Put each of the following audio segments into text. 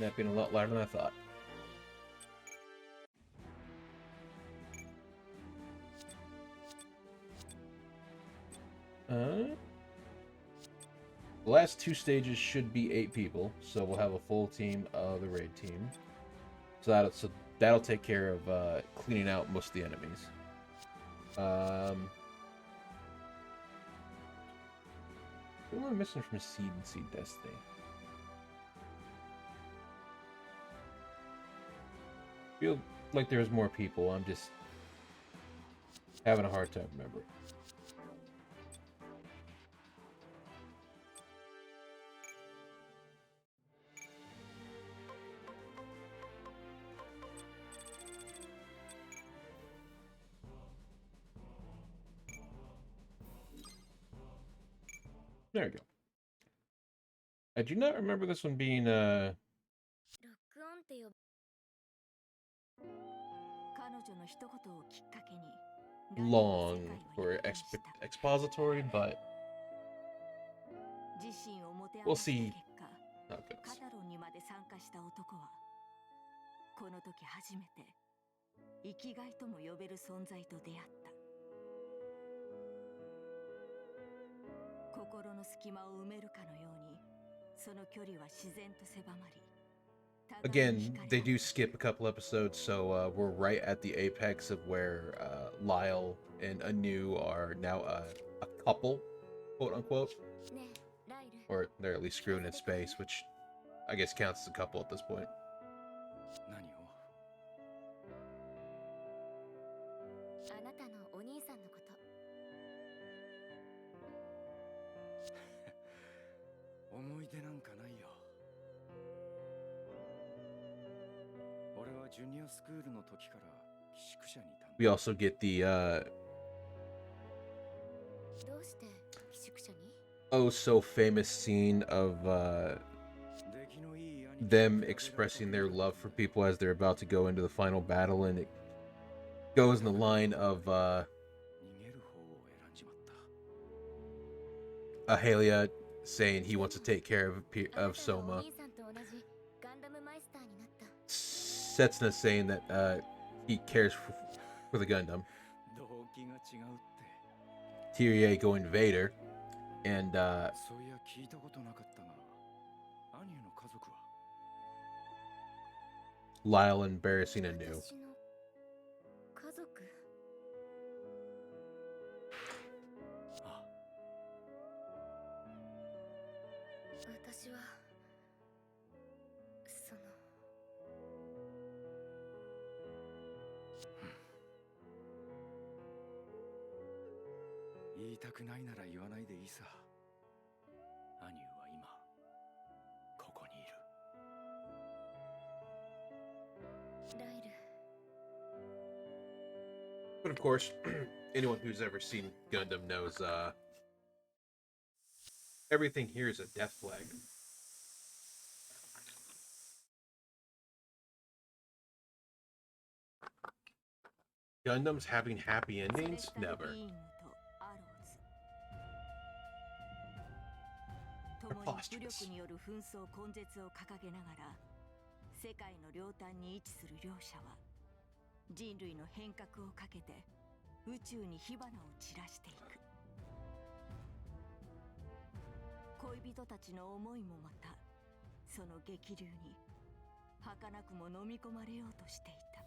That being a lot louder than I thought. The last two stages should be 8 people, so we'll have a full team of the raid team. So that'll take care of cleaning out most of the enemies. What am I missing from Seed and Seed Destiny? Feel like there's more people. I'm just having a hard time remembering. There we go. I do not remember this one being long or expository, but we'll see how it goes. この時初めて生きがいとも呼べる存在と出会った。心の隙間を埋めるかのように、その距離は自然と狭まり。Again, they do skip a couple episodes, so we're right at the apex of where Lyle and Anu are now a couple, quote unquote. Or they're at least screwing in space, which I guess counts as a couple at this point. あなたのお兄さんのこと。思い出なんかないよ。俺はジュニアスクールの時から寄宿舎にいた。We also get the どうして寄宿舎に? oh so famous scene of them expressing their love for people as they're about to go into the final battle, and it goes in the line of Ahelia saying he wants to take care of Soma. Setsuna saying that he cares for the Gundam. Tyrie going Vader, and Lyle embarrassing Anu. 私はその言いたくないなら言わないでいいさ。アニューは今ここにいる。ライル。 But of course, anyone who's ever seen Gundam knows everything here is a death flag. Gundams having happy endings? Never. Preposterous. 世界の両端に位置する両者は人類の変革をかけて宇宙に火花を散らしていく。恋人たちの思いもまたその激流に儚くも飲み込まれようとしていた。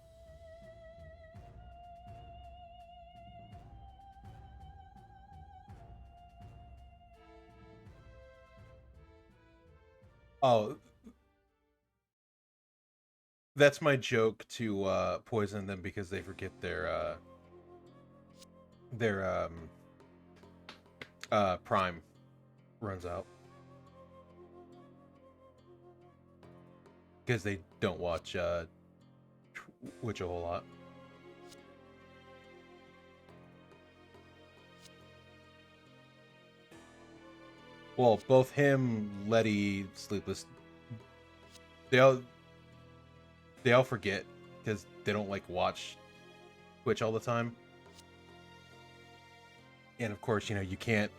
Oh, that's my joke to poison them because they forget their prime runs out. Because they don't watch Twitch a whole lot. Well, both him, Letty, Sleepless, they all forget because they don't like watch Twitch all the time. And of course, you know, you can't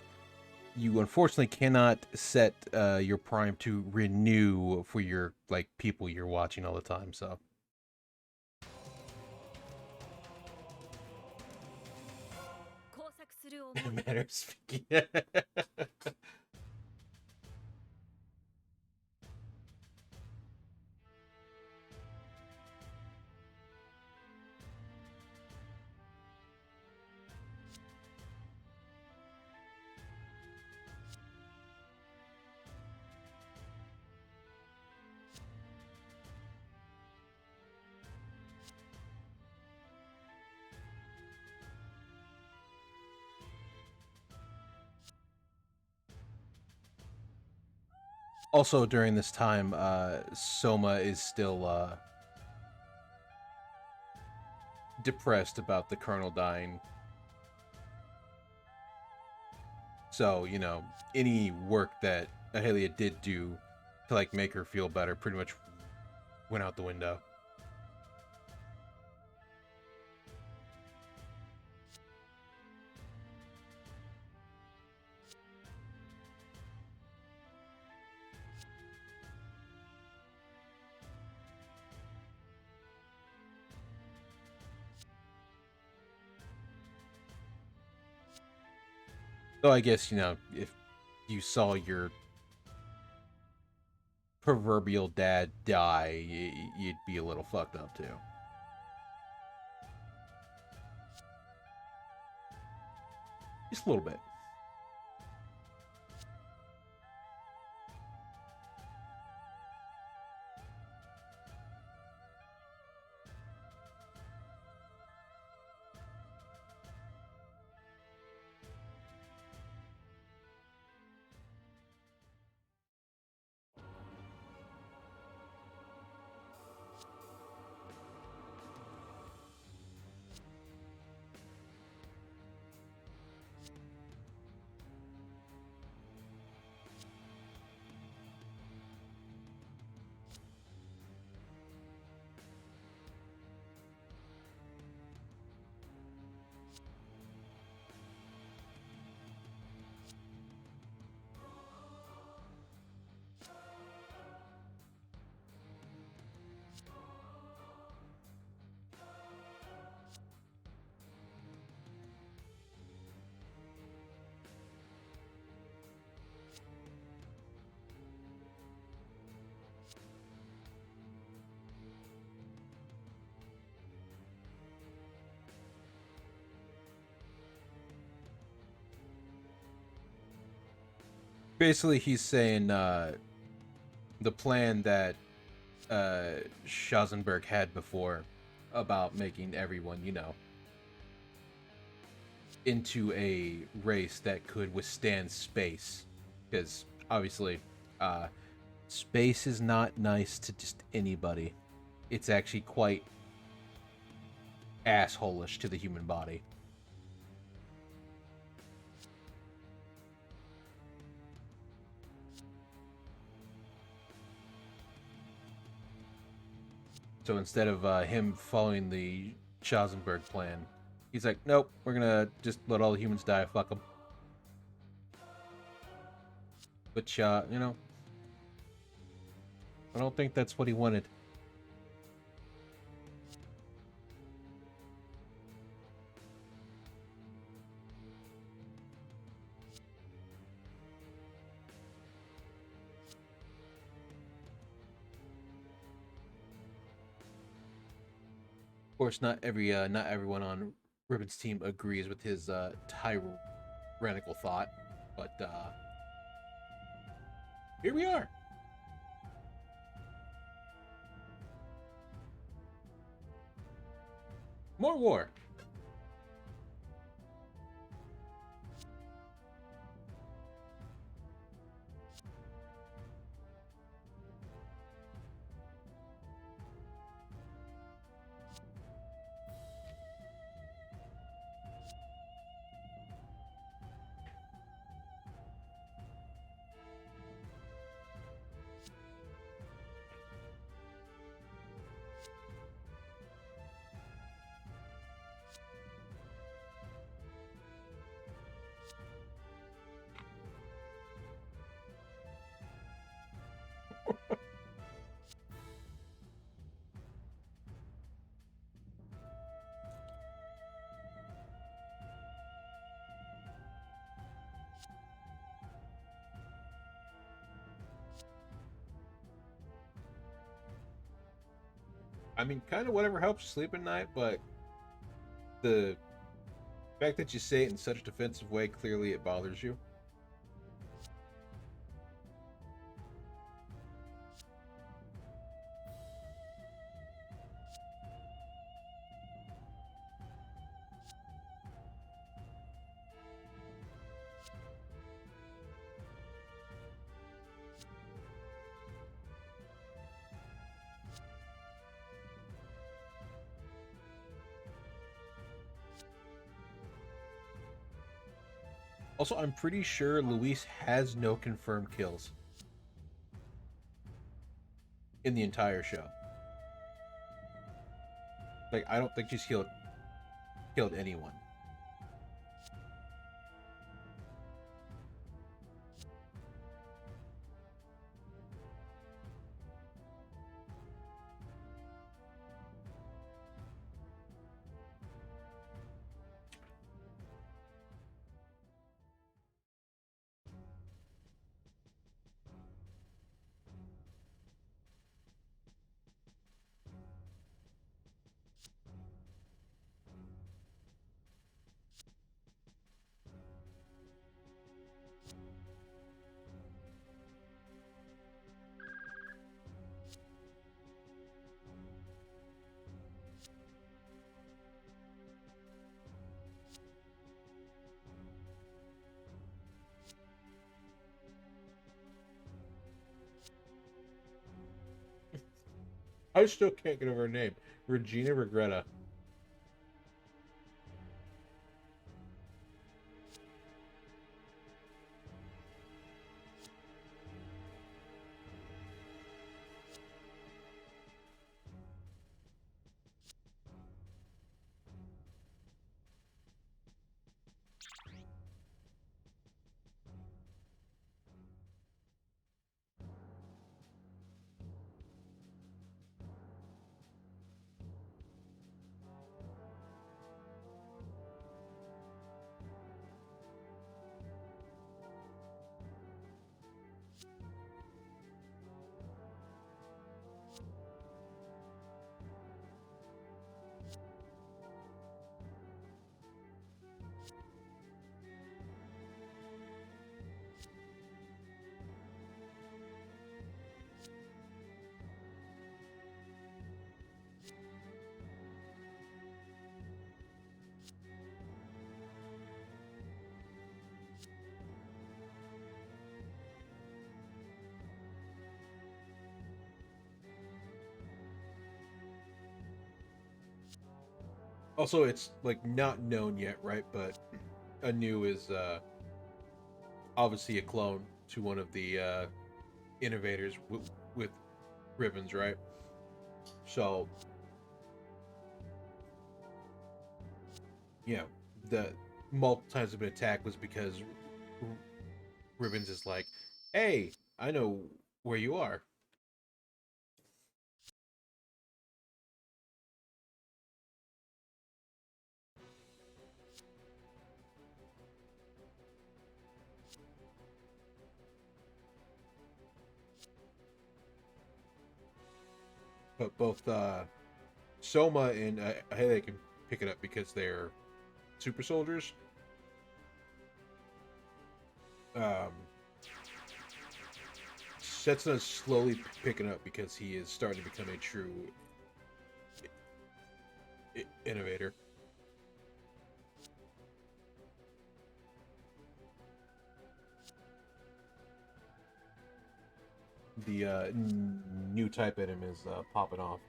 you unfortunately cannot set your Prime to renew for your like people you're watching all the time. So 工作する思 in a い matter of speaking. Also, during this time, Soma is still depressed about the Colonel dying. So, you know, any work that Ahelia did do to like make her feel better pretty much went out the window. So I guess, you know, if you saw your proverbial dad die, you'd be a little fucked up too. Just a little bit. Basically, he's saying the plan that Schausenberg had before about making everyone, you know, into a race that could withstand space. Because obviously, space is not nice to just anybody. It's actually quite assholish to the human body. So instead of him following the Schausenberg plan, he's like, nope, we're gonna just let all the humans die. Fuck them. But you know, I don't think that's what he wanted. Of course, not everyone on Ribbon's team agrees with his tyrannical thought, but here we are. More war. I mean, kind of whatever helps you sleep at night, but the fact that you say it in such a defensive way, clearly it bothers you. Also, I'm pretty sure Luis has no confirmed kills in the entire show. Like, I don't think she's killed anyone. I still can't get over her name. Regina Regretta. Also, it's like not known yet, right? But Anu is obviously a clone to one of the innovators with ribbons, right? So, yeah, the multiple times have been attacked was because Ribbons is like, "Hey, I know where you are." But both Soma and Hele can pick it up because they're super soldiers. Um, Setsuna slowly picking up because he is starting to become a true innovator. The new type in him is popping off.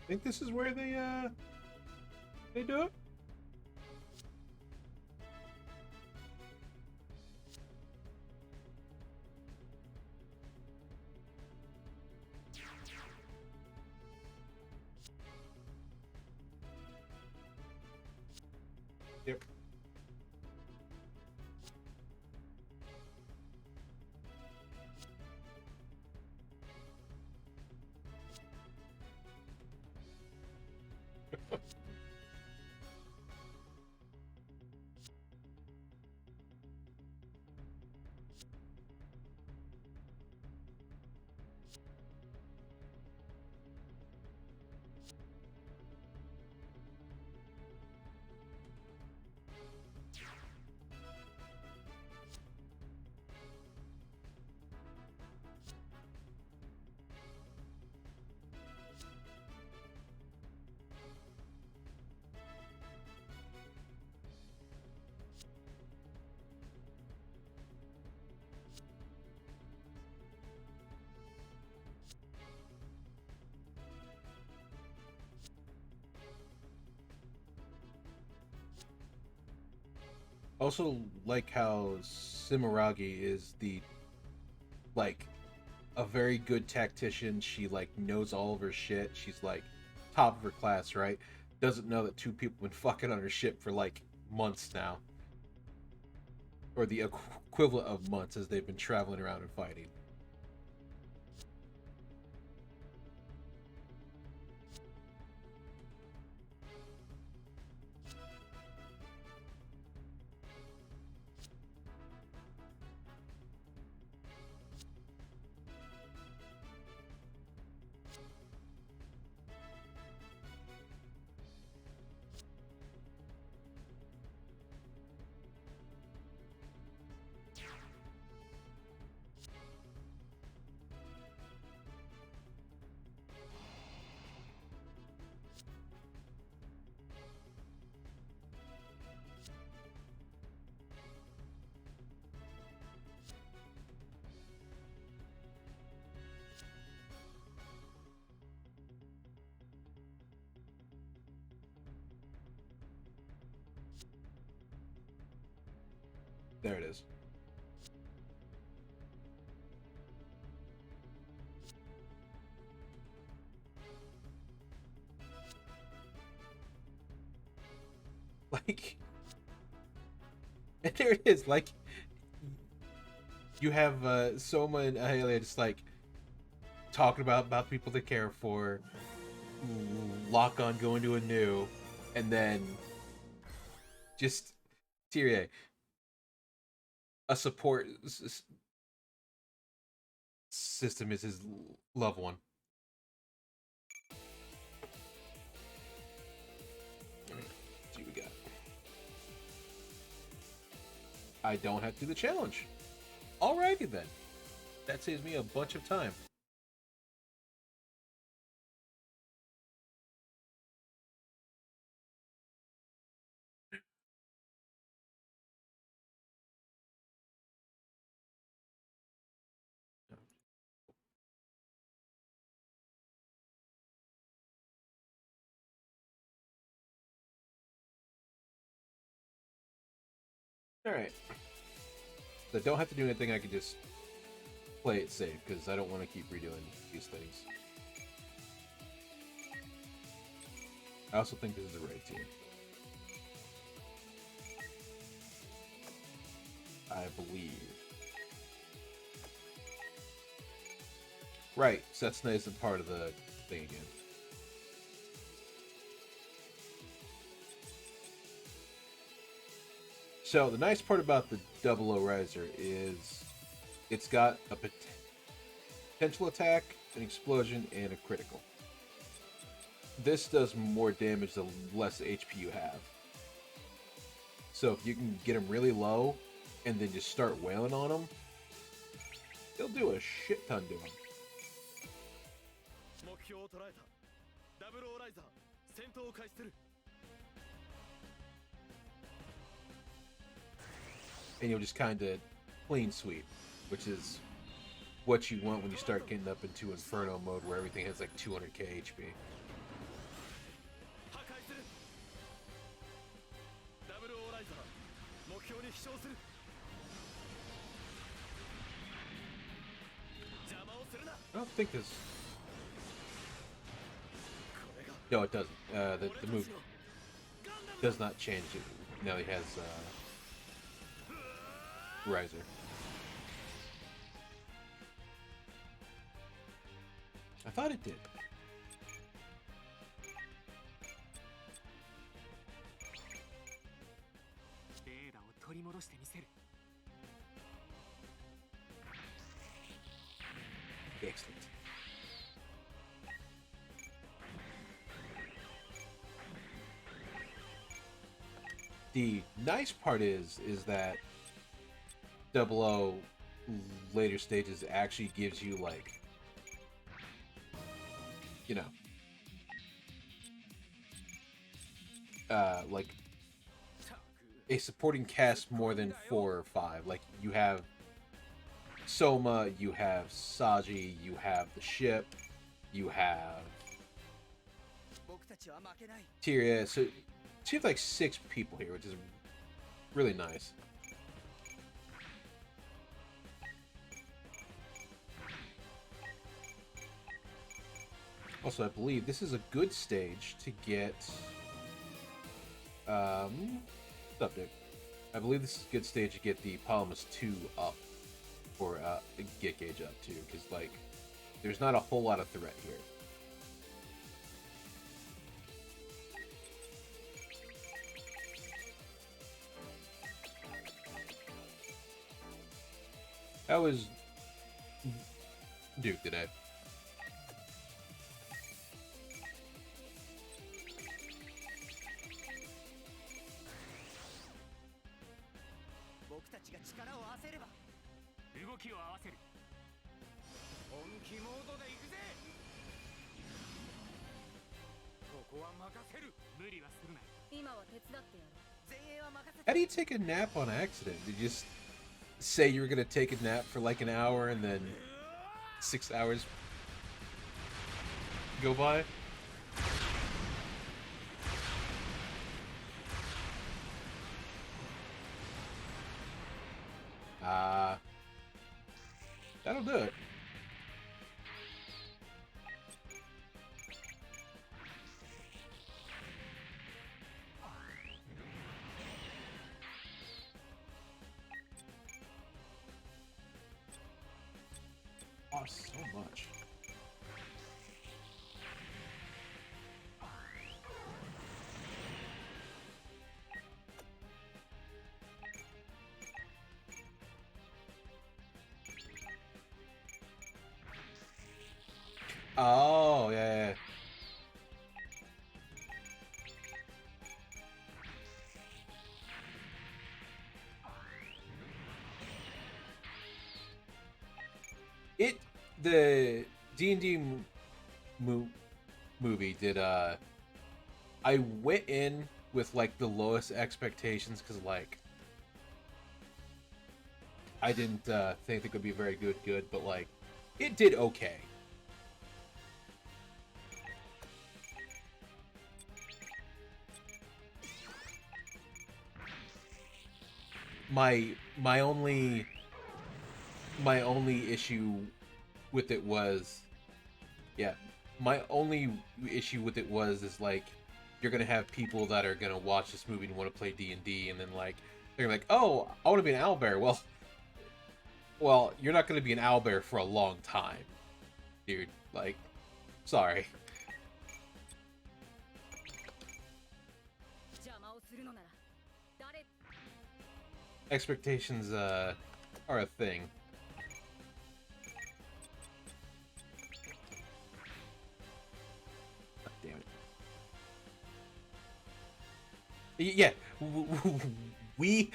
think this is where they do it. Yep. Also, like how Simuragi is the like a very good tactician. She like knows all of her shit. She's like top of her class, right? Doesn't know that two people been fucking on her ship for like months now, or the equivalent of months as they've been traveling around and fighting. There it is. Like, and there it is. Like, you have Soma and Ahelia just like talking about people they care for, lock on going to a new, and then just Tyrie, a support system is his loved one. All right, see what we got. I don't have to do the challenge. Alrighty then. That saves me a bunch of time. Alright. So I don't have to do anything, I can just play it safe, because I don't want to keep redoing these things. I also think this is the right team. I believe. Right, Setsuna isn't part of the thing again. So the nice part about the Double O Riser is it's got a potential attack, an explosion, and a critical. This does more damage the less HP you have. So if you can get him really low and then just start wailing on him, he'll do a shit ton to him. And you'll just kind of clean sweep, which is what you want when you start getting up into Inferno mode where everything has like 200k HP. I don't think this. No, it doesn't. The move does not change. It now he has riser. I thought it did. Excellent. The nice part is that Double O later stages actually gives you like, you know, like a supporting cast more than 4 or 5. Like you have Soma, you have Saji, you have the ship, you have Tyria. So you have like 6 people here, which is really nice. Also, I believe this is a good stage to get what's up, dude? I believe this is a good stage to get the Palamus 2 up, or get Gage up too, because like there's not a whole lot of threat here. That was Duke today. How do you take a nap on accident? Did you just say you were gonna take a nap for like an hour and then 6 hours go by? That'll do it. Oh, so much. Oh, yeah, yeah. The D&D movie did, I went in with, like, the lowest expectations, because, like, I didn't, think it could be very good, but, like, it did okay. My only issue with it was, my only issue with it was is like you're gonna have people that are gonna watch this movie and want to play D&D, and then like they're like, oh, I want to be an owlbear. Well, you're not gonna be an owlbear for a long time, dude. Like, sorry. Expectations are a thing. Oh, damn it. Yeah, we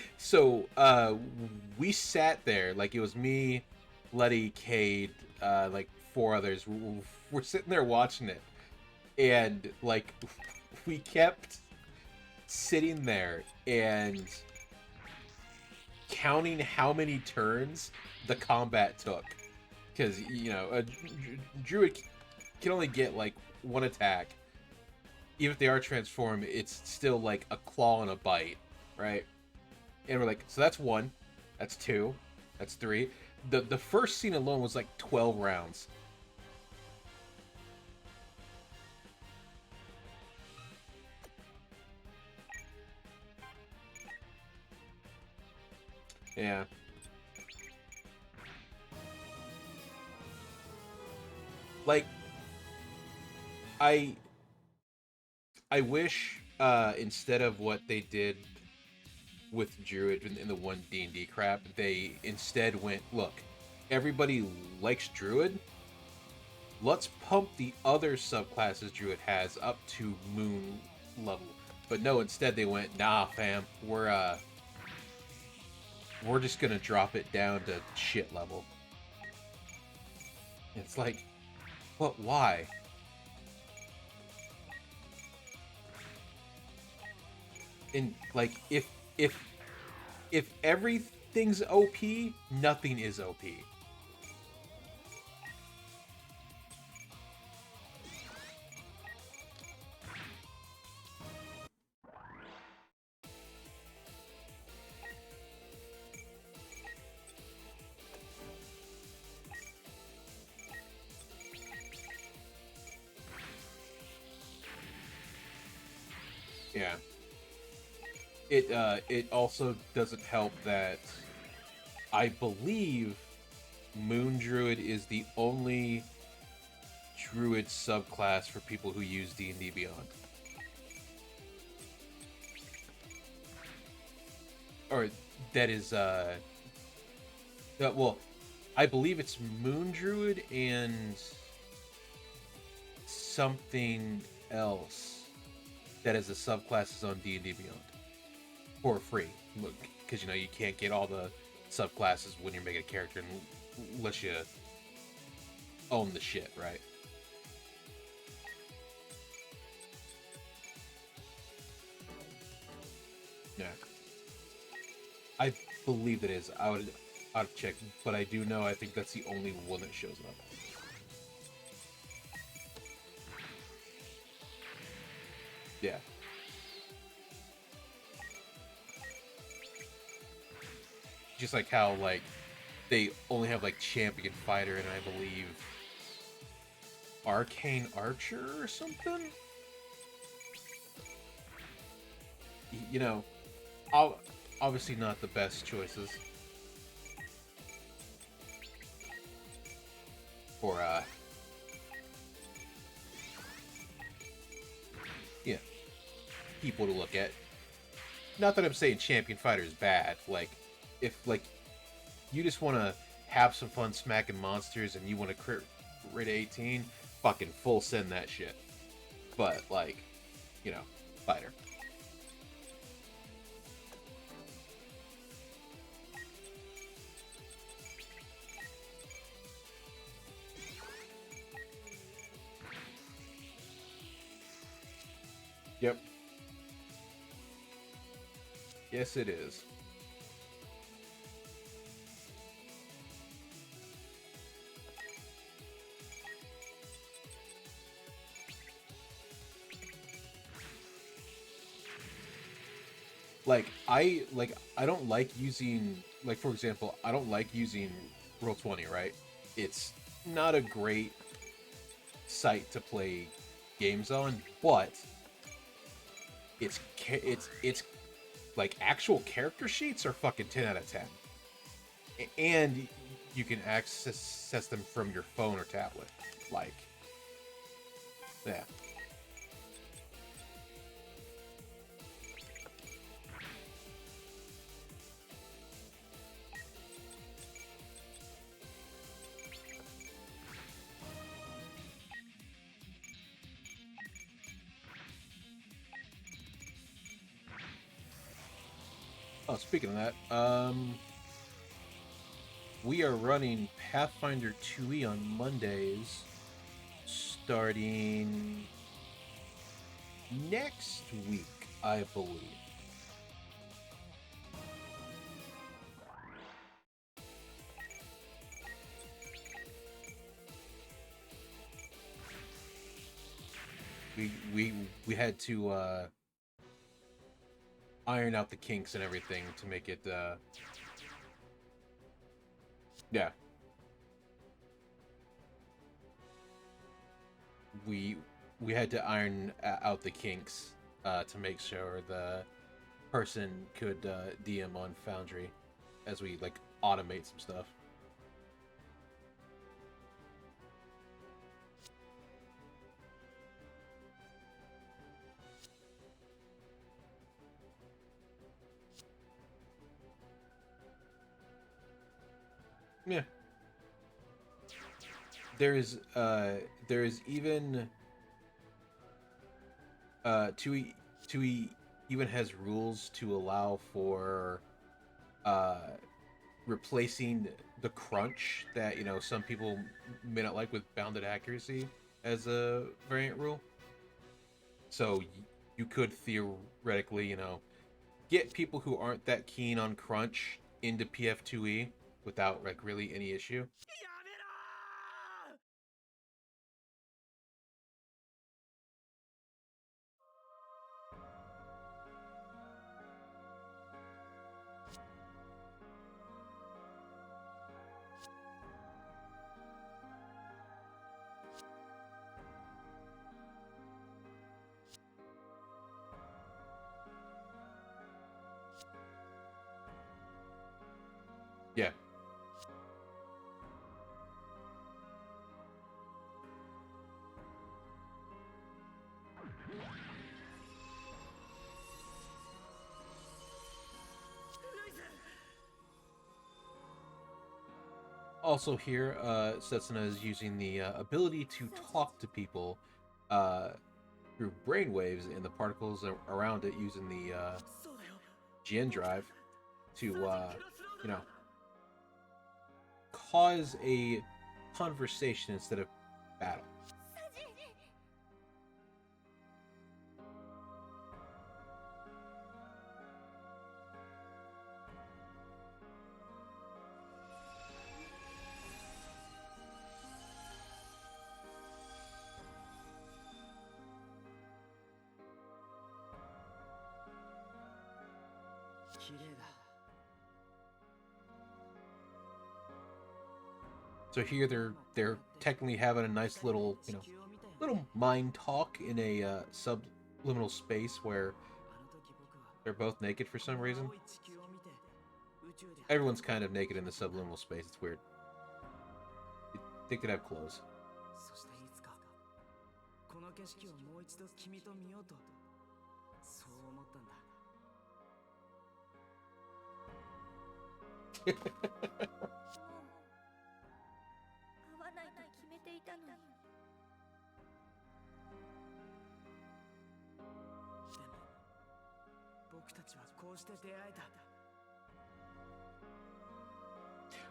sat there, like it was me, Letty, Cade, like 4 others. We're sitting there watching it, and like we kept sitting there and counting how many turns the combat took, because you know a druid can only get like 1 attack. Even if they are transformed, it's still like a claw and a bite, right? And we're like, so that's one, that's two, that's three. The first scene alone was like 12 rounds. Yeah. Like, I wish instead of what they did with Druid in the one D&D crap, they instead went, look, everybody likes Druid. Let's pump the other subclasses Druid has up to moon level. But no, instead they went, nah, fam, we're just gonna drop it down to shit level. It's like, but why? And like, if everything's OP, nothing is OP. Yeah. It also doesn't help that I believe Moon Druid is the only Druid subclass for people who use D&D Beyond. Or that is well, I believe it's Moon Druid and something else that is a subclasses on D&D Beyond for free. Because you can't get all the subclasses when you're making a character unless you own the shit, right? Yeah. I believe it is. I'd check, but I do know I think that's the only one that shows up. Yeah. Just like how like they only have like champion fighter and I believe arcane archer or something. You know, obviously not the best choices for yeah, people to look at. Not that I'm saying champion fighter is bad. Like, if like you just want to have some fun smacking monsters and you want to crit rate 18, fucking full send that shit. But like, fighter. Yep. Yes, it is. I don't like using, like, for example, I don't like using Roll20, right? It's not a great site to play games on, but it's like actual character sheets are fucking 10 out of 10. And you can access them from your phone or tablet. Like, yeah. Oh, speaking of that, we are running Pathfinder 2e on Mondays, starting next week, I believe. We had to iron out the kinks and everything to make it yeah, we had to iron out the kinks to make sure the person could DM on Foundry as we like automate some stuff. Yeah. There is even Tui even has rules to allow for uh replacing the crunch that some people may not like with bounded accuracy as a variant rule. So you could theoretically, get people who aren't that keen on crunch into PF2E without like really any issue. Yeah. Also here, Setsuna is using the ability to talk to people uh, through brainwaves and the particles around it using the GN drive to, you know, cause a conversation instead of battle. So here they're technically having a nice little little mind talk in a subliminal space where they're both naked for some reason. Everyone's kind of naked in the subliminal space. It's weird. They could have clothes.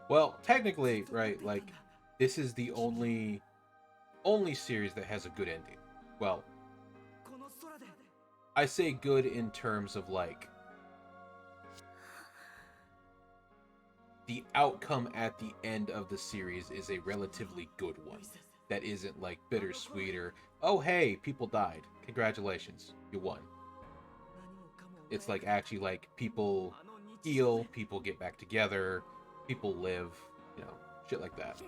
Well, technically, right, like this is the only series that has a good ending. Well, I say good in terms of like the outcome at the end of the series is a relatively good one. That isn't like bittersweet or, oh hey, people died. Congratulations, you won. It's like actually like people heal, people get back together, people live, shit like that.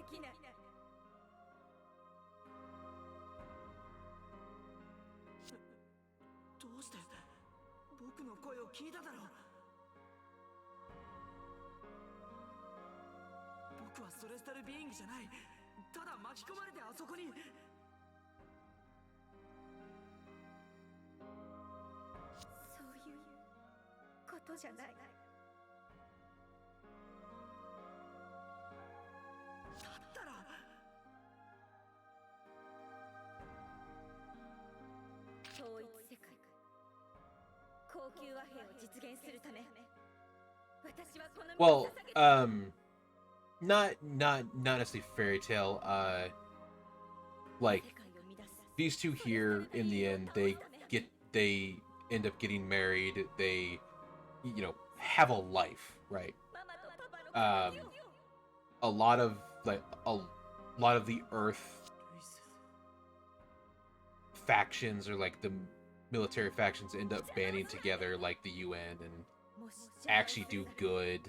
Well, not necessarily fairy tale. Like these two here in the end, they end up getting married. They, have a life, right? A lot of the Earth factions are like military factions end up banding together like the UN and actually do good.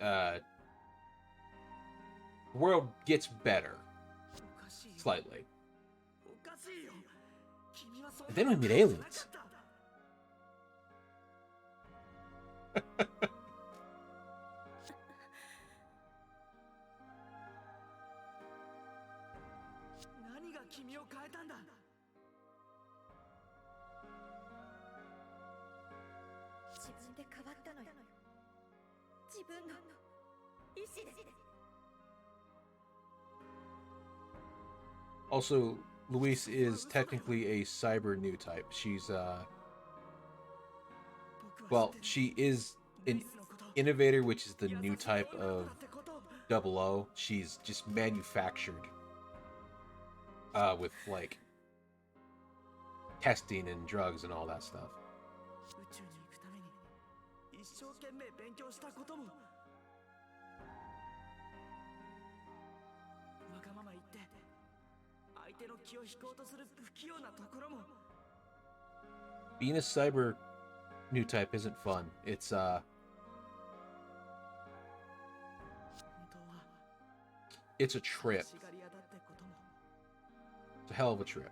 The world gets better slightly. And then we meet aliens. Also, Luis is technically a cyber new type. She's well, she is an innovator, which is the new type of 00. She's just manufactured with like testing and drugs and all that stuff. Being a cyber new type isn't fun. It's a trip. It's a hell of a trip.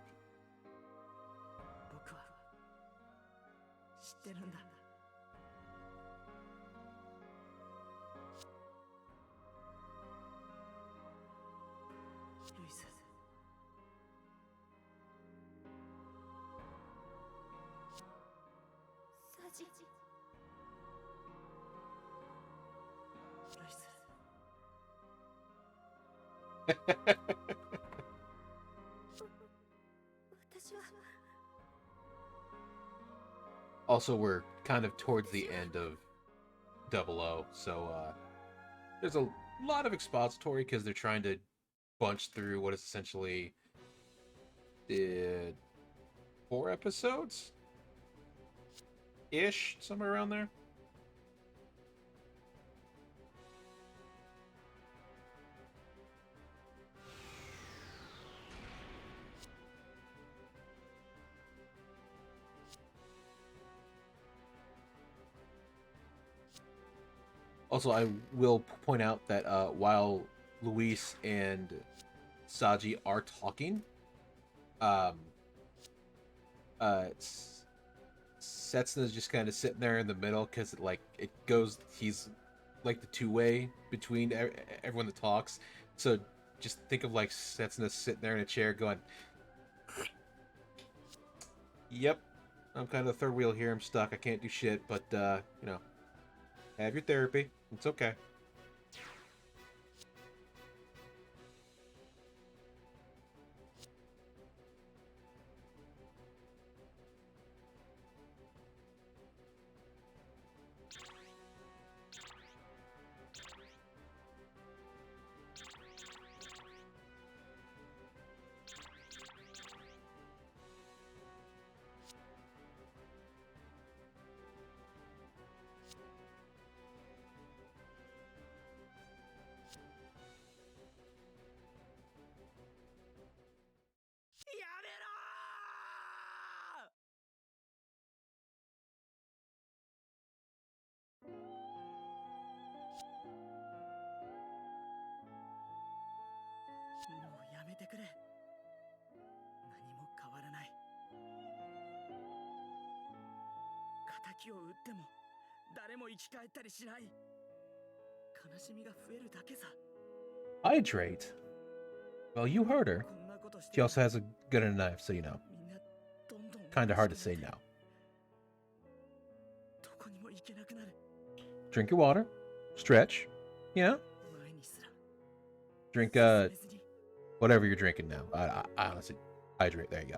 Also, we're kind of towards the end of 00, so there's a lot of expository because they're trying to bunch through what is essentially 4 episodes ish, somewhere around there. Also, I will point out that while Luis and Saji are talking, Setsuna's just kind of sitting there in the middle because it goes. He's like the two-way between everyone that talks. So just think of like Setsuna sitting there in a chair going, "Yep, I'm kind of the third wheel here. I'm stuck. I can't do shit. But you know, have your therapy. It's okay." Hydrate? Well, you heard her. She also has a gun and a knife, so you know. Kinda hard to say no. Drink your water. Stretch. You know? Drink, whatever you're drinking now. I honestly... Hydrate. There you go.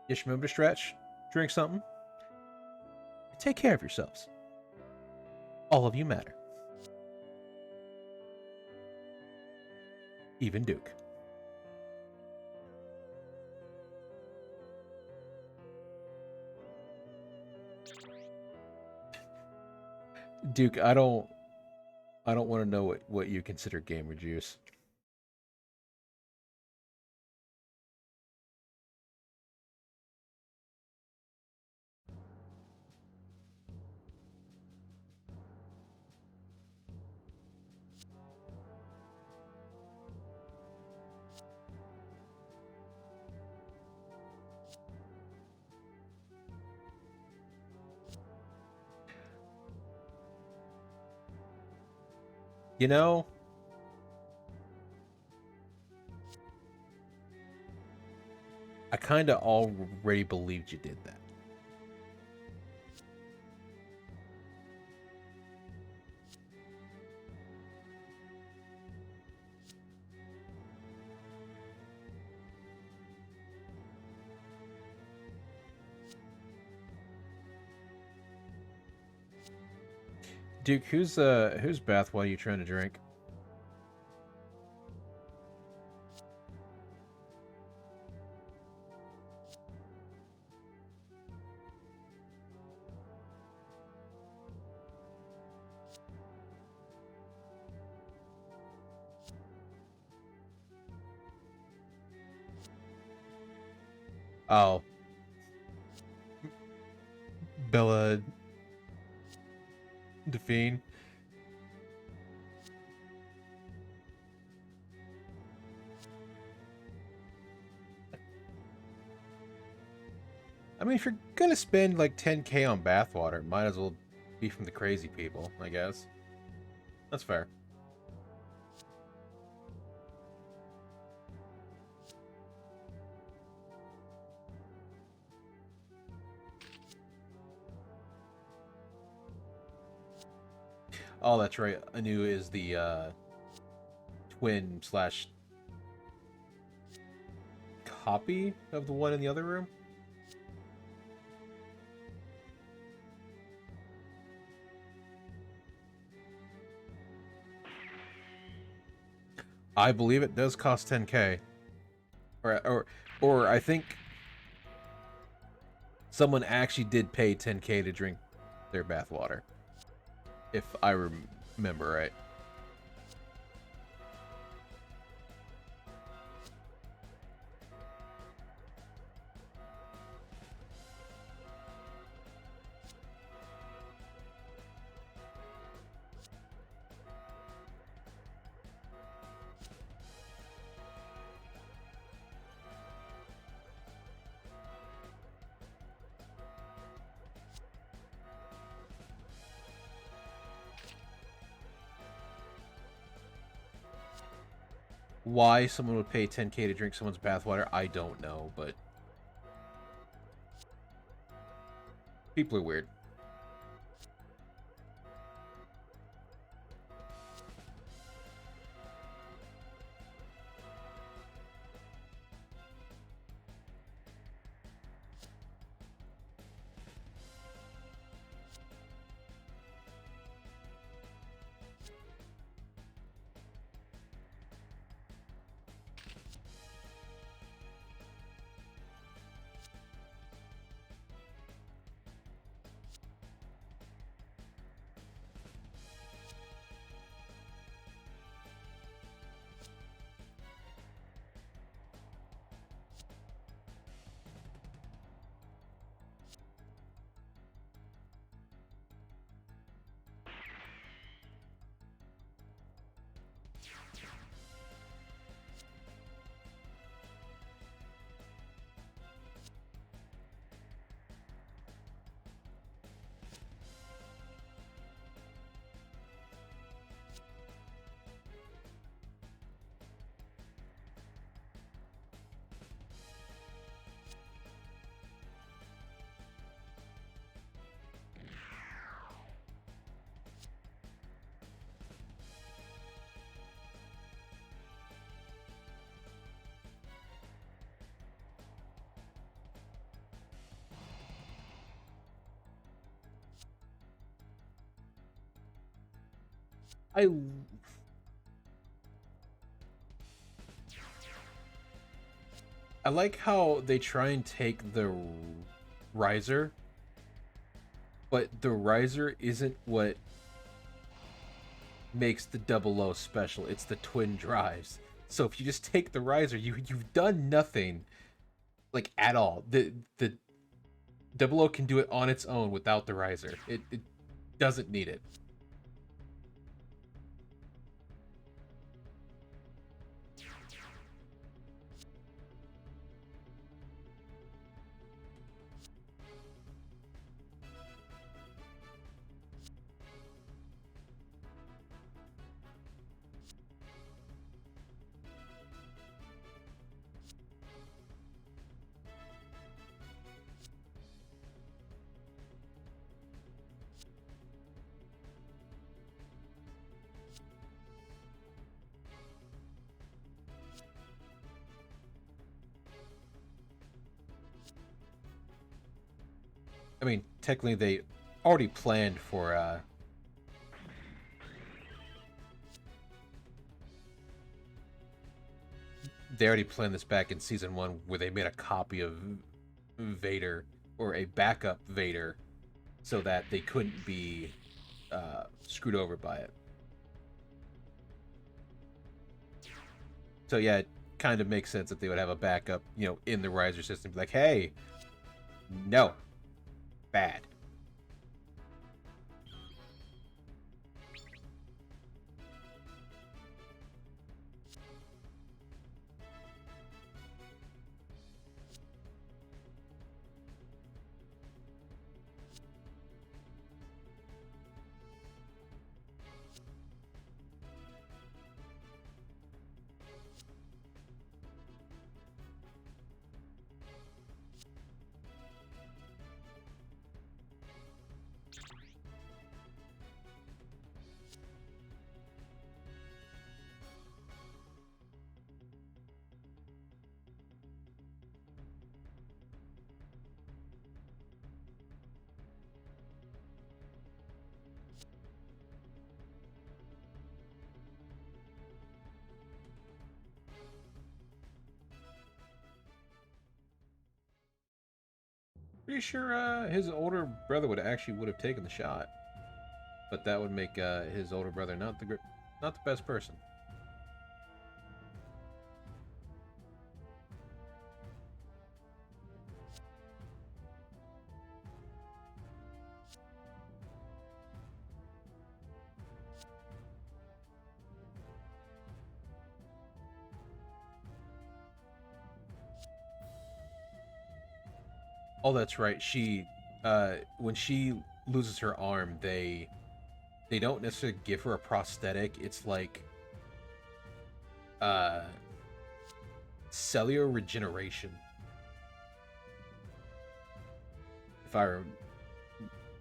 Just remember to stretch. Drink something. Take care of yourselves. All of you matter. Even Duke. Duke, I don't want to know what you consider gamer juice. You know, I kind of already believed you did that. Duke, whose bath water are you trying to drink? Oh, Bella Delphine. I mean, if you're gonna spend like 10K on bathwater, might as well be from the crazy people, I guess. That's fair. Oh, that's right. Anu is the twin slash copy of the one in the other room. I believe it does cost 10K. Or I think someone actually did pay 10K to drink their bathwater. If I remember right. Why someone would pay 10K to drink someone's bathwater, I don't know, but people are weird. I like how they try and take the riser, but the riser isn't what makes the double O special. It's the twin drives. So if you just take the riser, you've done nothing like at all. The double O can do it on its own without the riser. It doesn't need it. I mean, technically they already planned for they already planned this back in season 1 where they made a copy of Vader or a backup Vader so that they couldn't be screwed over by it. So yeah, it kind of makes sense that they would have a backup, in the riser system. Like, hey, no, bad. Pretty sure his older brother would have taken the shot, but that would make his older brother not the best person. Oh, that's right. When she loses her arm, they don't necessarily give her a prosthetic. It's like uh cellular regeneration, if I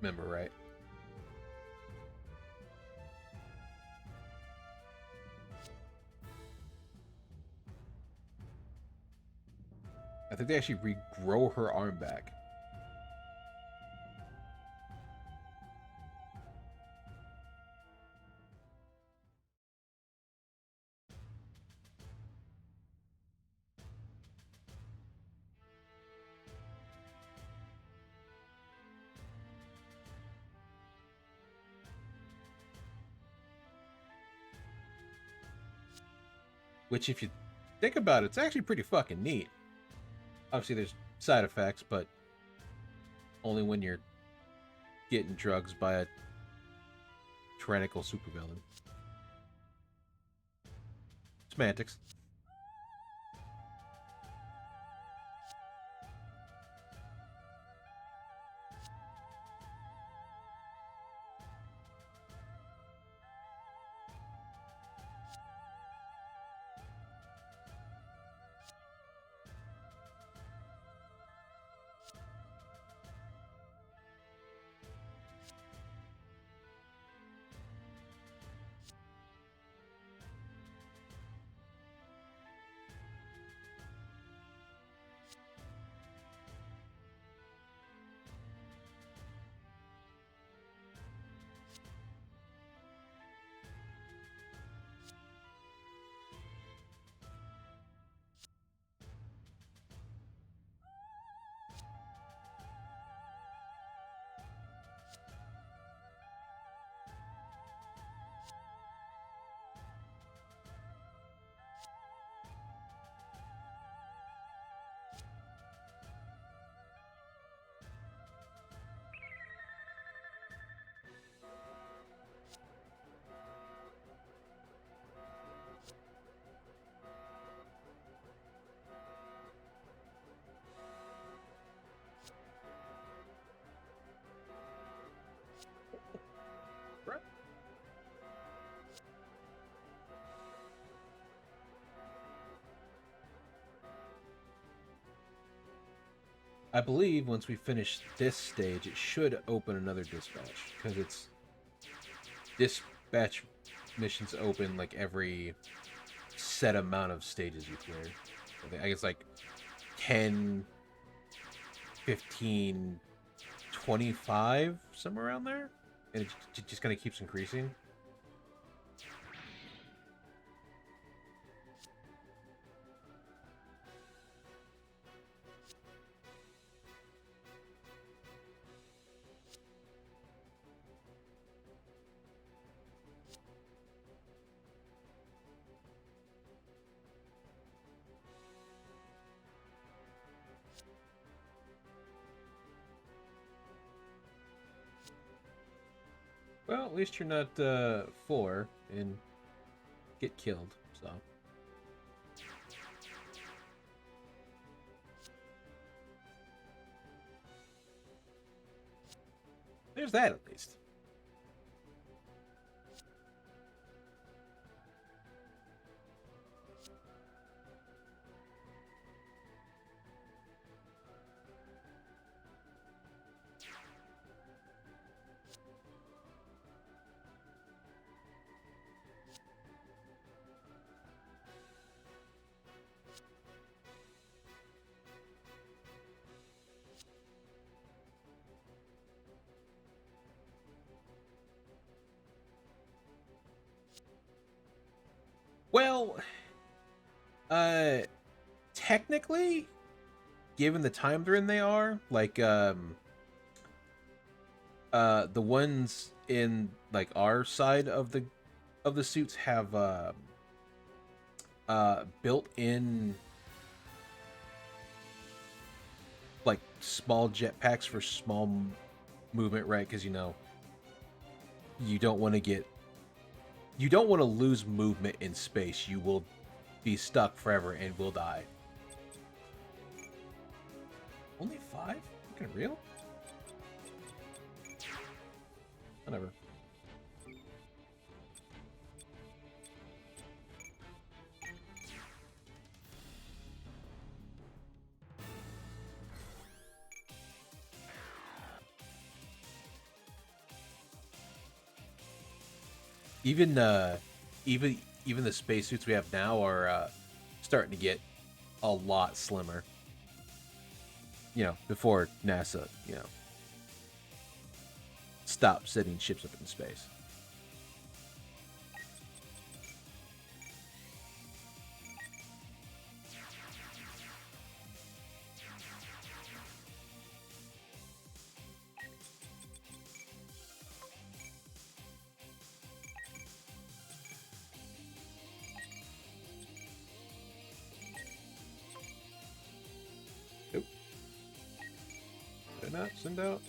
remember right. I think they actually regrow her arm back. Which, if you think about it, it's actually pretty fucking neat. Obviously, there's side effects, but only when you're getting drugs by a tyrannical supervillain. Semantics. I believe once we finish this stage, it should open another dispatch, because it's dispatch missions open like every set amount of stages you clear. I guess like 10, 15, 25, somewhere around there, and it just kind of keeps increasing. Well, at least you're not 4 and get killed, so. There's that at least. Well, uh, technically, given the time they're in, they are like the ones in like our side of the suits have built-in like small jetpacks for small movement, right? Because you don't want to lose movement in space. You will be stuck forever and will die. Only 5? Fucking real? Whatever. Even even the spacesuits we have now are starting to get a lot slimmer. Before NASA, stopped sending ships up in space. Nope. Did I not send out?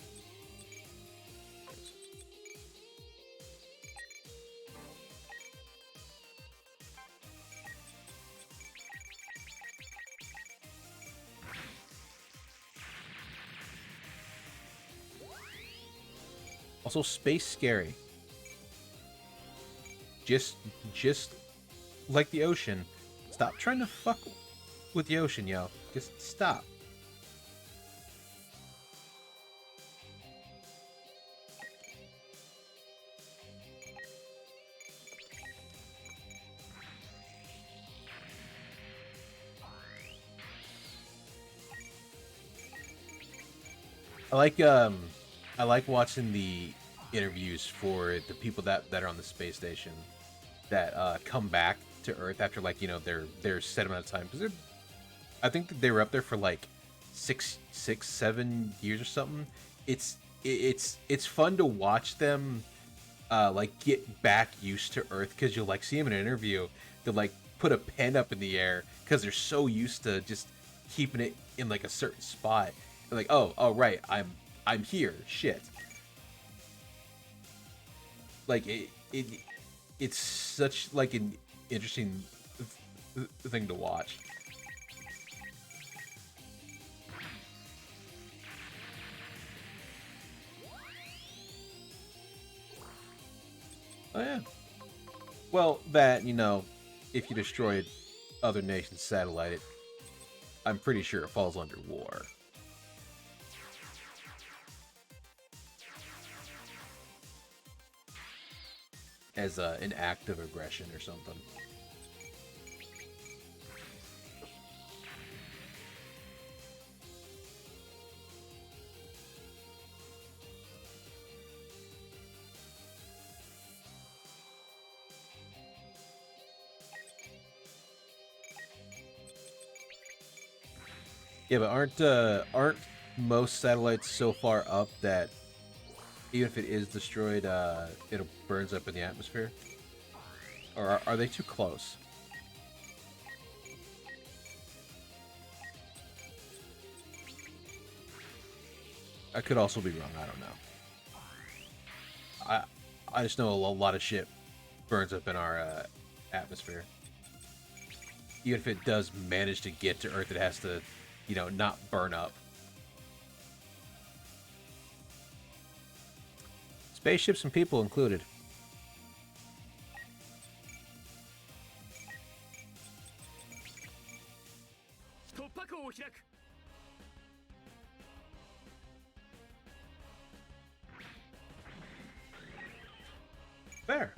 Also, space scary. Just like the ocean. Stop trying to fuck with the ocean, yo. Just stop. I like watching the interviews for the people that are on the space station that come back to Earth after their set amount of time, because I think that they were up there for like 7 years or something. It's fun to watch them like get back used to Earth, because you'll like see them in an interview. They'll like put a pen up in the air because they're so used to just keeping it in like a certain spot. They're like, oh right, I'm here. Shit. Like it's such like an interesting thing to watch. Oh yeah. Well, that if you destroyed other nations' satellite, I'm pretty sure it falls under war. As an act of aggression or something. Yeah, but aren't most satellites so far up that even if it is destroyed, it burns up in the atmosphere? Or are they too close? I could also be wrong. I don't know. I I just know a lot of shit burns up in our atmosphere. Even if it does manage to get to Earth, it has to, not burn up. Spaceships and people included. Fair.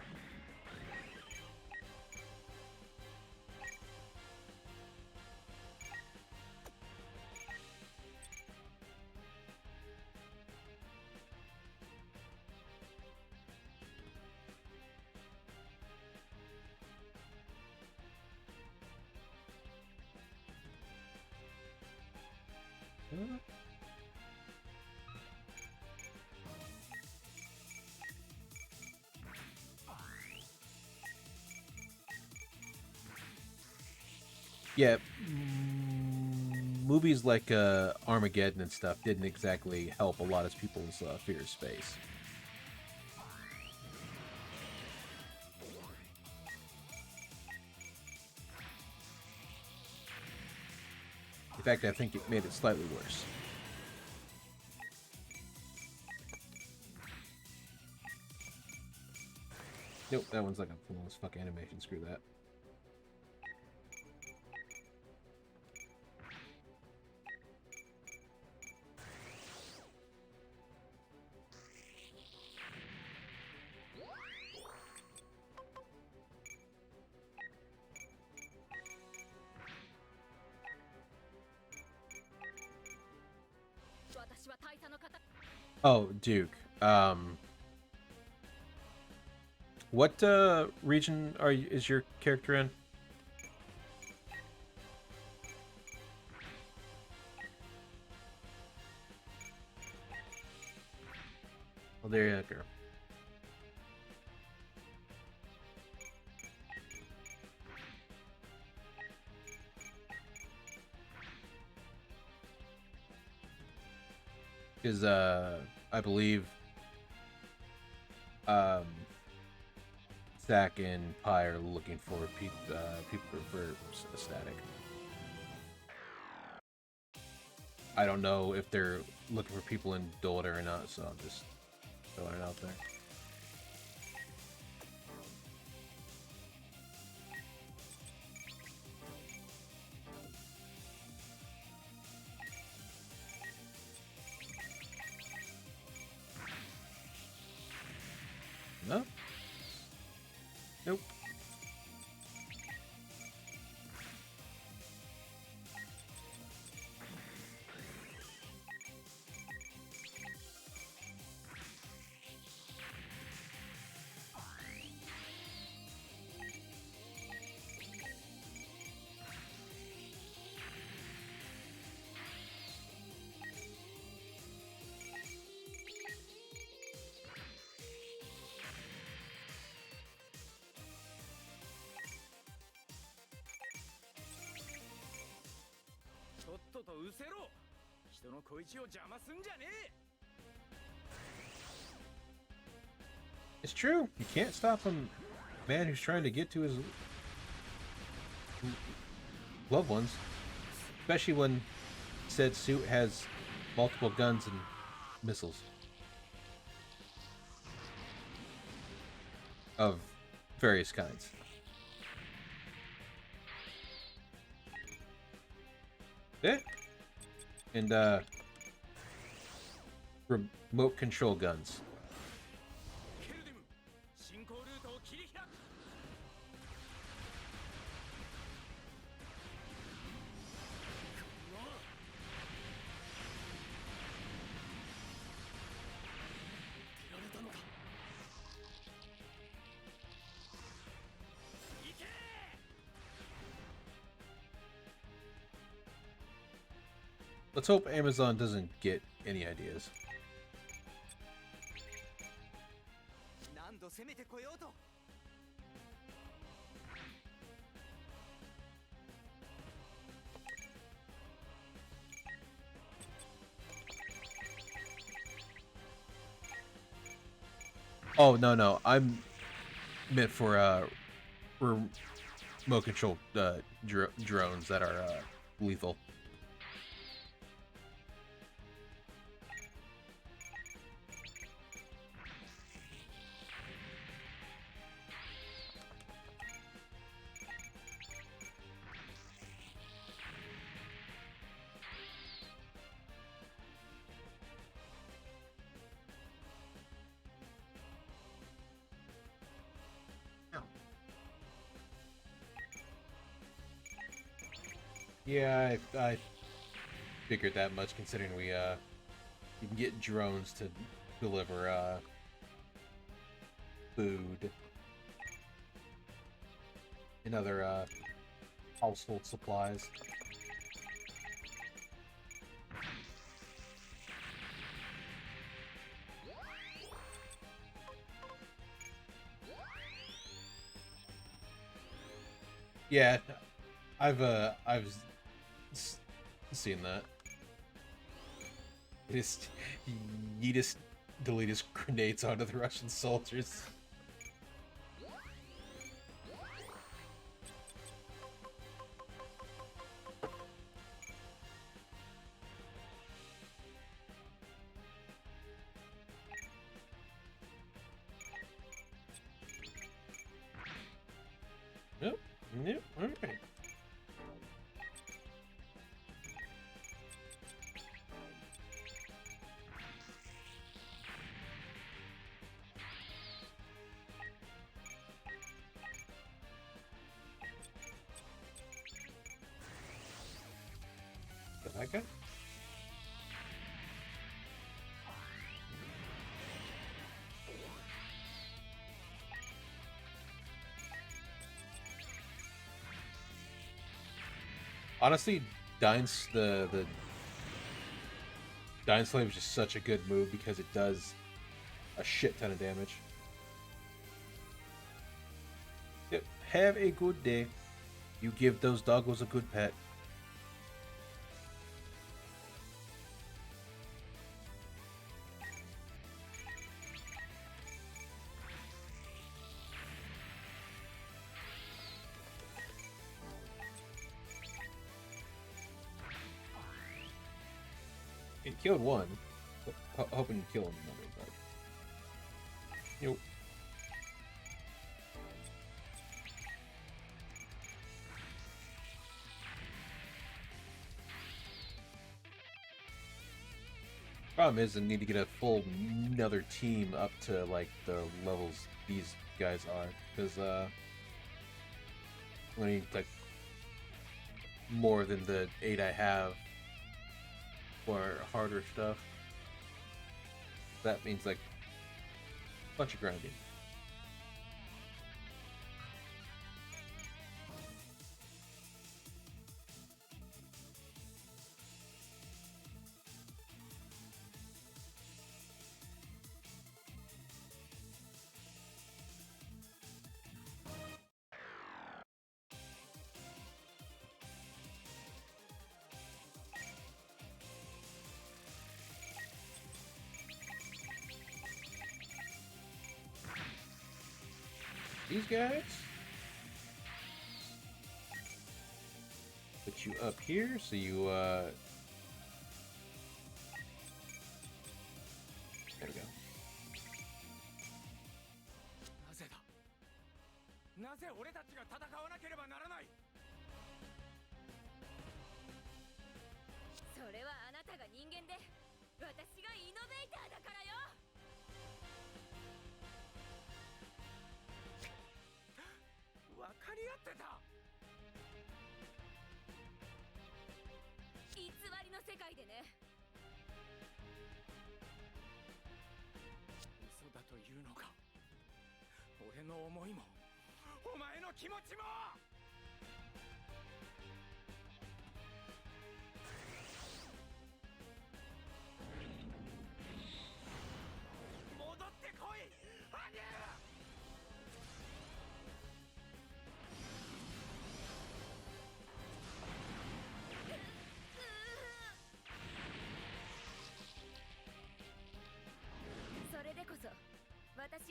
Yeah, movies like Armageddon and stuff didn't exactly help a lot of people's fear of space. In fact, I think it made it slightly worse. Nope, that one's like a flawless fuck animation. Screw that. Oh, Duke. What region is your character in? Well, there you go. Because I believe Zach and Pi are looking for people for static. I don't know if they're looking for people in Dota or not, so I'm just throwing it out there. No? Nope. It's true. You can't stop a man who's trying to get to his loved ones, especially when said suit has multiple guns and missiles of various kinds. Yeah. And remote control guns. Let's hope Amazon doesn't get any ideas. Oh, no. I'm meant for remote control drones that are lethal. Yeah, I figured that much, considering we you can get drones to deliver food and other household supplies. Yeah, I've seen that. He just delete his grenades onto the Russian soldiers. Yep, yep, alright. That guy? Honestly, the Dying Slave is just such a good move because it does a shit ton of damage. Yep. Have a good day. You give those doggos a good pet. It killed one. Hoping to kill another, but... Nope. Problem is, I need to get a full another team up to like the levels these guys are, because I need like more than the 8 I have for harder stuff. That means like a bunch of grinding. These guys put you up here so you there we go. なぜだなぜ俺たちが戦わなければならないそれはあなたが人間で私がイノベーターだからよ分かり合ってた偽りの世界でね嘘だというのか俺の思いもお前の気持ちも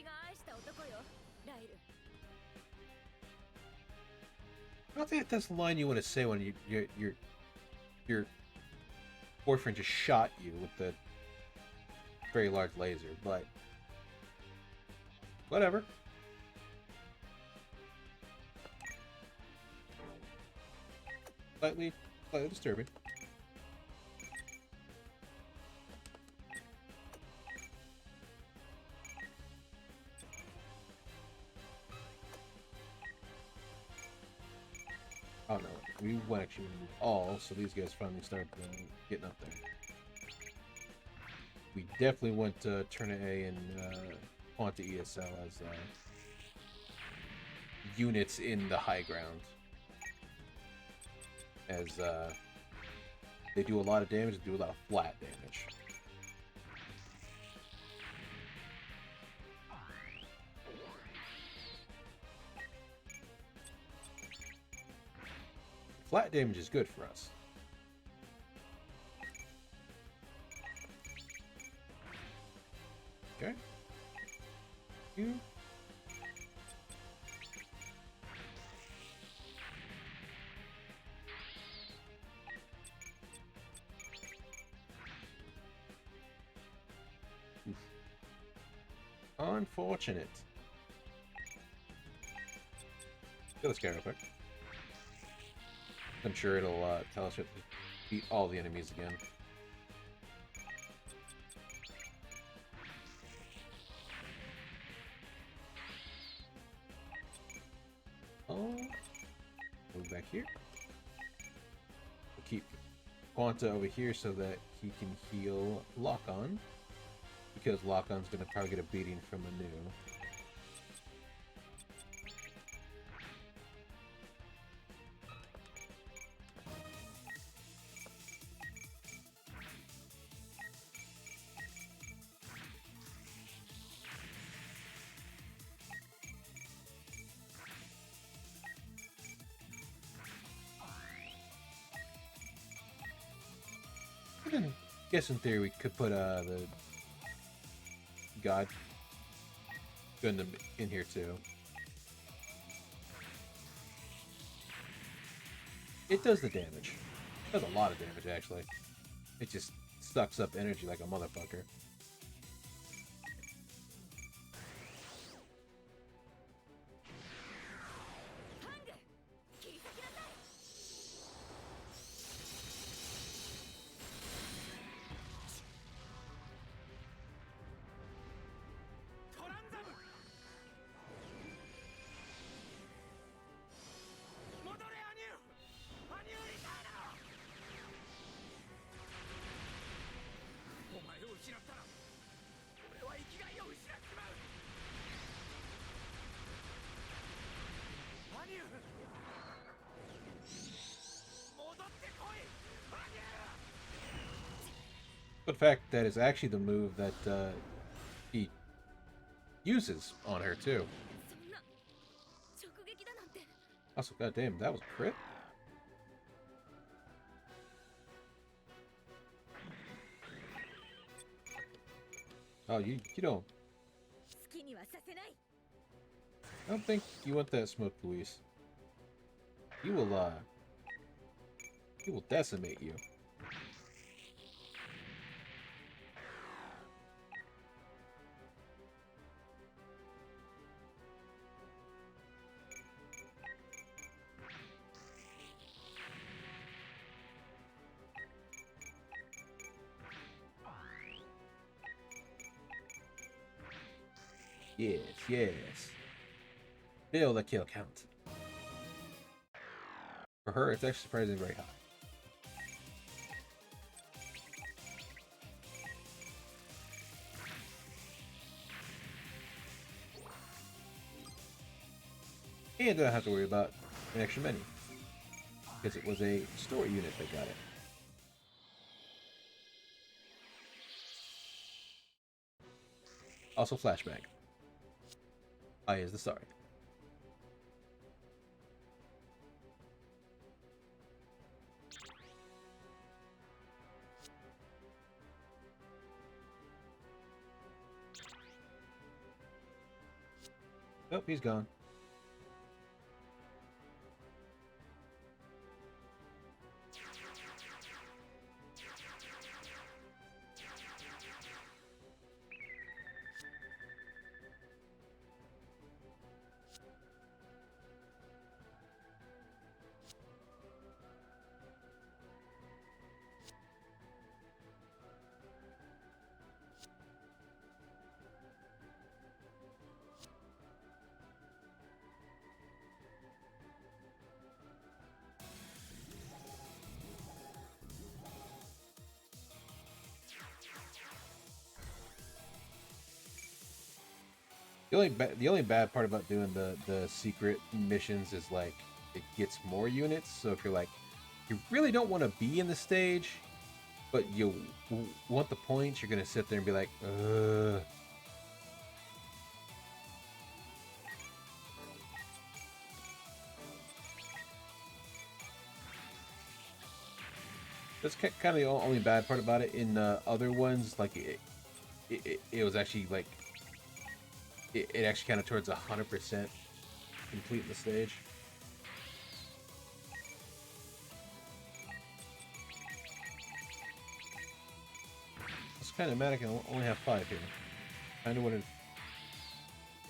私が愛した男よ、ライル。 I don't think that's the line you want to say when your boyfriend just shot you with the very large laser, but whatever. Slightly disturbing. Oh no, we went actually move all, so these guys finally start getting up there. We definitely went to Turn A and Quanta ESL as units in the high ground. As they do a lot of damage, they do a lot of flat damage. Flat damage is good for us. Okay. You. Oof. Unfortunate. Kill this guy real quick. I'm sure it'll tell us to beat all the enemies again. Oh, move back here. We'll keep Quanta over here so that he can heal Lock-On, because Lock-On's going to target a beating from Anu. I guess in theory we could put the God Gundam in here too. It does the damage. It does a lot of damage actually. It just sucks up energy like a motherfucker. But the fact that is actually the move that he uses on her too. そんな直撃だなんて。 Also, goddamn, that was a crit. Oh, you don't. 好きにはさせない。 I don't think you want that smoke, Luis. He will decimate you. Yes, yes. Still the kill count. For her, it's actually surprisingly very high. And I don't have to worry about an extra menu, because it was a story unit that got it. Also flashback. I is the sorry. Nope, he's gone. The only bad part about doing the secret missions is like it gets more units. So if you're like you really don't want to be in the stage, but you want the points, you're gonna sit there and be like, ugh. That's kind of the only bad part about it. In other ones, like it was actually like it actually kind of towards 100% complete the stage. It's kind of mad I can only have 5 here. Kind of wanted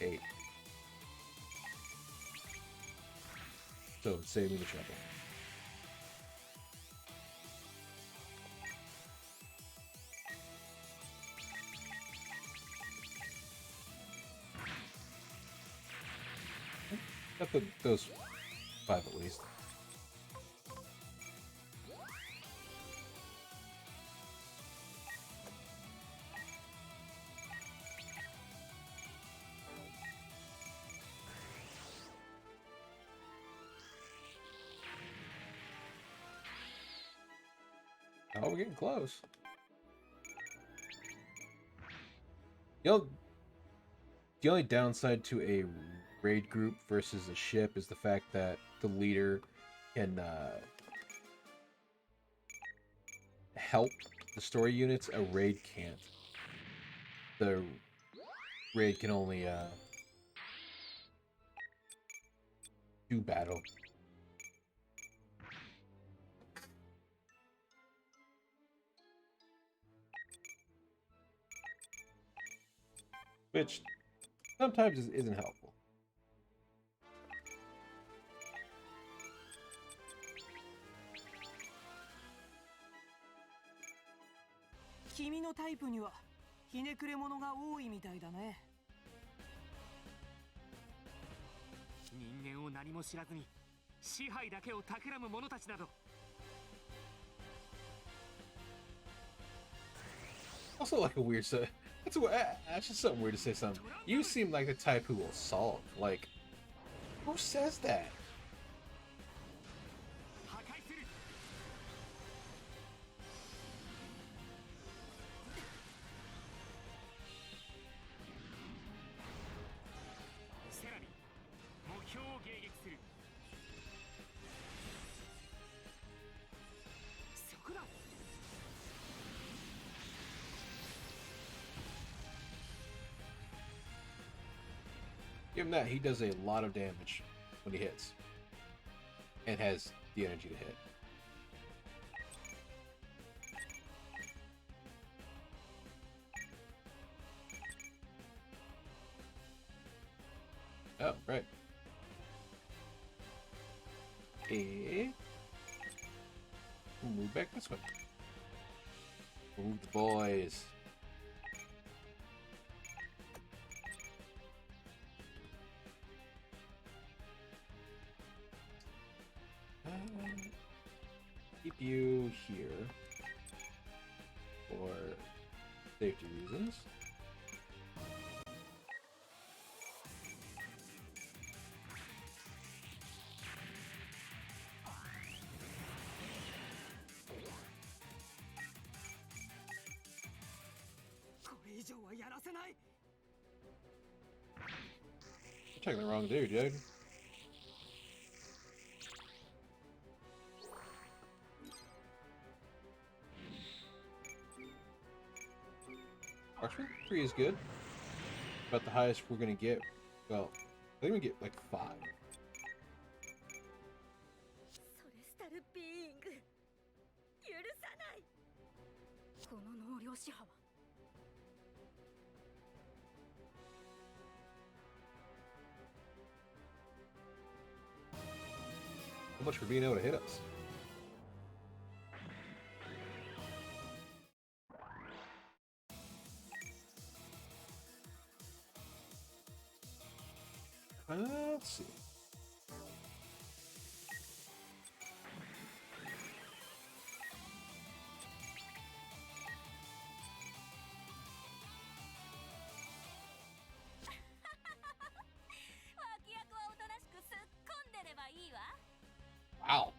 8. So save me the trouble. I put those 5 at least. Oh, we're getting close. The only downside to a raid group versus a ship is the fact that the leader can help the story units. A raid can't. The raid can only do battle. Which sometimes isn't helpful. Kimi no type にはひねくれ者が多いみたいだね。人間を何も知らずに支配だけを企む者たちなど。 Also, like a weird set. That's just something weird to say. Something. You seem like the type who will sulk. Like, who says that? 破壊する。さらに目標を迎撃する。そこだ。 Give him that. He does a lot of damage when he hits, and has the energy to hit. Oh, right. We'll move back this way. Move the boys. Keep you here for safety reasons. You're taking the wrong dude. Marksman 3 is good. About the highest we're gonna get. Well, I think we get like 5. ソレスタルビーイング許さない。この能量支波は So much for being able to hit us. Let's see. Wow.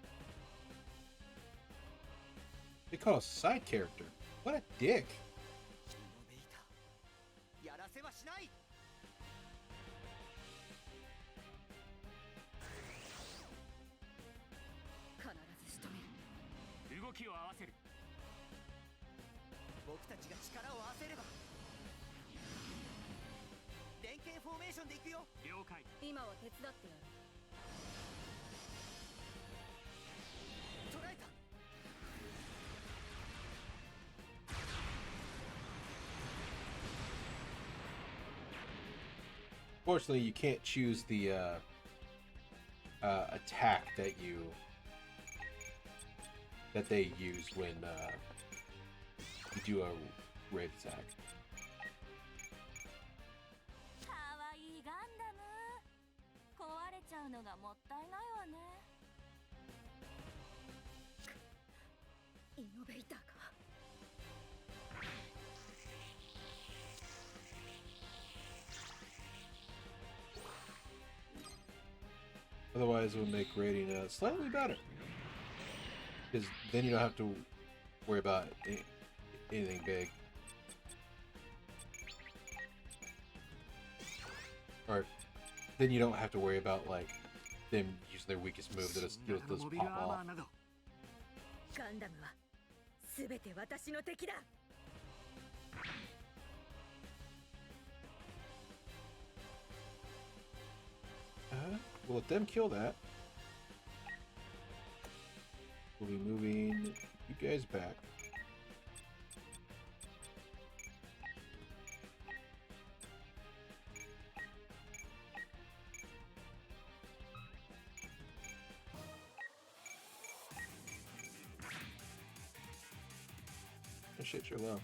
They call a side character. What a dick. イノベーターやらせはしない。必ず仕留める。動きを合わせる。僕たちが力を合わせれば連携フォーメーションでいくよ。了解。今は手伝ってやる。 捉えた。 Fortunately, you can't choose the attack that they use when you do a raid attack. かわいいガンダム。壊れちゃうのがもったいないわね。イノベーターか。 Otherwise, it would make raiding slightly better. Because then you don't have to worry about anything big. Or then you don't have to worry about like them using their weakest move that just pop off. ガンダムは全て私の敵だ。 We'll let them kill that. We'll be moving you guys back. Oh shit, you're low.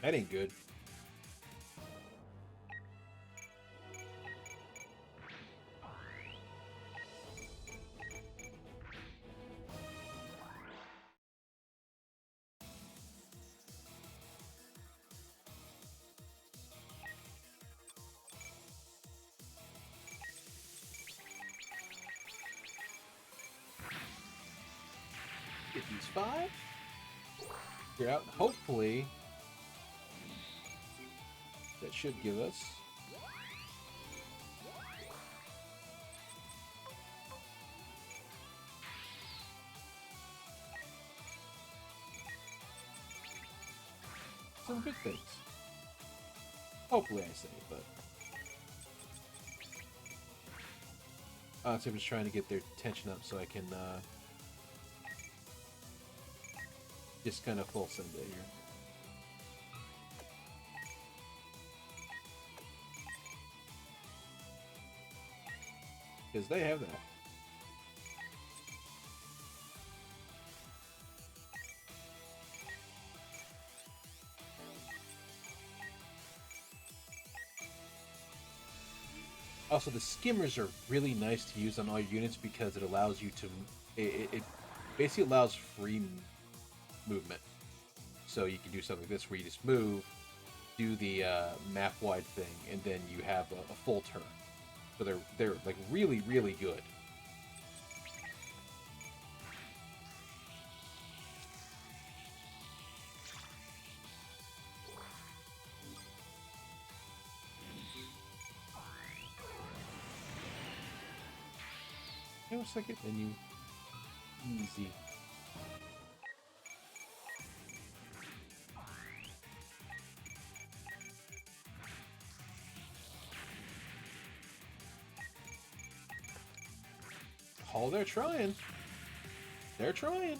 That ain't good. Get these 5. You're out. Hopefully, that should give us. Some good things. Hopefully, I say, but. So I'm just trying to get their tension up so I can just kind of full send it here. Because they have that. Also, the skimmers are really nice to use on all your units because it allows you to... It basically allows free movement. So you can do something like this where you just move, do the map-wide thing, and then you have a full turn. So they're like really, really good. Hang on a second, and you easy. Oh, they're trying. They're trying.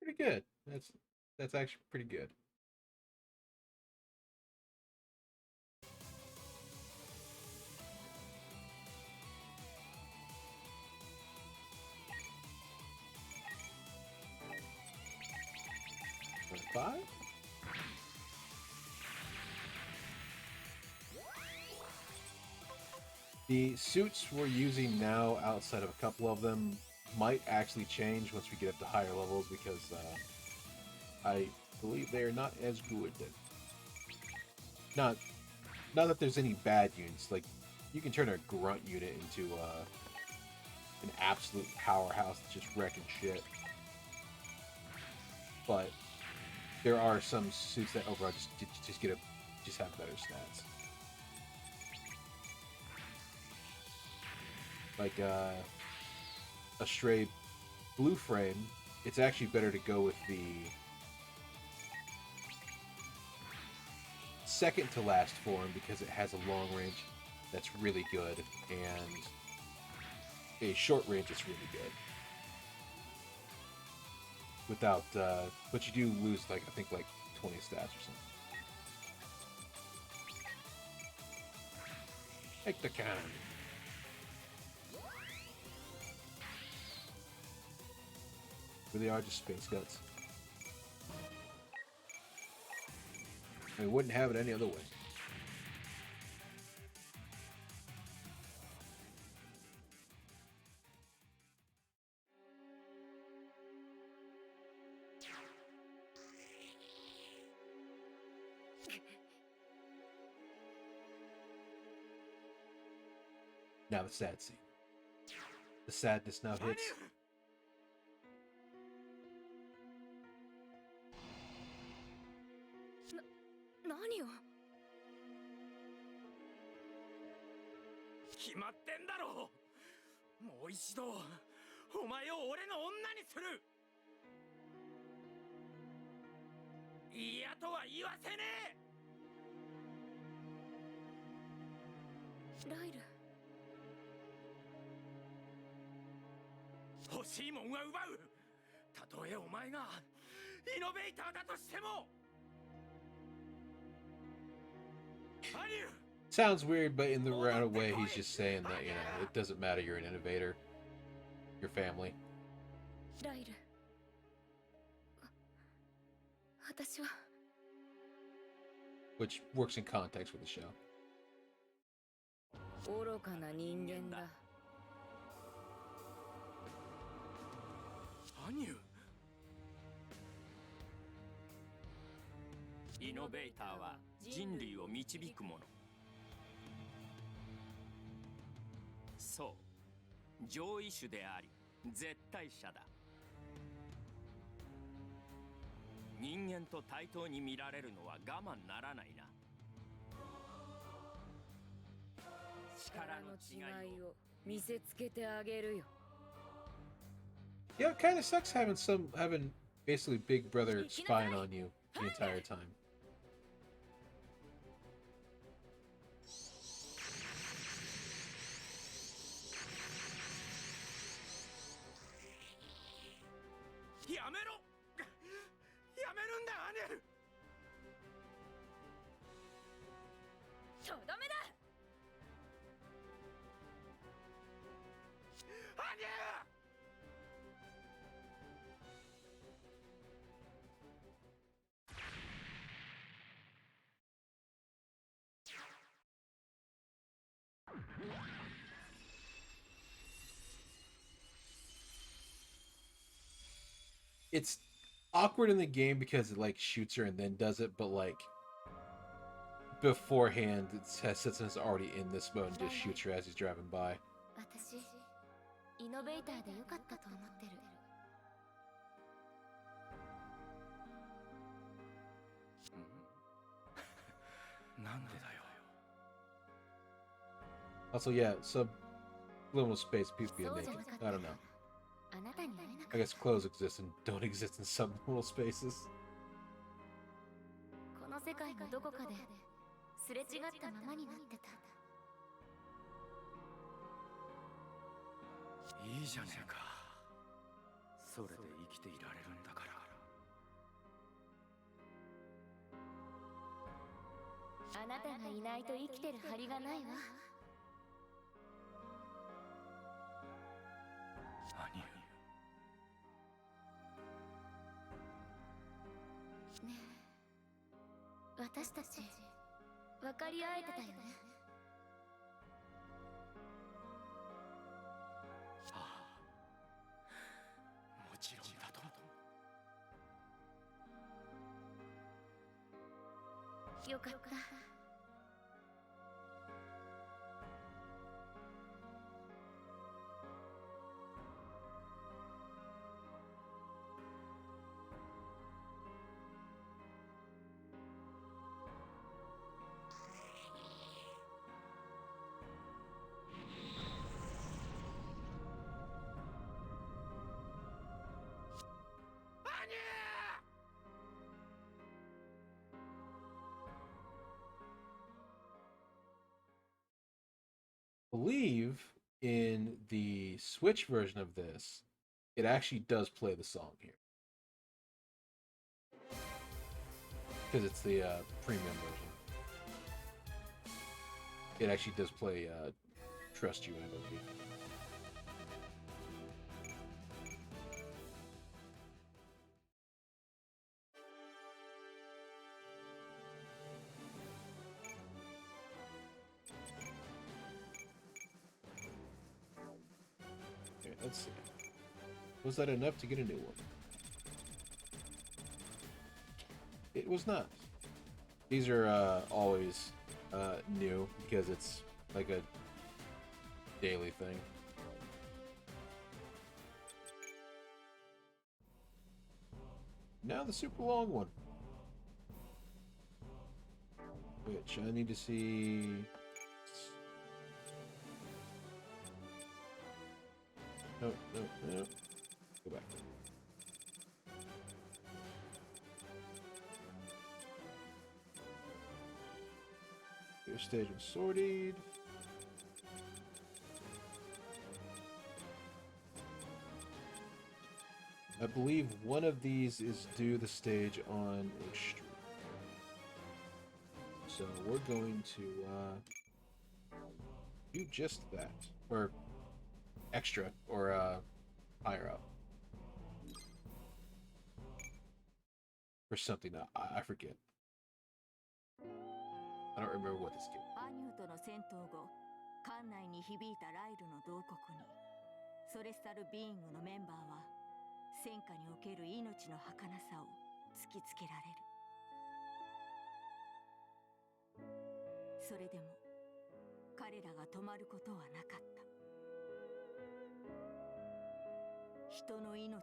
Pretty good. That's actually pretty good. Five? The suits we're using now, outside of a couple of them, might actually change once we get up to higher levels because I believe they are not as good. Not that there's any bad units. Like, you can turn a grunt unit into an absolute powerhouse that's just wrecking shit. But there are some suits that overall just have better stats. Like a stray blue frame, it's actually better to go with the second to last form because it has a long range that's really good and a short range that's really good. Without, but you do lose I think 20 stats or something. Take the cannon. Really are just space guts. I wouldn't have it any other way. Now the sad scene. The sadness now hits.何を決まってんだろう。もう一度お前を俺の女にする。嫌とは言わせねライル欲しいもんは奪う。たとえお前がイノベーターだとしても。Sounds weird, but in the roundabout way, he's just saying that, you know, it doesn't matter, you're an innovator. Your family. ライル私は Which works in context with the show. 愚かな人間だ。アニュイノベーターは人類を導くもの。そう、上位種であり絶対者だ。人間と対等に見られるのは我慢ならないな。力の違いを見せつけてあげるよ。Yeah, it kind of sucks having basically Big Brother spying on you the entire time. it's awkward in the game because it like shoots her and then does it, but like beforehand, Setsuna is already in this mode and just shoots her as he's driving by. 私イノベーターでよかったと思ってる。なんでだよ。 Also, yeah, subliminal space people being そうじゃ naked. なかった I ら don't know. あなたに会えなか I っ guess clothes exist and don't exist in subliminal spaces. た。この世界のどこかですれ違ったままになってた。いいじゃねえか。それで生きていられるんだから。あなたがいないと生きてる張りがないわ。何？ねえ、私たち分かり合えてたよね。ああ、もちろんだと。よかった。Believe in the Switch version of this, it actually does play the song here because it's the premium version. It actually does play "Trust You," I believe. Okay, let's see. Was that enough to get a new one? It was not. These are always new because it's like a daily thing. Now the super long one, which I need to see. No. Go back. Your stage of sorted. I believe one of these is due the stage on a street. So we're going to do just that. Or extra, or higher up. Or something, I forget. I don't remember what this game. アニューとの戦闘後、館内に響いたライルの洞窟にソレスタルビーイングのメンバーは戦火における命の儚さを突きつけられる。それでも彼らが止まることはなかった。人の命を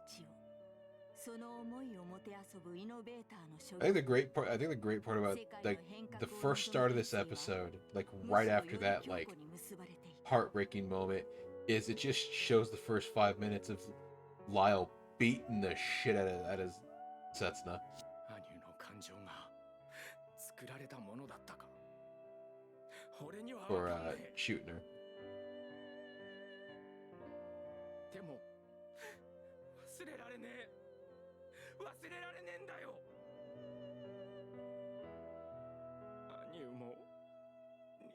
その思いをもてあそぶイノベーターの所 I think the great part about like the first start of this episode, like right after that like heartbreaking moment, is it just shows the first 5 minutes of Lyle beating the shit out of Setsuna. アニュの感情が作られたものだったか。俺には分 For かんねえ。 shooting her. でも忘れられねえ。忘れられねえんだよ。アニュも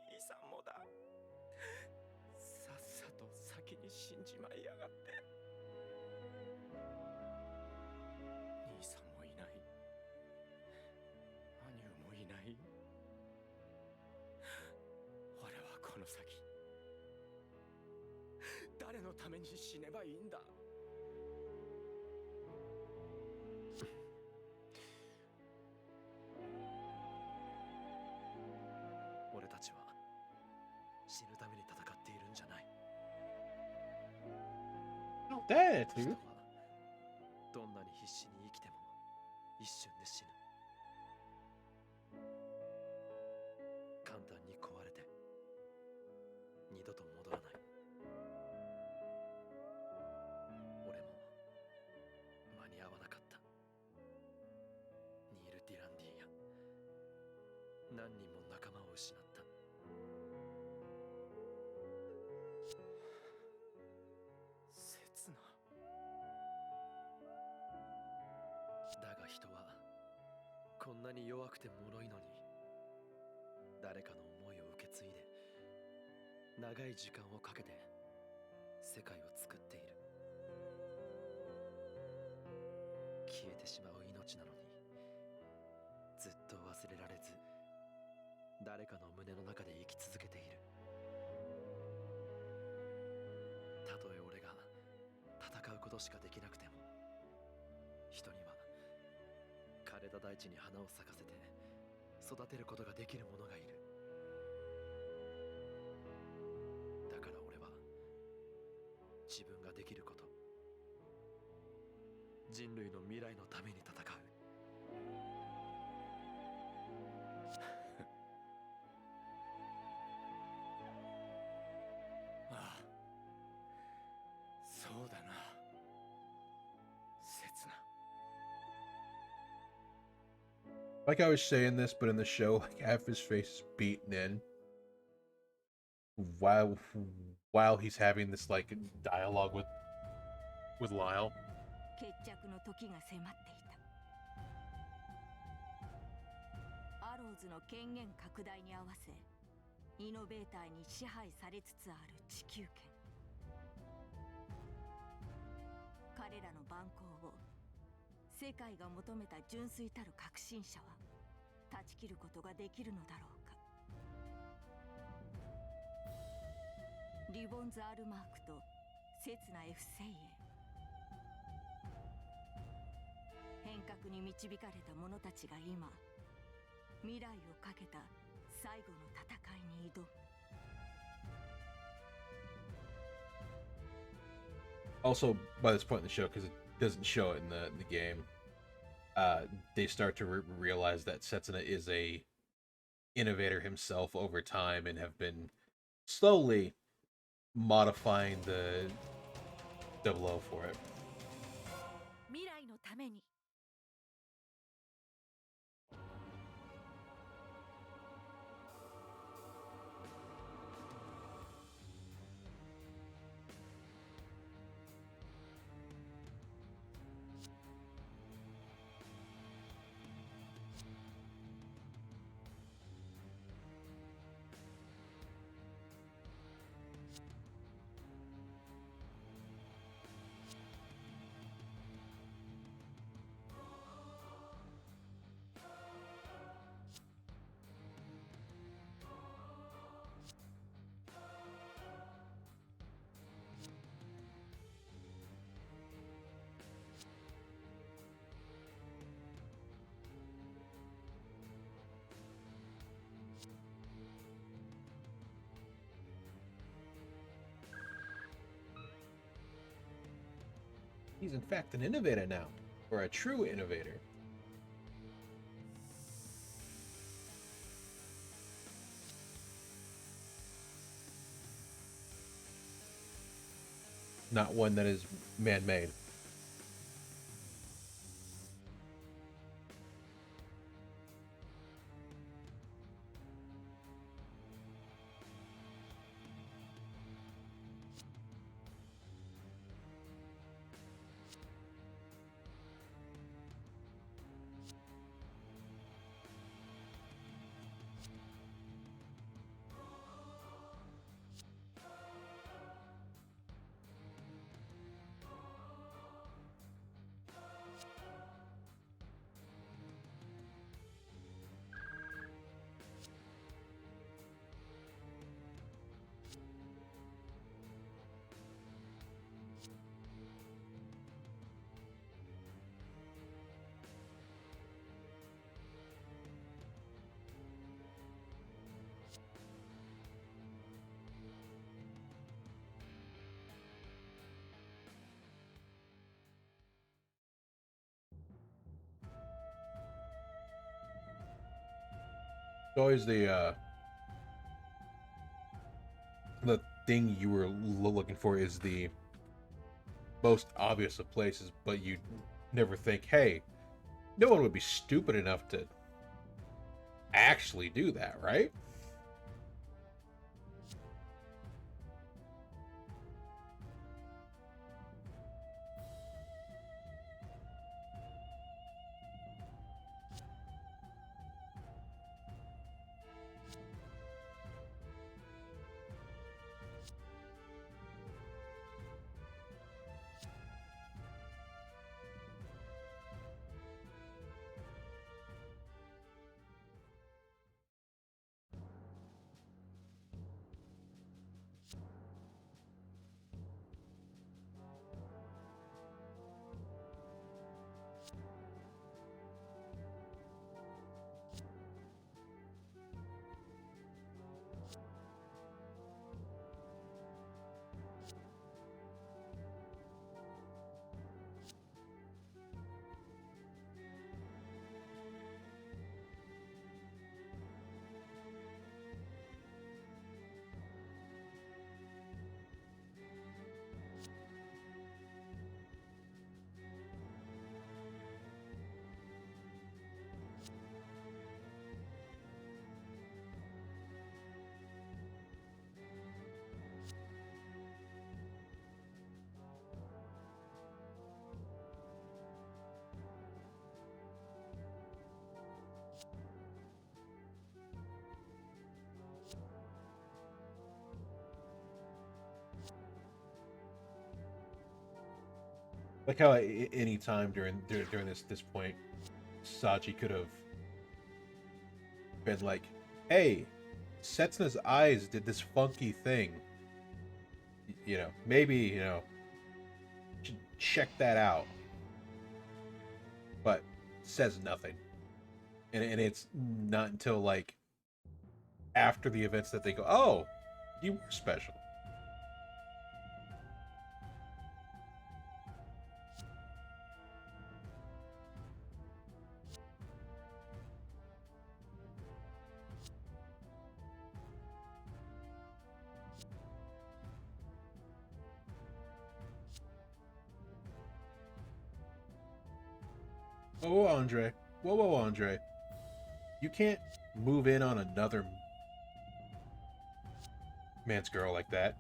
兄さんもだ。さっさと先に死んじまいやがって。兄さんもいない。アニュもいない。俺はこの先誰のために死ねばいいんだ。だ人はどんなに必死に生きても一瞬で死ぬ。簡単に壊れて二度と戻らない。俺も間に合わなかった。ニール・ディランディや何人も仲間を失った。切な。だが人はこんなに弱くて脆いのに、誰かの思いを受け継いで長い時間をかけて世界を作っている。消えてしまう命なのにずっと忘れられず、誰かの胸の中で生き続けている。たとえ俺が戦うことしかできなくても、人には枯れた大地に花を咲かせて育てることができる者がいる。だから俺は自分ができること、人類の未来のために戦う。ああ、そうだな。刹那。 Like I was saying this, but in the show, like half his face is beaten in while he's having this like dialogue with Lyle. 決着の時が迫っていた。アローズの権限拡大に合わせ、イノベーターに支配されつつある地球圏。彼らの蛮行を世界が求めた純粋たる革新者は断ち切ることができるのだろうか。リボンズ・アルマークと刹那 F 精鋭、変革に導かれた者たちが今、未来をかけた最後の戦いに挑む。Also, by this point in the show, because it doesn't show it in the game, they start to realize that Setsuna is a innovator himself over time and have been slowly modifying the 00 for it. 未来のために。He's in fact an innovator now, or a true innovator. Not one that is man-made. It's always the thing you were looking for is the most obvious of places, but you never think, hey, no one would be stupid enough to actually do that, right? Like how any time during this point, Saji could have been like, "Hey, Setsuna's eyes did this funky thing. You know, maybe should check that out." But says nothing, and it's not until like after the events that they go, "Oh, you were special." Whoa, Andre. Whoa, Andre. You can't move in on another man's girl like that.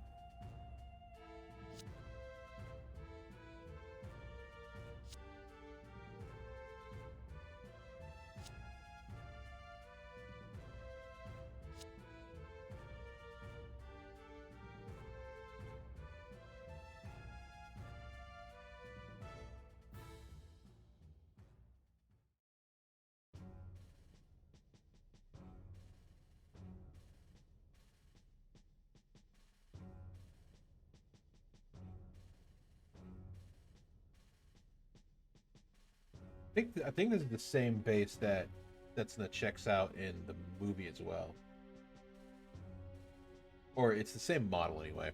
I think this is the same base that's that checks out in the movie as well, or it's the same model anyway.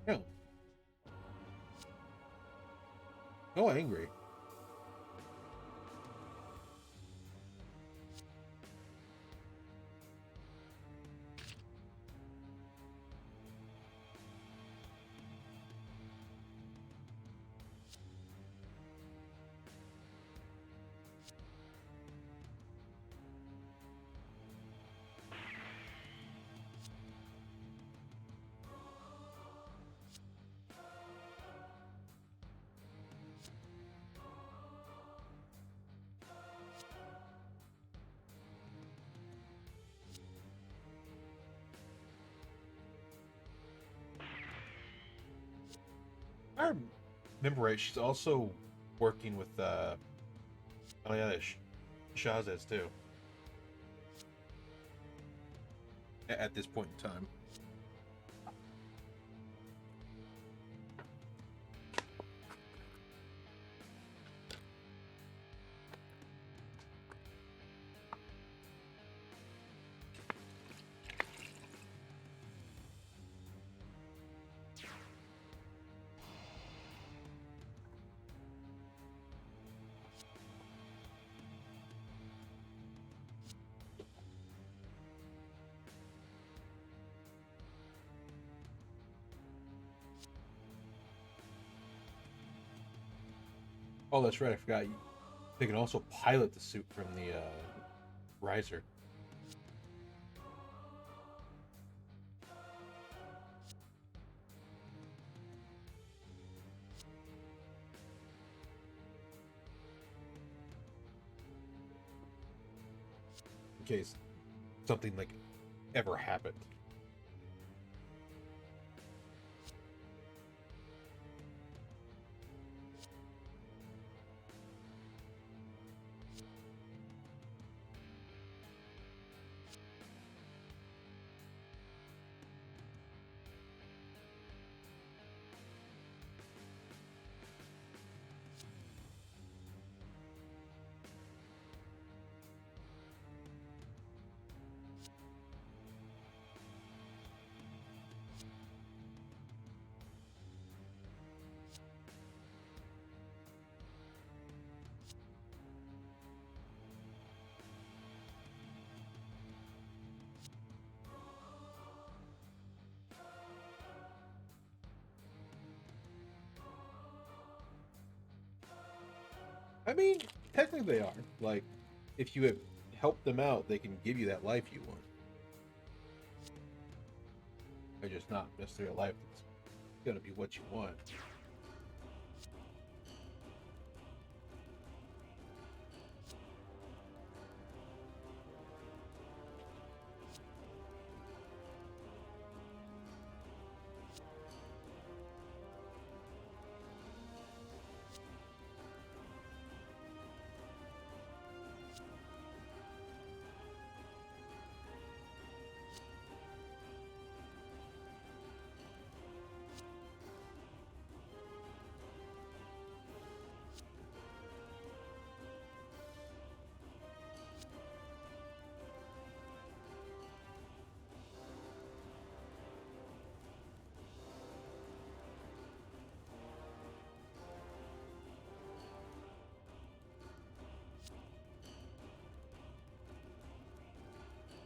No, no angry. I remember right, she's also working with oh yeah, Shazes too. At this point in time. Oh, that's right. I forgot. They can also pilot the suit from the riser. In case something like ever happened. I mean, technically they are. Like, if you have helped them out, they can give you that life you want. They're just not necessarily a life that's gonna be what you want.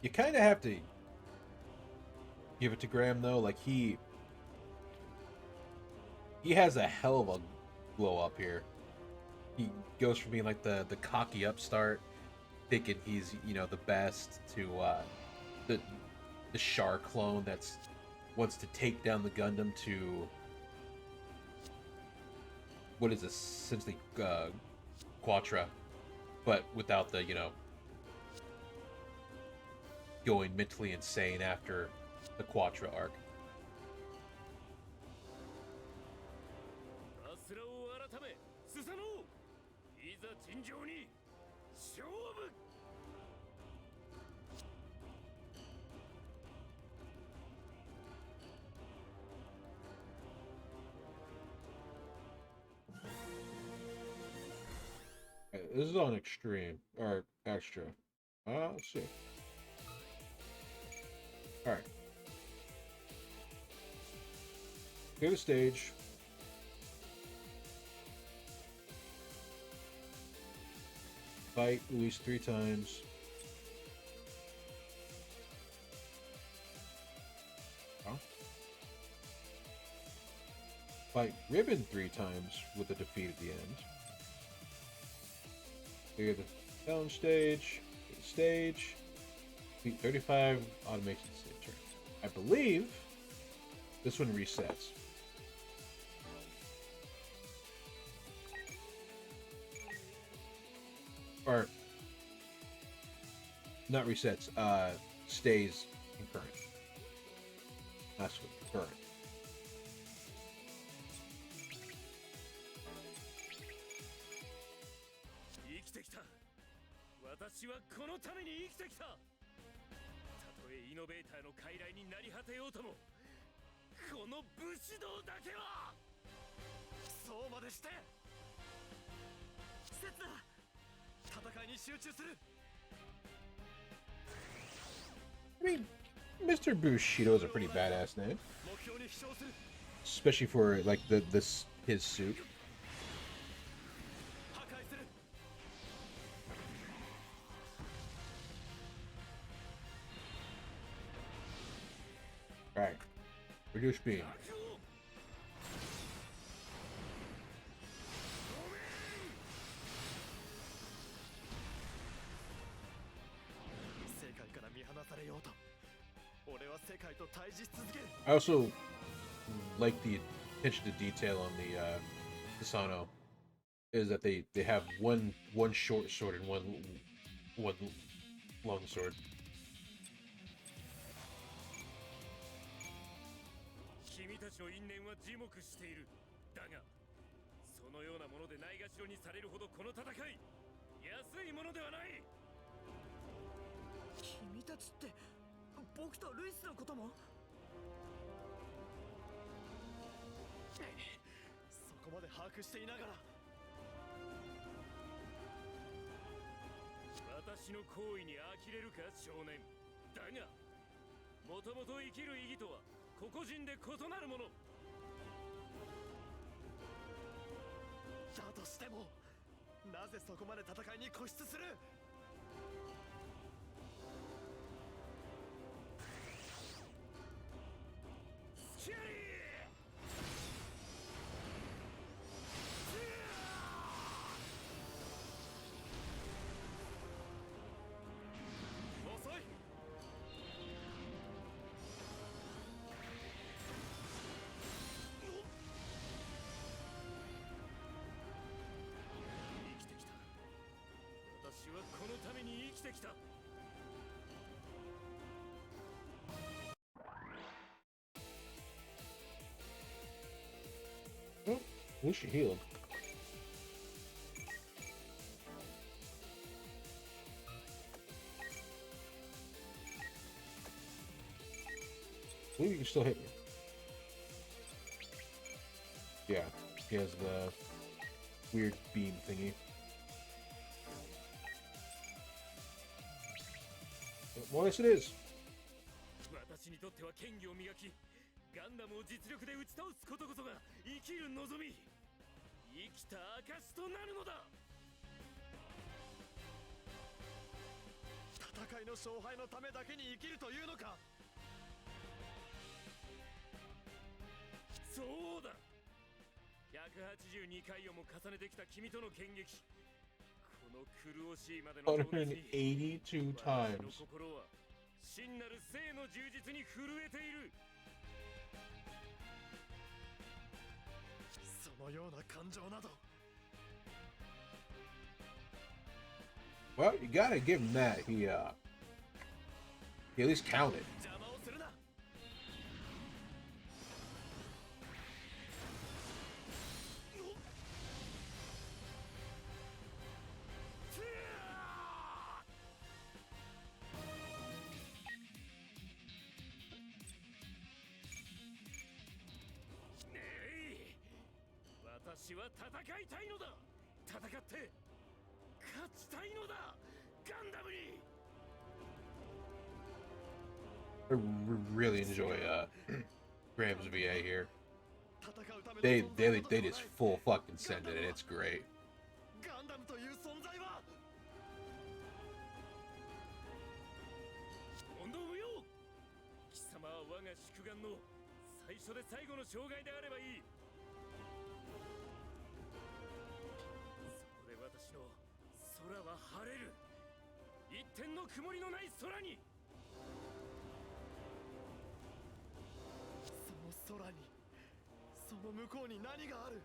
You kind of have to give it to Graham though. Like he has a hell of a glow up here. He goes from being like the cocky upstart, thinking he's the best, to the Char clone that's wants to take down the Gundam, to what is essentially Quatra, but without the going mentally insane after the Quatra arc. アスラを改めスサノオいざ尋常に勝負 This is on extreme or extra. Let's see. All right. Go to stage. Fight at least 3 times. Huh? Fight Ribbon 3 times with a defeat at the end. Clear the challenge stage. Stage. Beat 35 automation stage. I believe this one resets. Or not resets, stays concurrent. That's what concurrent. きてきた。私はこのために生きてきた。たとえイノベーターの傀儡になり果てようとも、この武士道だけは。そうまでして季節だ。戦いに集中する。 I mean, Mr. Bushido is a pretty badass name, 目標に飛翔する。 especially for like his suit. 破壊する。 All right, reduce beam. 世界から見放されようと、俺は世界と対峙し続ける。 I also like the attention to detail on the Hisano, is that they have one short sword and one long sword. 君たちの因縁は耳目している。だがそのようなものでないがしろにされるほどこの戦い安いものではない。君たちって僕とルイスのことも。そこまで把握していながら。私の行為に呆れるか少年。だがもともと生きる意義とは個々人で異なるもの。だとしてもなぜそこまで戦いに固執する。スキャリー。遅い。 生きてきた。私はこのために生きてきた。 At least you healed. I believe you can still hit me. Yeah, he has the weird beam thingy. Well, yes, it is. 私にとっては剣技を磨き、ガンダムを実力で打ち倒すことこそが生きる望み、生きた証となるのだ。戦いの勝敗のためだけに生きるというのか。そうだ。182回をも重ねてきた君との剣撃、この苦しいまでの情熱に182私の times. 心は真なる生の充実に震えている。そのような感情など。 Well, you gotta give him that. He at least counted. 邪魔をするな。 私は戦いたいのだ。戦って勝ちたいのだ。ガンダムに。 I really enjoy Graham's VA here. 戦うための They 存在 they など they では just ない。 full fucking send it, and it's great. ガンダムという存在は。 問答無用。貴様は我が宿願の最初で最後の障害であればいい。そこで私の空は晴れる。一点の曇りのない空に。 その空に、その向こうに何がある。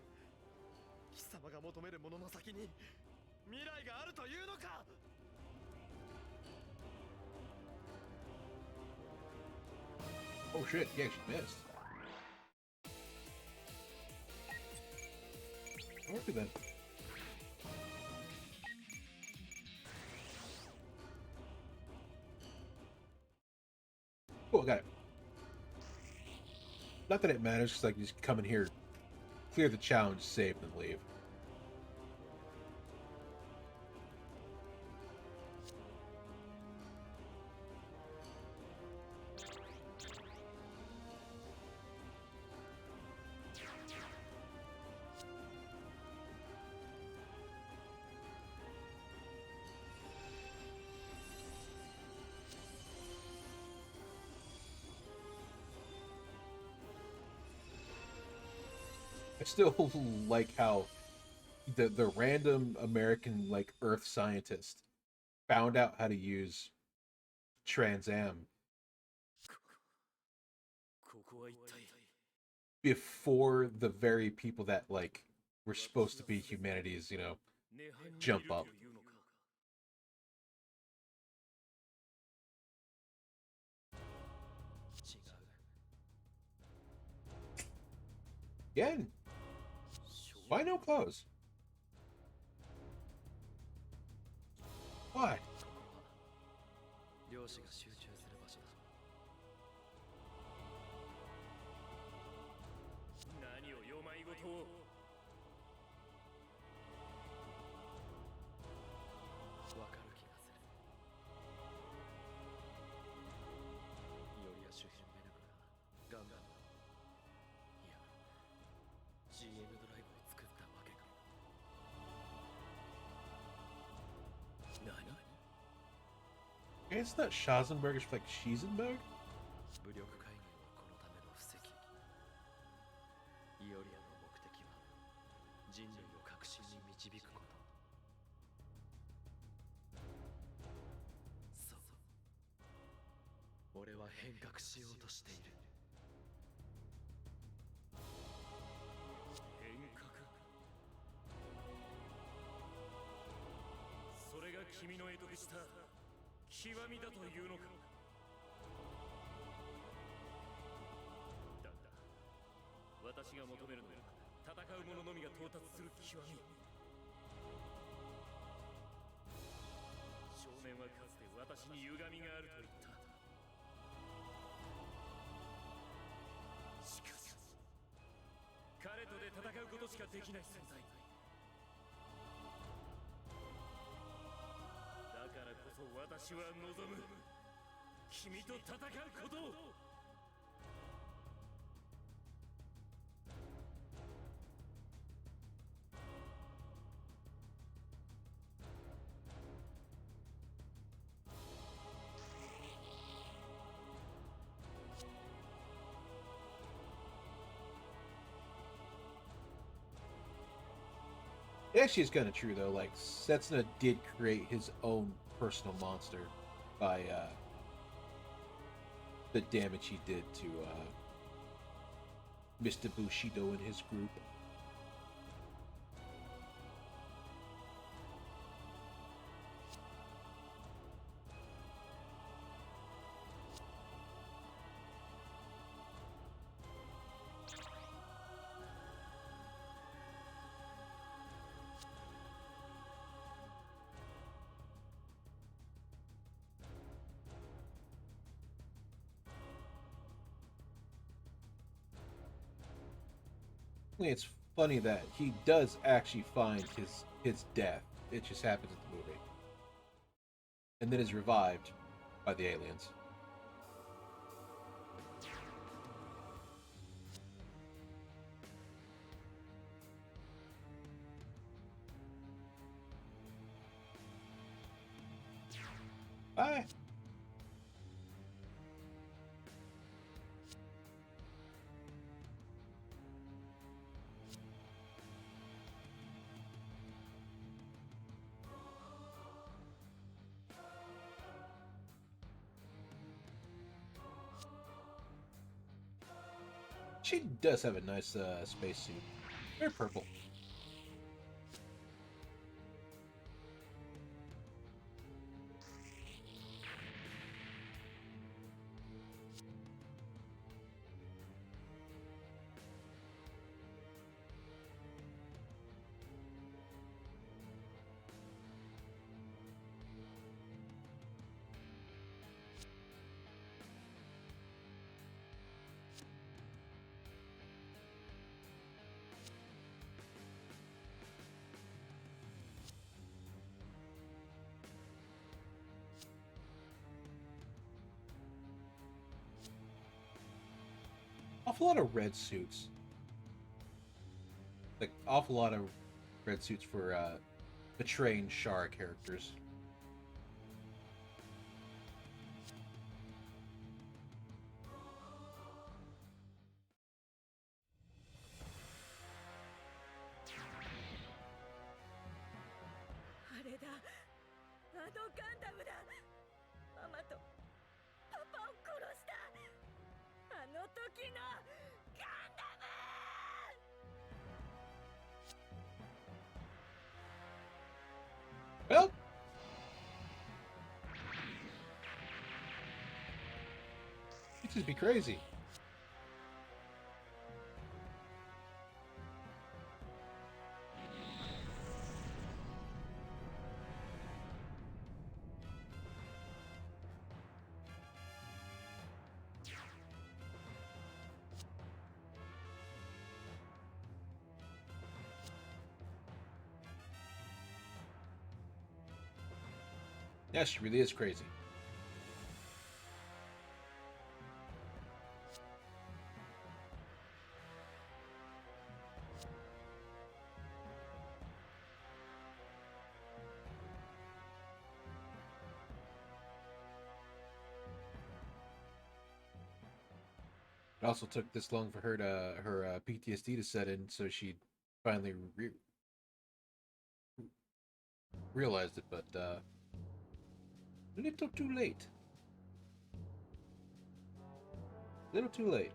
貴様が求めるものの先に未来があるというのか。 Oh shit, he actually missed. Alright then. got it. Not that it matters, because I can just come in here, clear the challenge, save, and leave. I still like how the random American like Earth scientist found out how to use Trans Am ここは一体 before the very people that like were supposed to be humanity's, jump up. というのか 違う。 Again, why no clothes? Why? ここは漁師が集中する場所だ。何をよまいごとを わかる気がする。イオリア周辺メネブがガンガンだ。いや、GM ドライブを作ったわけか。何 It's not Schausenberg, it's like Schiesenberg? 武力介入はこのための布石。イオリアの目的は人類を革新に導くこと。そう。俺は変革しようとしている。変革それが君の得得した極みだというのかだんだ私が求めるのは戦う者のみが到達する極み少年はかつて私に歪みがあると言ったしかし彼とで戦うことしかできない存在だからこそ私は望む君と戦うことを It actually is kind of true though. Like Setsuna did create his own personal monster by the damage he did to Mr. Bushido and his group. It's funny that he does actually find his death. It just happens in the movie, and then is revived by the aliens. Bye. She does have a nice spacesuit. Very purple. awful lot of red suits. Like, awful lot of red suits for betraying Shara characters. Well, it just be crazy. Yeah, she really is crazy. It also took this long for her PTSD to set in, so she finally realized it, but a little too late. A little too late.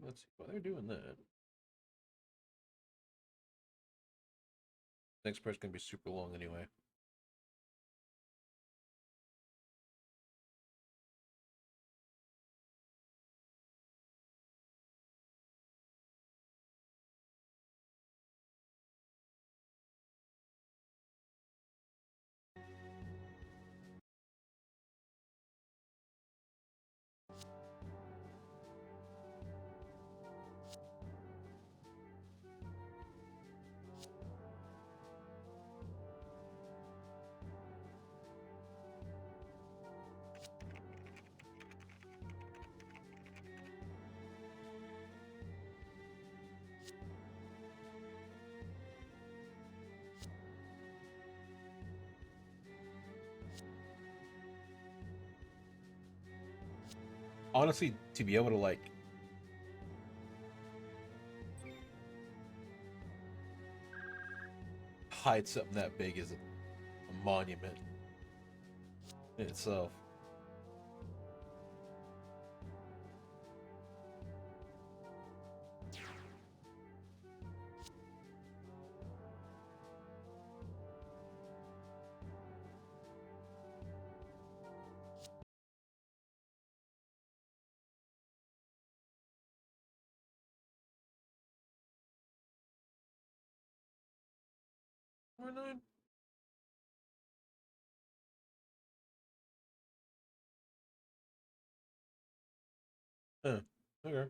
Let's see why they're doing that. Next part's gonna be super long anyway. Honestly, to be able to like hide something that big is a monument in itself. Or not. Huh. Okay.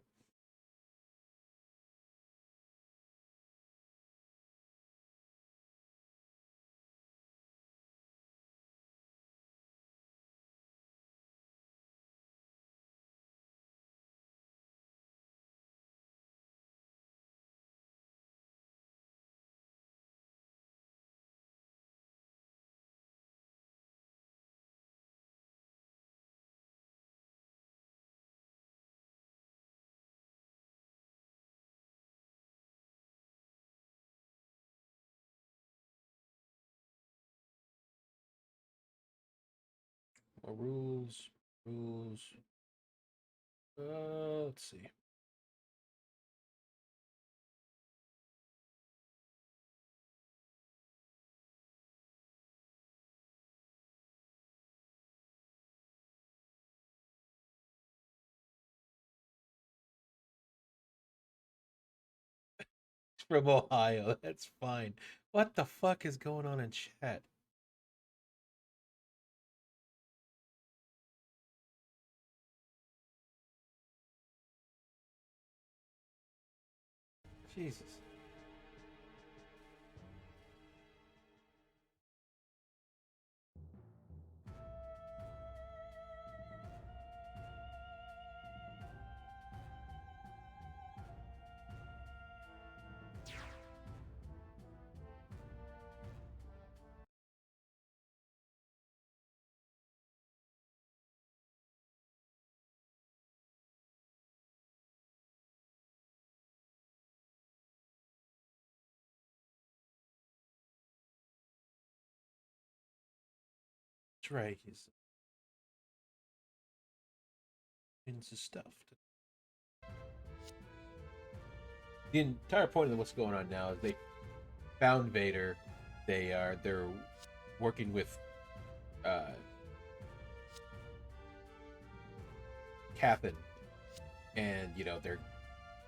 More rules. Rules. Let's see. From Ohio. That's fine. What the fuck is going on in chat? Jesus. That's right. He's into stuff. The entire point of what's going on now is they found Vader. They're working with Cathan, and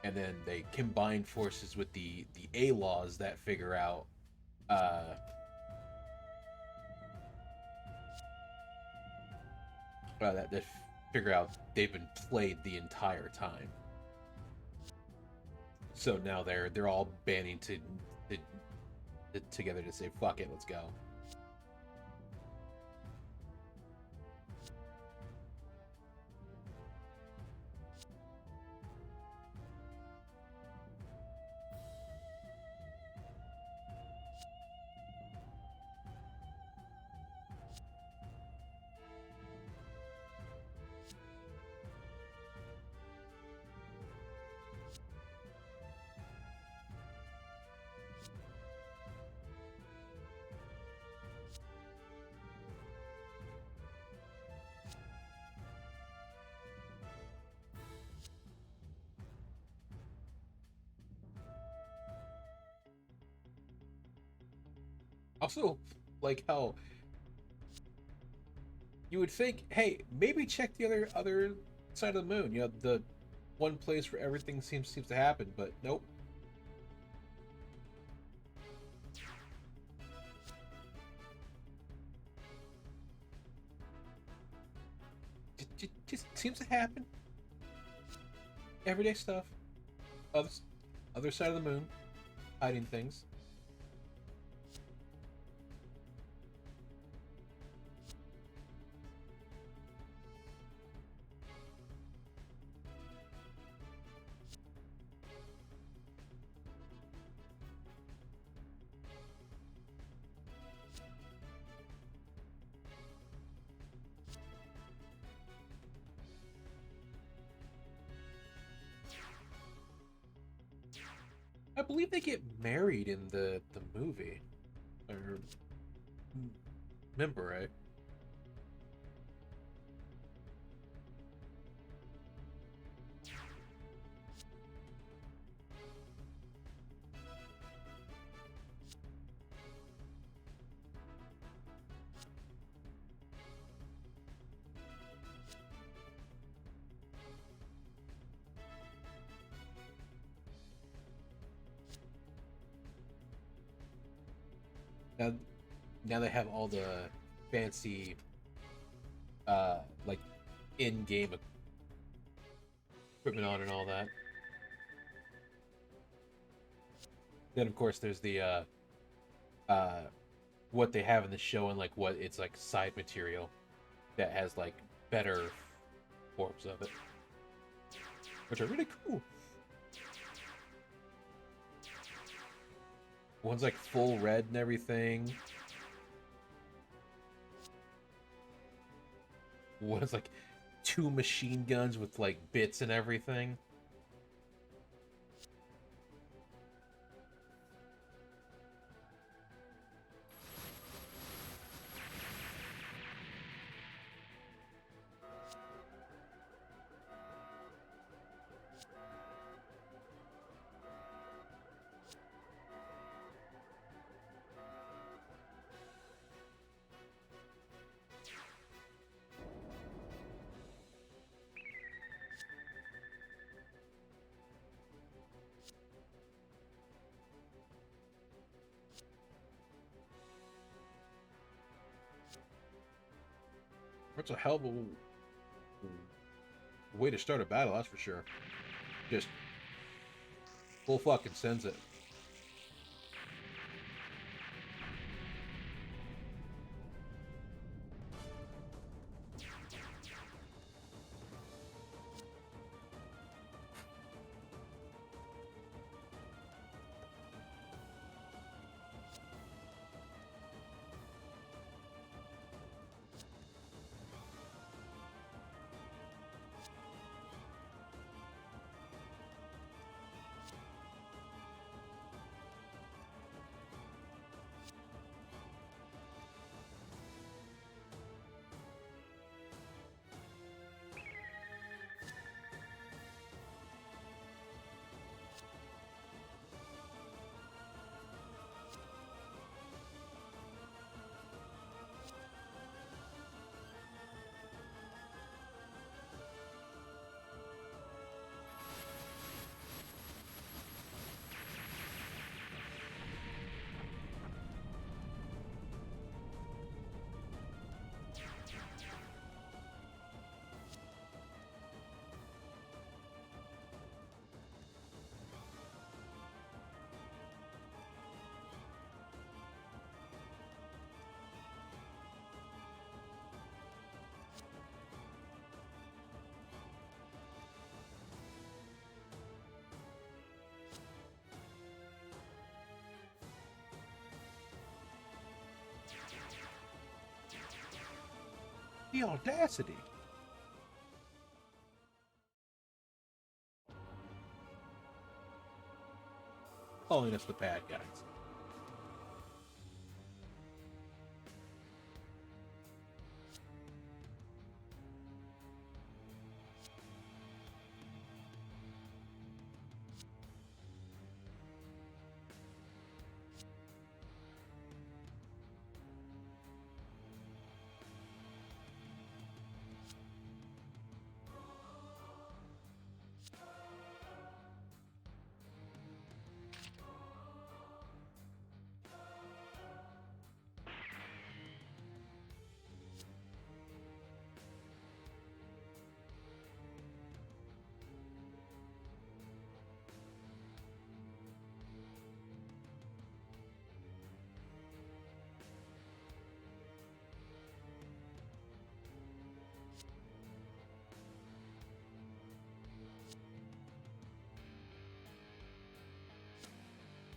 then they combine forces with the A-Laws that figure out that figure out they've been played the entire time. So now they're all banding together to say fuck it, let's go. Also, like how you would think, hey, maybe check the other side of the moon. You know, the one place where everything seems to happen, but nope. It just seems to happen. Everyday stuff. Other side of the moon, hiding things. I believe they get married in the movie. Or remember, right? Now they have all the fancy like in-game equipment on and all that. Then of course there's the what they have in the show and like what it's like side material that has like better forms of it, which are really cool. One's like full red and everything. One's like 2 machine guns with like bits and everything. That's a hell of a way to start a battle, that's for sure. Just Full fucking sends it. The audacity. Calling us the bad guys.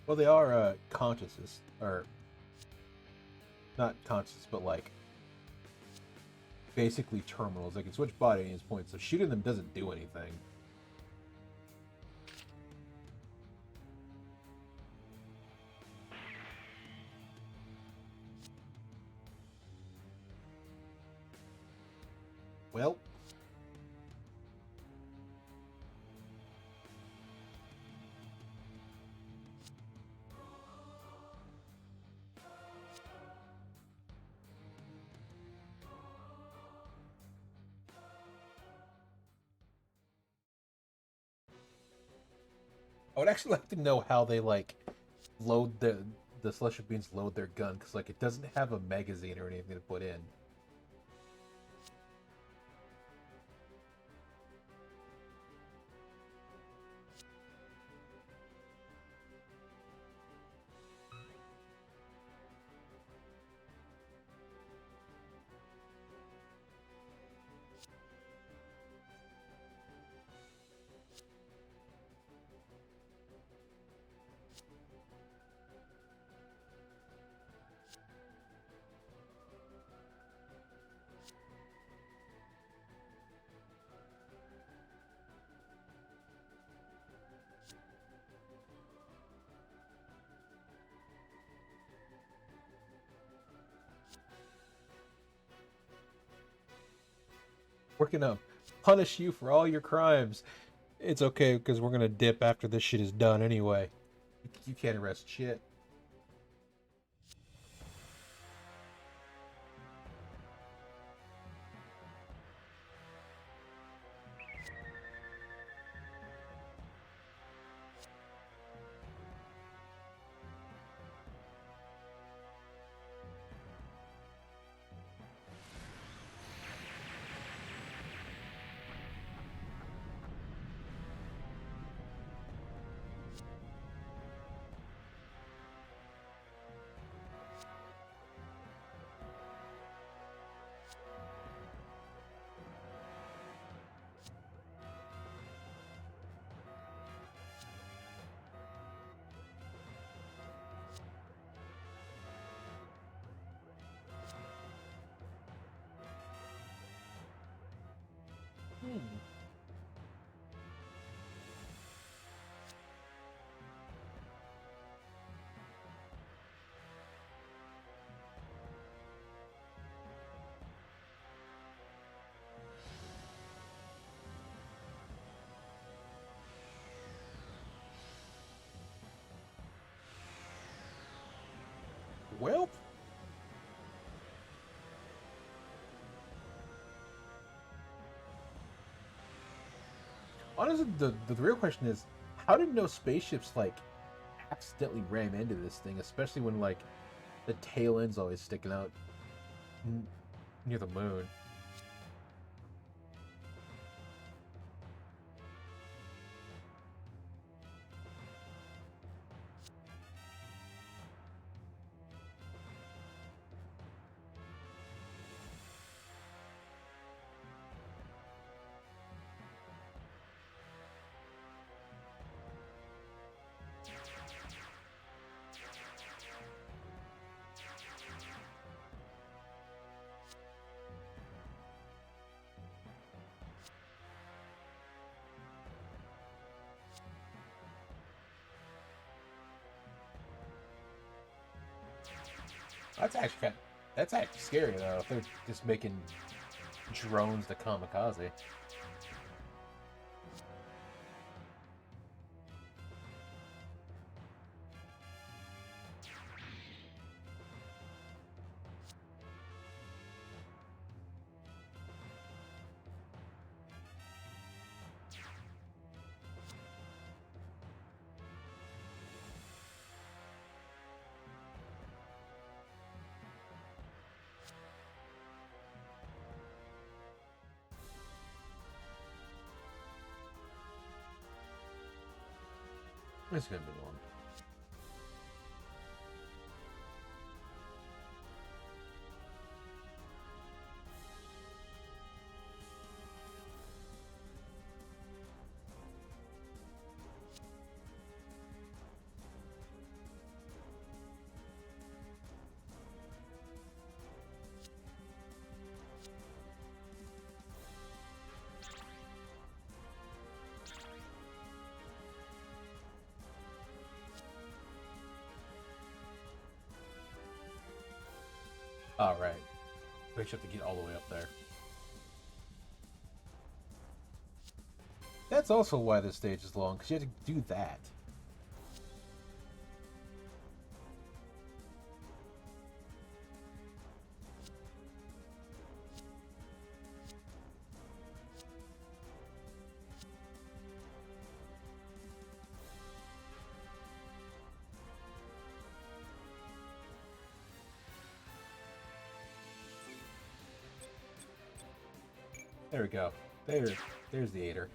Well, they are consciouses, or not conscious, but like basically terminals. They can switch body at any point, so shooting them doesn't do anything. Well, I would actually like to know how they like load the celestial beings load their gun, because like it doesn't have a magazine or anything to put in. We're gonna punish you for all your crimes. It's okay, because we're gonna dip after this shit is done anyway. You can't arrest shit. Well. Honestly, the real question is, how did no spaceships like accidentally ram into this thing, especially when like the tail end's always sticking out near the moon? That's actually scary though. If they're just making drones the kamikaze. It's gonna be long. All right. We actually have to get all the way up there. That's also why this stage is long, because you have to do that. There we go. There's the 8er.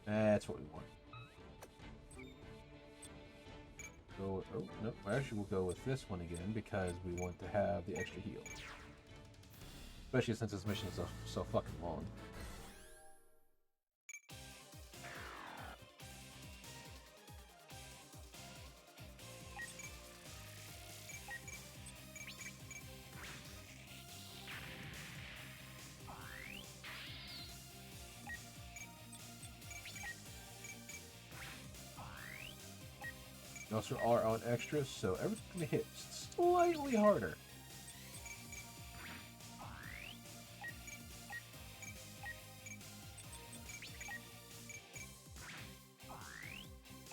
That's what we want. Go. Oh no. Actually, we'll go with this one again because we want to have the extra heal, especially since this mission is so fucking long. We also are on extras, so everything's gonna hit slightly harder.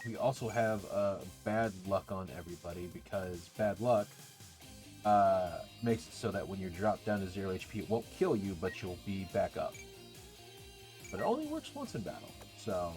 We also have bad luck on everybody because bad luck makes it so that when you're dropped down to 0 HP, it won't kill you, but you'll be back up. But it only works once in battle, so.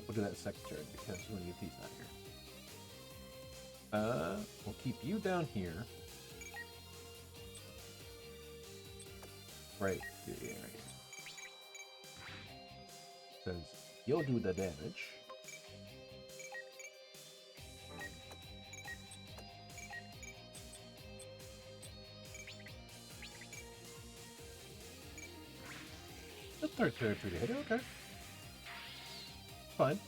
We'll do that second turn because we're gonna get these out here. We'll keep you down here. Right here. Because you'll do the damage. The third territory to hit, okay. Fine.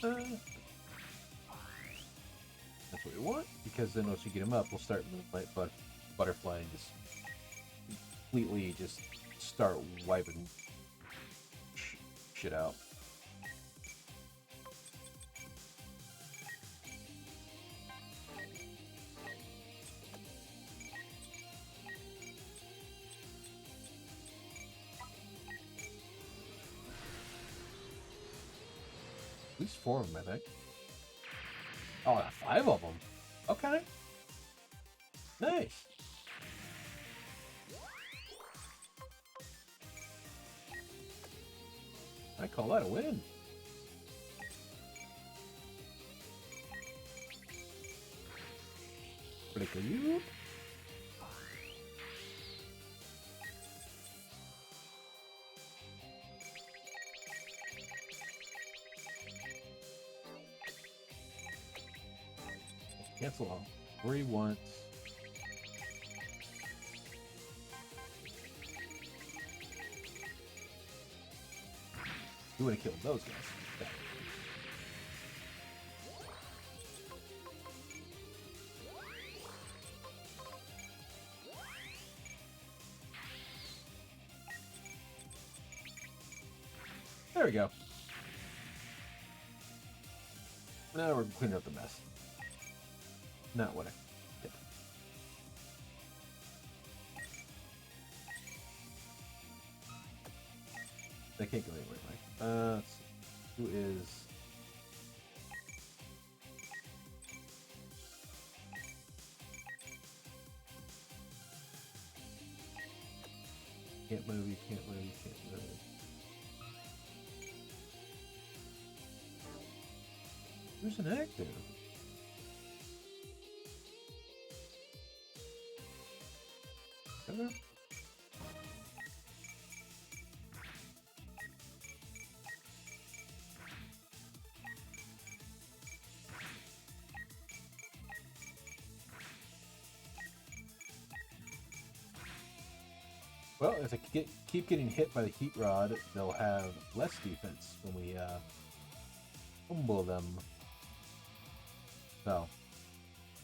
That's what we want, because then once you get him up, we'll start Moonlight Butterfly and just completely just start wiping shit out. At least 4 of them, I think. Oh, 5 of them. Okay. Nice. I call that a win. Flicker you. Cancel all. Worry once. You would have killed those guys. Yeah. There we go. Now we're cleaning up the mess. Not what I did. They can't go anywhere, Mike. Let's see. Who is... Can't move, you can't move, you can't move. Who's an active? Okay. Well, if they keep getting hit by the heat rod, they'll have less defense when we humble them. So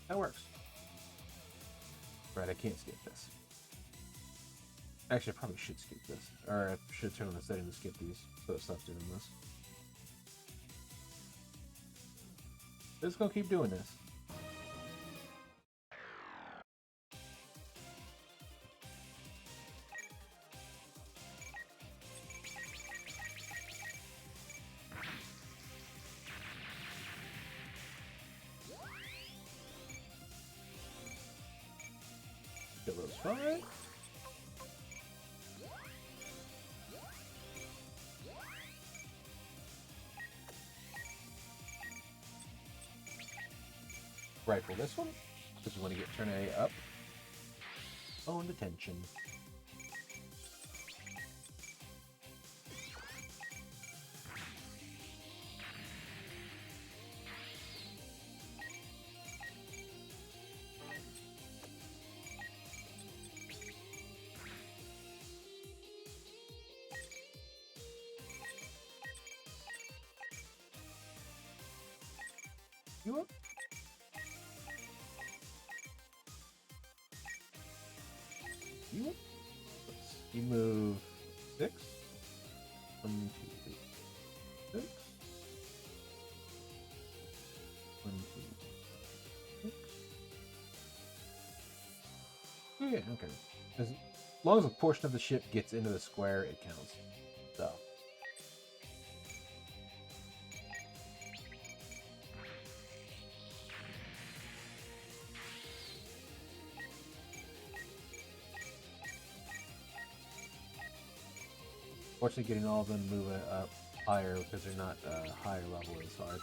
that works. Right, I can't skip this. Actually, I probably should skip this. Or I should turn on the setting to skip these, so it stops doing this. Just gonna keep doing this. Kill those 5. Rifle this one, because we want to get turn A up. Own detention. You up? You up? Let's see. You move 6. 1, 2, 3, 6. 1, 2, 6. Oh yeah, okay. As long as a portion of the ship gets into the square, it counts. So. Fortunately, getting all of them moving up higher because they're not higher level is hard.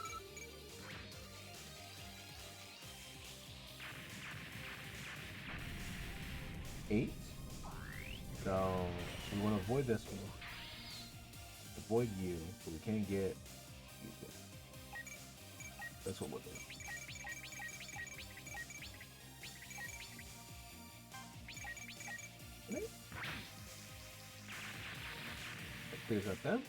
Eight. So we want to avoid this one. Avoid you, but we can get you. That's what we'll do. Okay. That clears up them.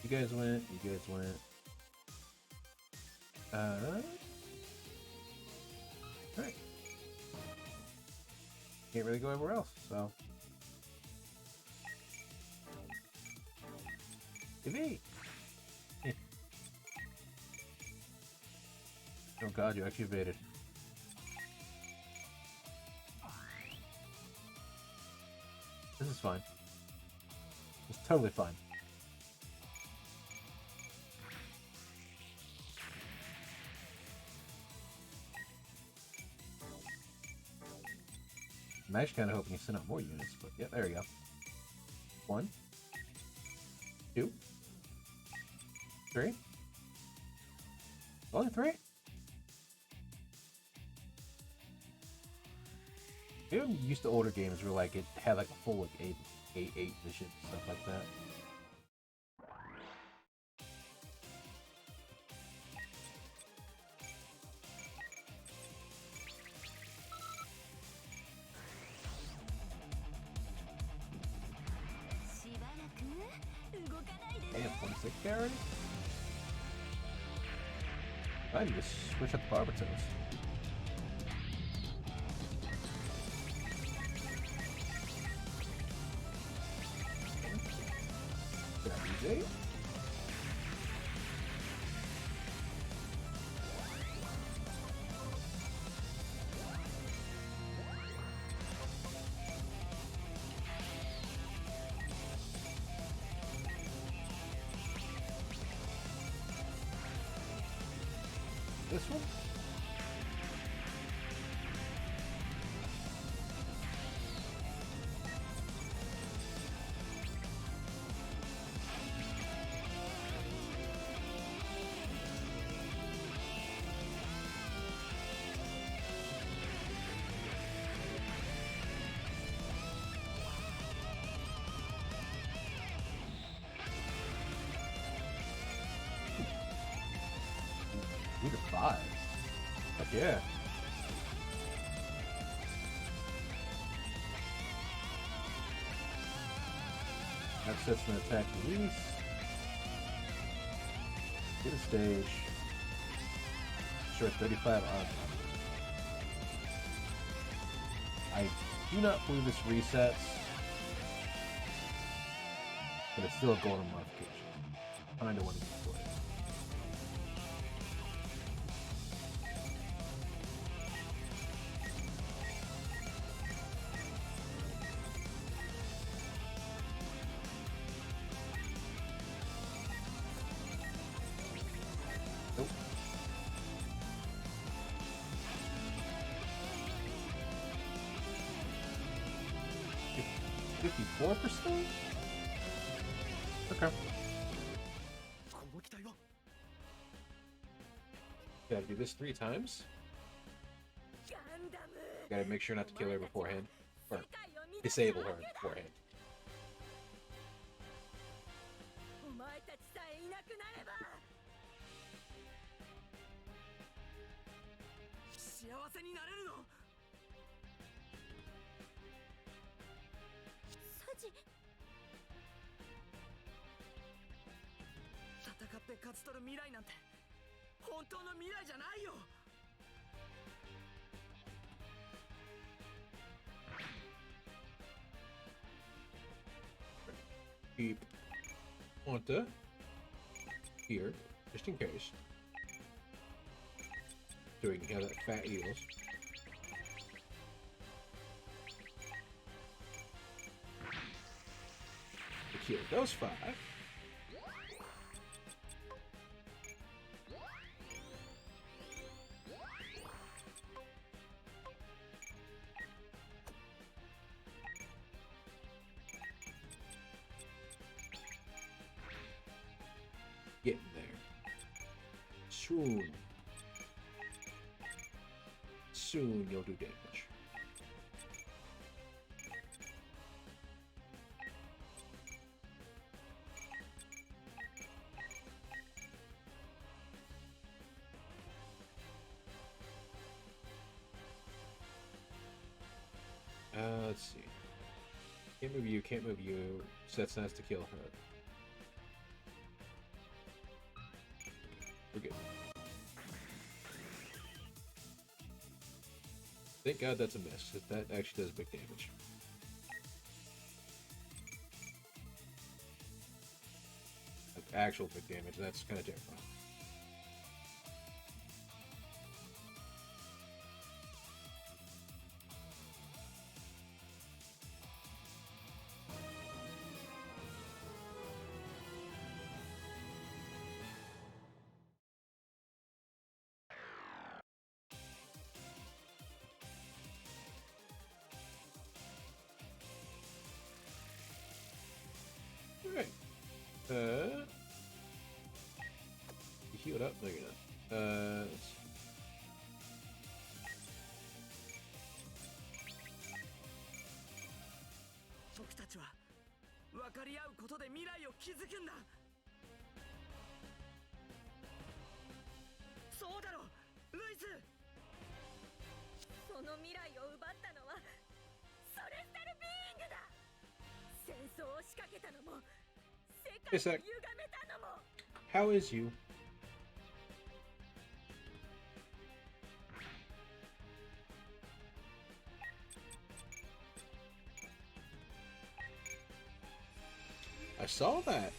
You guys went. You guys went. Alright. Can't really go anywhere else, so. TV! Oh god, you actually evaded. This is fine. It's totally fine. I'm actually kind of hoping you send out more units, but yeah, there you go. 1, 2, 3. Only 3? I'm used to older games where like it had like a full like 8 vision, stuff like that. Damn, 26 already? I need to switch up the Barbatos. Easy. This one? These are 5. Heck yeah. That sets an attack release. Get a stage. Sure, 35 odds. I do not believe this resets, but it's still a golden modification. Kinda want to use for it. Nope. If 54%? Okay. Gotta do this 3 times. Gotta make sure not to kill her beforehand. Or disable her beforehand. お前たちさえいなくなれば幸せになれるの？サジ戦って勝ち取る未来なんて本当の未来じゃないよ。Keep Onta here, just in case. So we can have that fat heals. To kill those 5. Getting there. Soon. Soon you'll do damage. Let's see. Can't move you, can't move you. Sets nice to kill her. Thank God that's a miss. 'Cause that actually does big damage. Like actual big damage. That's kind of terrifying. Alright. You healed up? No, you're not. Let's see. 僕たちは分かり合うことで未来を築くんだ。そうだろルイス。その未来を奪ったのはソレスタルビーイングだ。戦争を仕掛けたのも世界を Hey, 歪めたのも。 How is you? I saw that.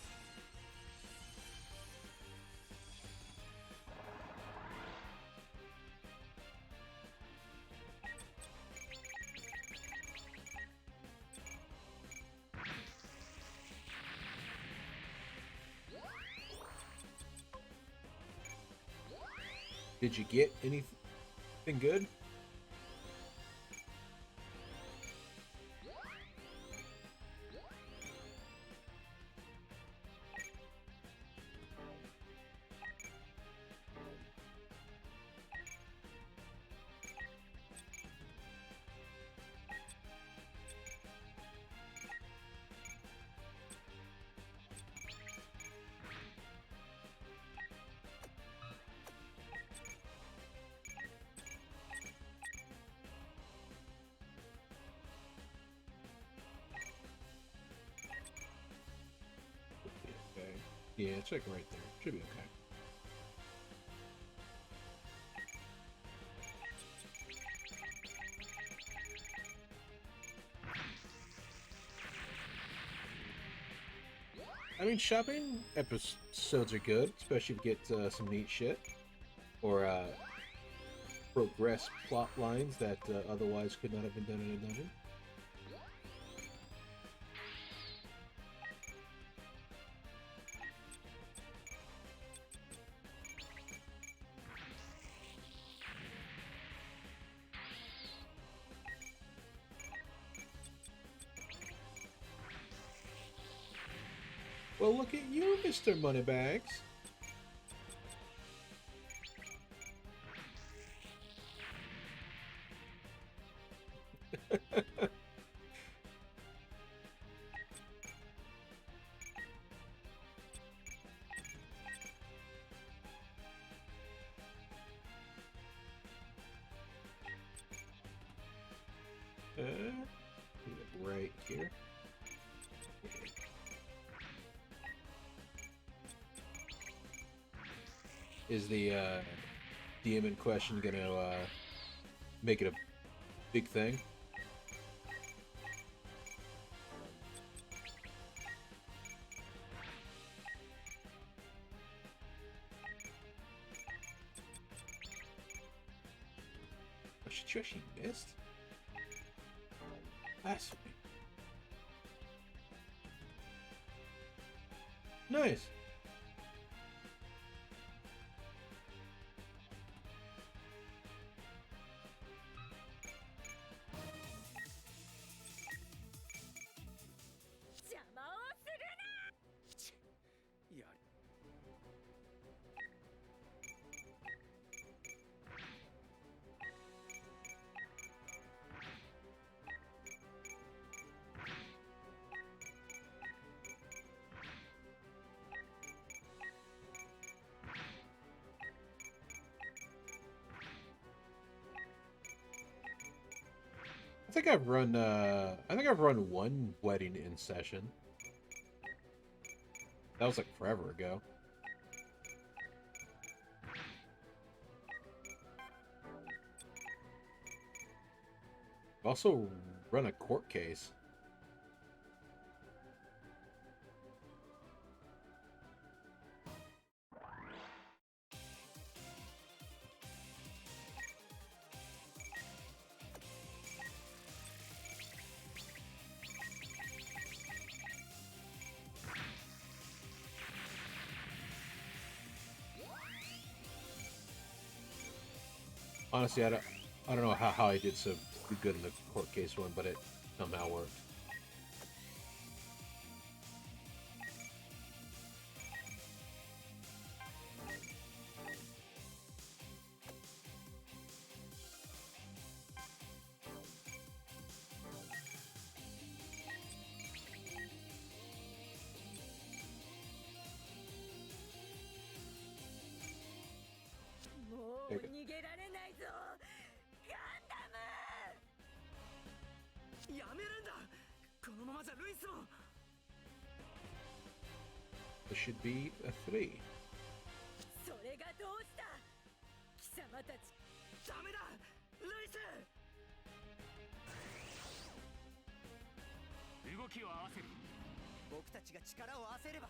Did you get anything good? Okay. Yeah, check right there. Should be okay. I mean, shopping episodes are good, especially if you get some neat shit. Or progress plot lines that otherwise could not have been done in a dungeon. Well, look at you, Mr. Moneybags. Right here. Is the DM in question gonna make it a big thing? Oh, she missed? Blasphemy. Nice. I think I've run one wedding in session. That was like forever ago. Also run a court case. Honestly, I don't know how I did so good in the court case one, but it somehow worked.もう逃げられないぞガンダム。やめるんだ。このままじゃルイスも。 This should be a 3. それがどうした貴様たち。ダメだルイス。動きを合わせる。僕たちが力を合わせれば。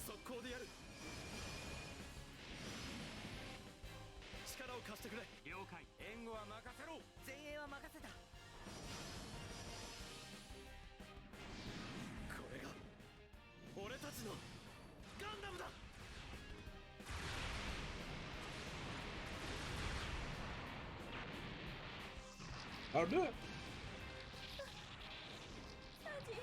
速攻でやる。力を貸してくれ。了解。援護は任せろ。前衛は任せた。これが俺たちのガンダムだ。I'll do it. サジ。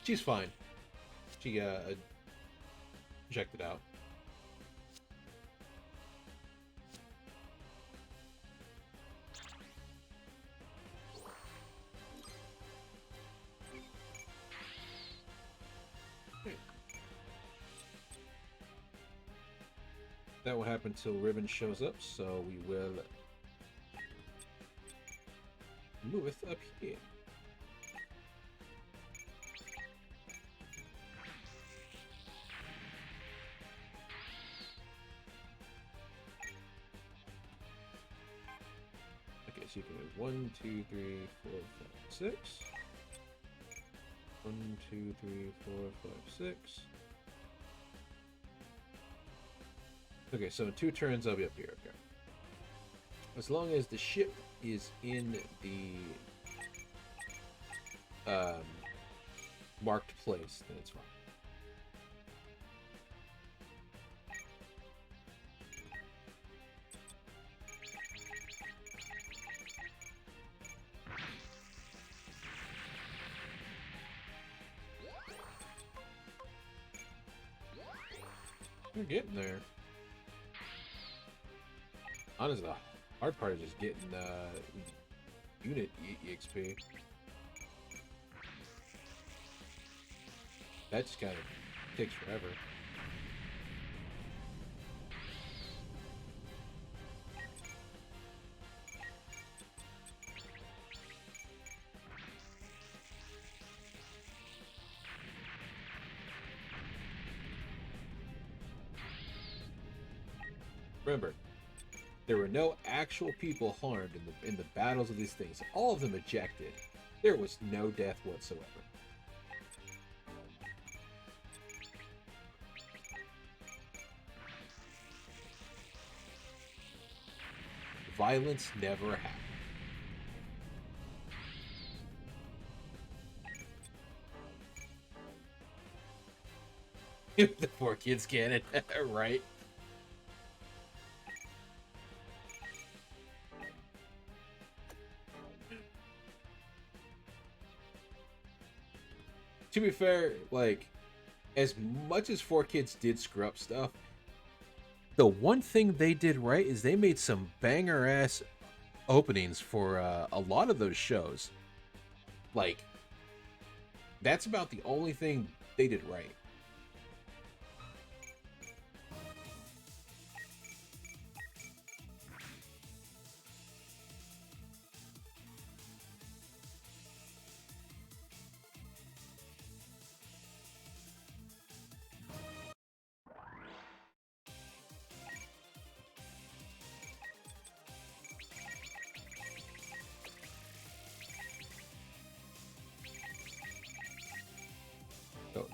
She's fine. She ejected out. That will happen till Ribbon shows up, so we will move it up here. Okay, so you can move 1, 2, 3, 4, 5, 6. 1, 2, 3, 4, 5, 6. Okay, so in 2 turns I'll be up here. Okay. As long as the ship is in the marked place, then it's fine. We're getting there. Honestly, the hard part is just getting unit EXP. That just kind of takes forever. Remember, there were no actual people harmed in the battles of these things. All of them ejected. There was no death whatsoever. Violence never happened. The poor kids cannon, right? To be fair, like, as much as 4Kids did screw up stuff, the one thing they did right is they made some banger ass openings for a lot of those shows. Like, that's about the only thing they did right.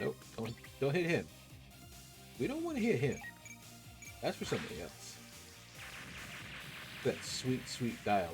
Nope. Don't hit him. We don't want to hit him. That's for somebody else. That sweet, sweet dialogue.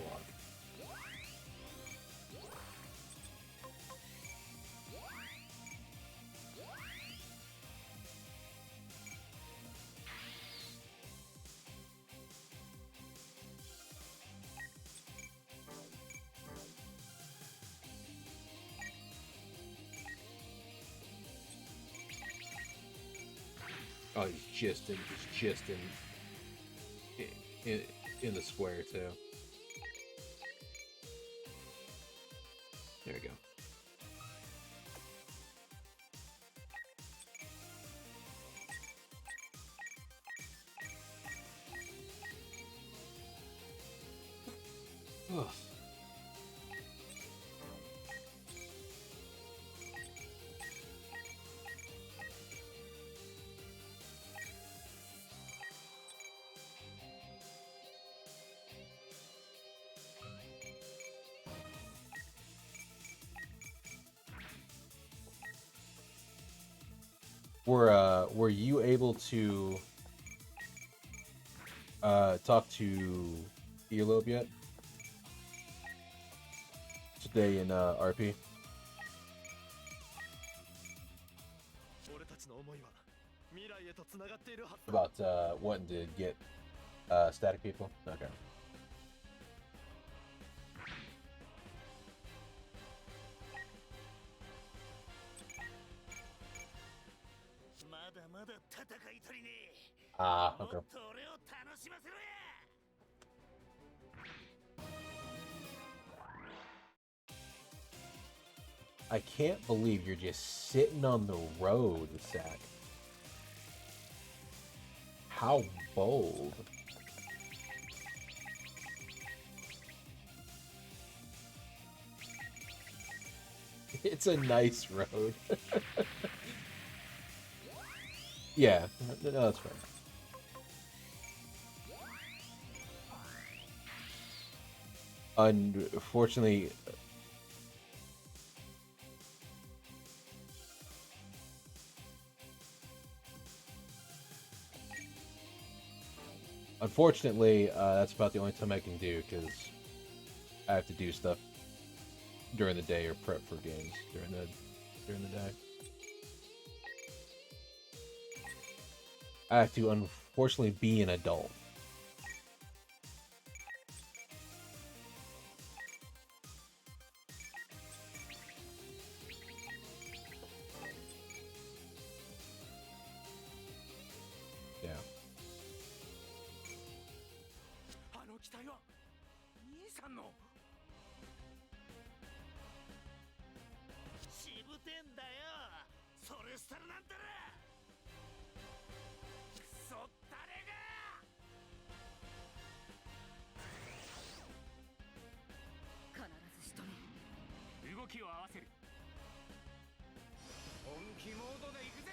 Oh, he's just in the square too. There we go. Ugh. Were you able to talk to Elope yet? Today in RP? 俺たちの思いは未来へとつながっているはず About wanting to get static people? Okay. まだまだ戦い足りねえ。 Ah, もっ okay. と俺を楽しませろや。 I can't believe you're just sitting on the road, Zach. How bold. It's a nice road. Yeah, no, that's fair. Unfortunately, that's about the only time I can do, because I have to do stuff during the day or prep for games during the day. I have to unfortunately be an adult. Yeah. あの機体は兄さんの。しぶてんだよ。それスタルなんたら。クソ誰が。必ず仕留める。動きを合わせる。本気モードで行くぜ。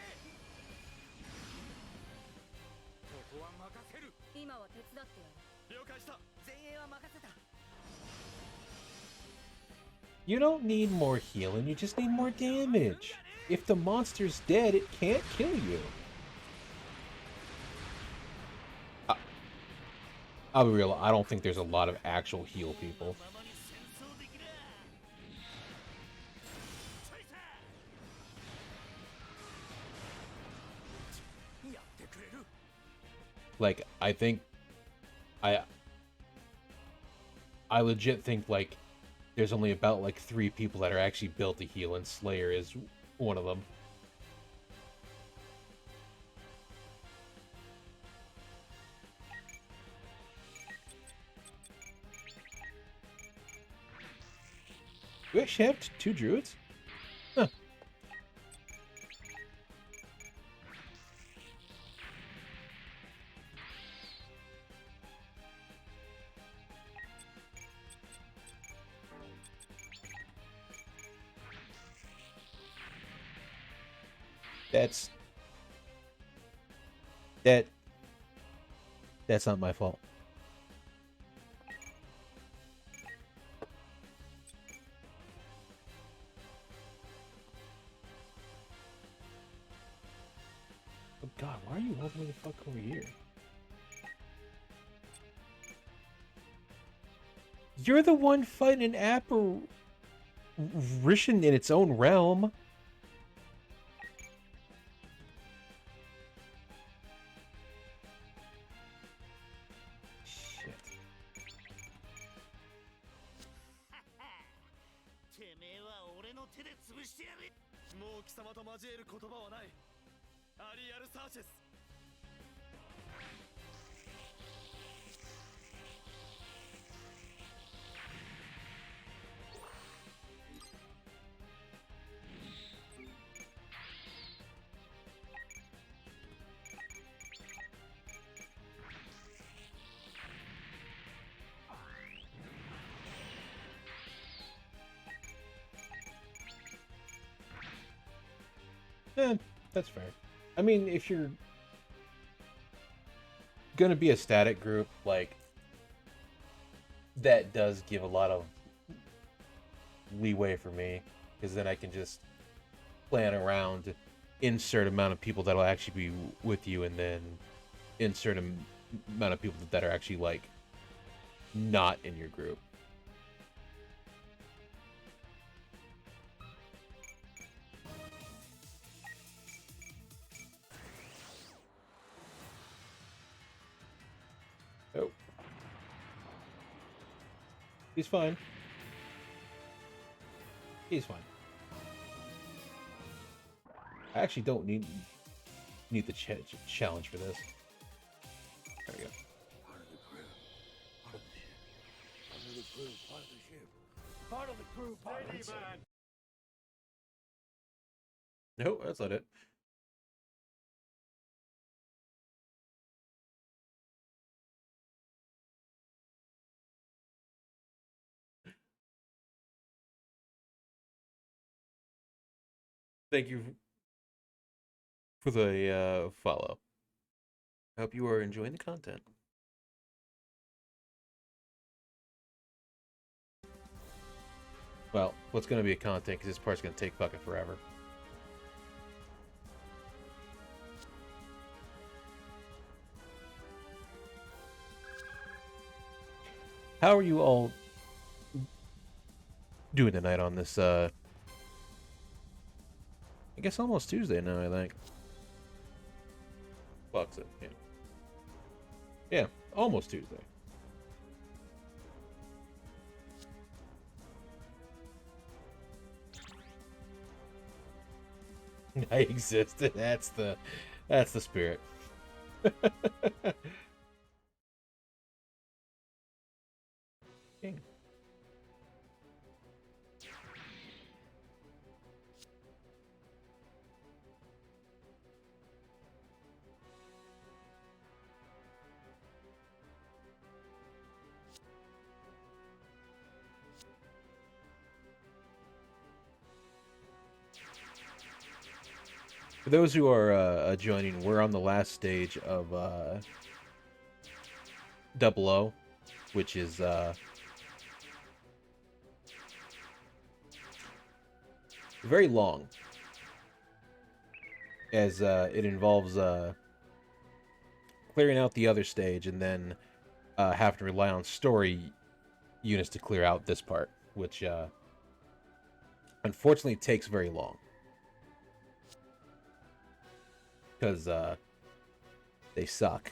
ここは任せる。今は手伝ってやる。了解した。前衛は任せた。 You don't need more healing, you just need more damage. If the monster's dead, it can't kill you. I'll be real, I don't think there's a lot of actual heal people. ままに戦争できな。チョイサー。やってくれる。 Like, I think... I legit think, like, there's only about, like, 3 people that are actually built to heal, and Slayer is one of them. Do we actually have 2 druids? Huh. That's not my fault. God, why are you all the way the fuck over here? You're the one fighting an apparition in its own realm. Shit. てめえは俺の手で潰してやる。もう貴様と交える言葉はない。アリアル・サーチェス。That's fair. I mean, if you're gonna be a static group, like, that does give a lot of leeway for me, because then I can just plan around insert amount of people that'll actually be with you, and then insert amount of people that are actually, like, not in your group. Oh. He's fine. He's fine. I actually don't need the challenge for this. There we go. Part of the crew. Part of the ship. Part of the crew. Part of the ship. Part of the crew. Part of the ship. No, that's not it. Thank you for the follow. I hope you are enjoying the content. Well, what's going to be a content, because this part's going to take fucking forever. How are you all doing tonight on this, I guess almost Tuesday now, I think. Fuck's it, yeah. Yeah, almost Tuesday. I exist. That's the spirit. King. For those who are joining, we're on the last stage of 00, which is very long, as it involves clearing out the other stage and then having to rely on story units to clear out this part, which unfortunately takes very long. Because they suck.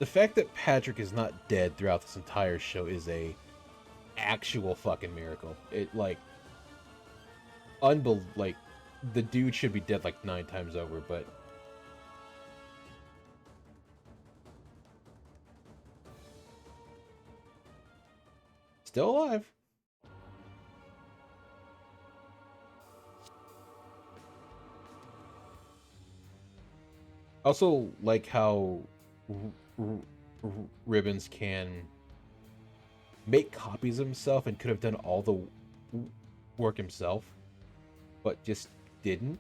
The fact that Patrick is not dead throughout this entire show is a actual fucking miracle. It like like the dude should be dead like 9 times over, but still alive. Also like how Ribbons can make copies of himself and could have done all the work himself, but just didn't.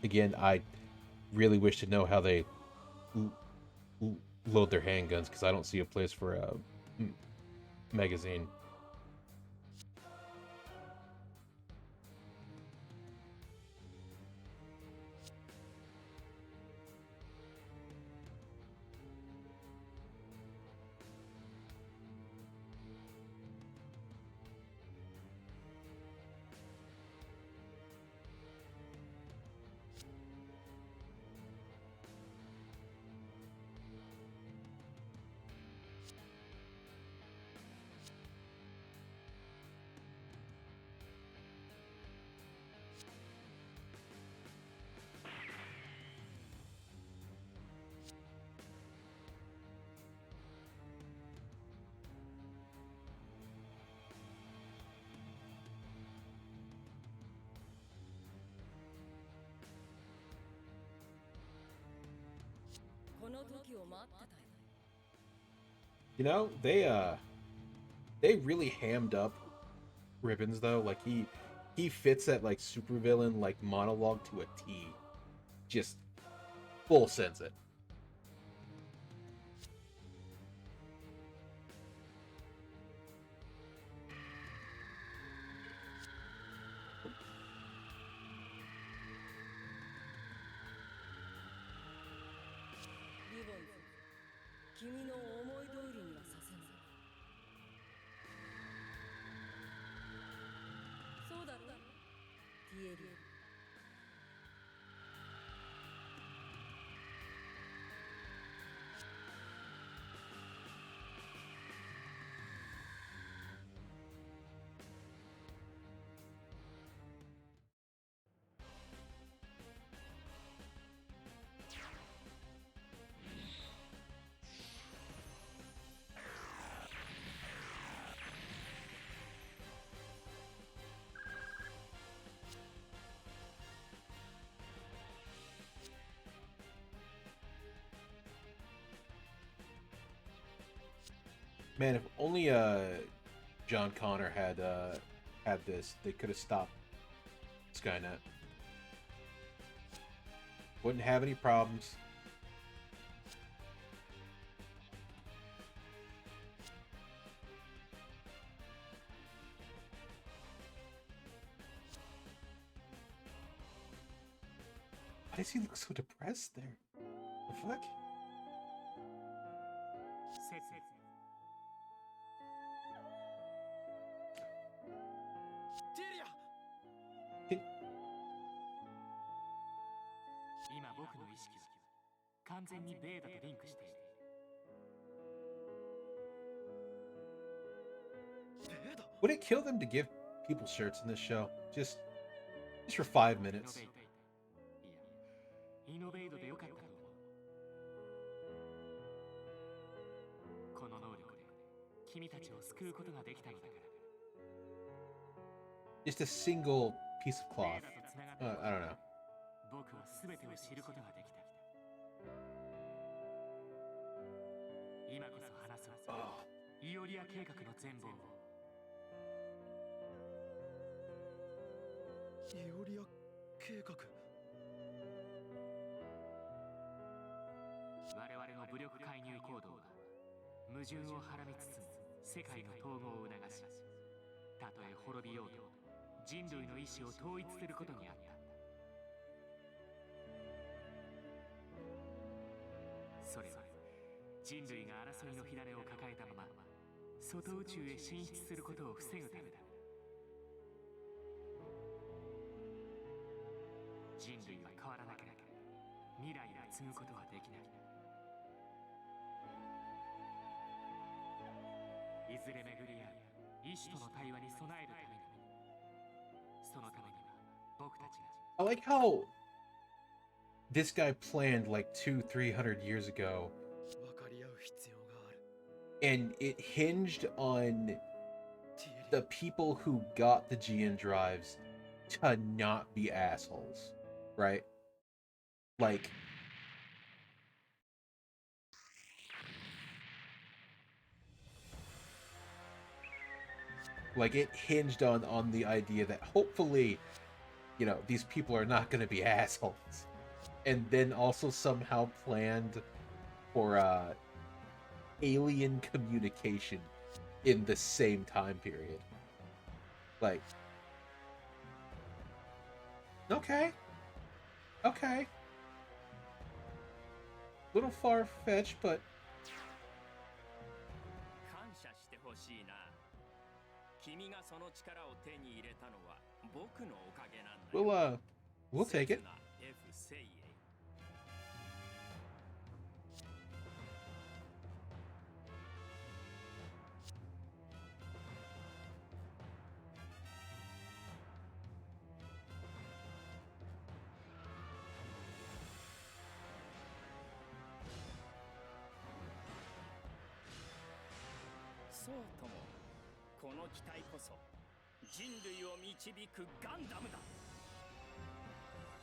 Again, I really wish to know how they load their handguns, because I don't see a place for a magazine. You know, they really hammed up Ribbons though. Like he fits that like supervillain like monologue to a T. Just full sense it. Man, if only John Connor had this, they could have stopped Skynet. Wouldn't have any problems. Why does he look so depressed there? The fuck? Would it kill them to give people shirts in this show? Just for 5 minutes. イノベードでよかったと思う。この能力で君たちを救うことができたのだから。Just a single piece of cloth. I don't know. 僕は全てを知ることができた。今こそ話そう。イオリア計画の全貌を。イオリア計画。我々の武力介入行動は矛盾をはらみつつも世界の統合を促したとえ滅びようと人類の意志を統一することにあった。それは人類が争いの火種を抱えたまま外宇宙へ進出することを防ぐためだ。人類は継ぐことはできない。いずれ巡り合う意志との対話に備えるために、そのためには僕たちが I like how this guy planned like 200-300 years ago, 分かり合う必要がある。 and it hinged on ティエリ the people who got the GN drives to not be assholes, right? Like, it hinged on the idea that hopefully, you know, these people are not going to be assholes, and then also somehow planned for alien communication in the same time period. Like, okay. Little far-fetched, but 感謝してほしいな。君がその力を手に入れたのは僕のおかげなんだよ。 we'll take it. 刹那 F 精鋭。そうとも、この機体こそ人類を導くガンダムだ。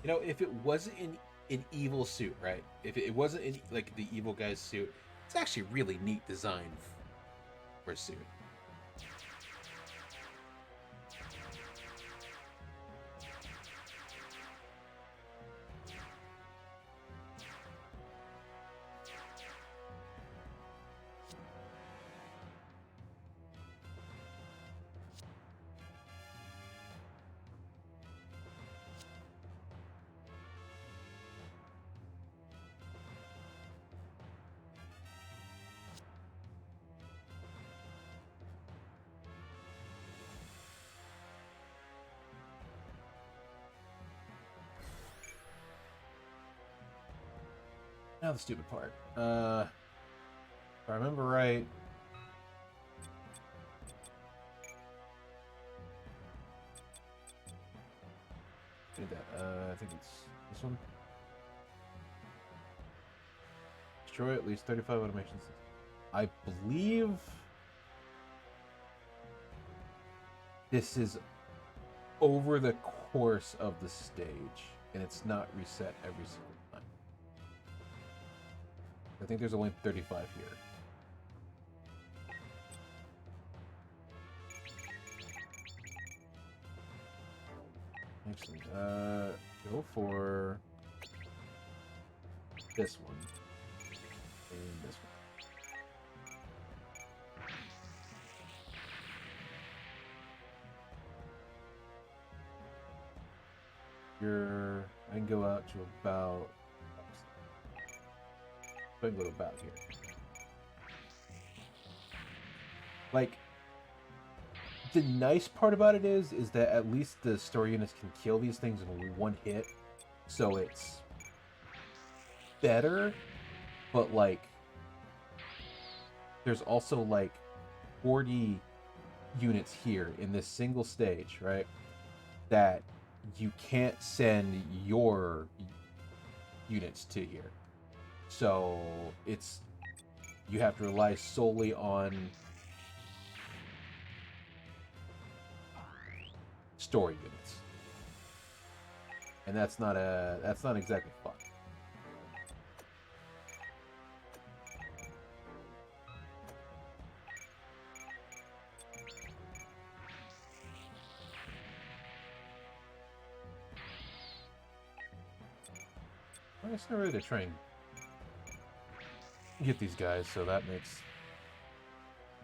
You know, if it wasn't an evil suit, right? If it wasn't in, like the evil guy's suit, it's actually really neat design for a suit. Now the stupid part. If I remember right. Did that? I think it's this one. Destroy at least 35 automations. I believe this is over the course of the stage, and it's not reset every single time. I think there's only 35 here. Excellent. Go for this one and this one. I can go out to about. I can go to about here. Like, the nice part about it is that at least the story units can kill these things in one hit, so it's better. But like, there's also like 40 units here in this single stage, right? That you can't send your units to here. So you have to rely solely on story units. And that's not exactly fun. Well, it's not really to try and get these guys, so that makes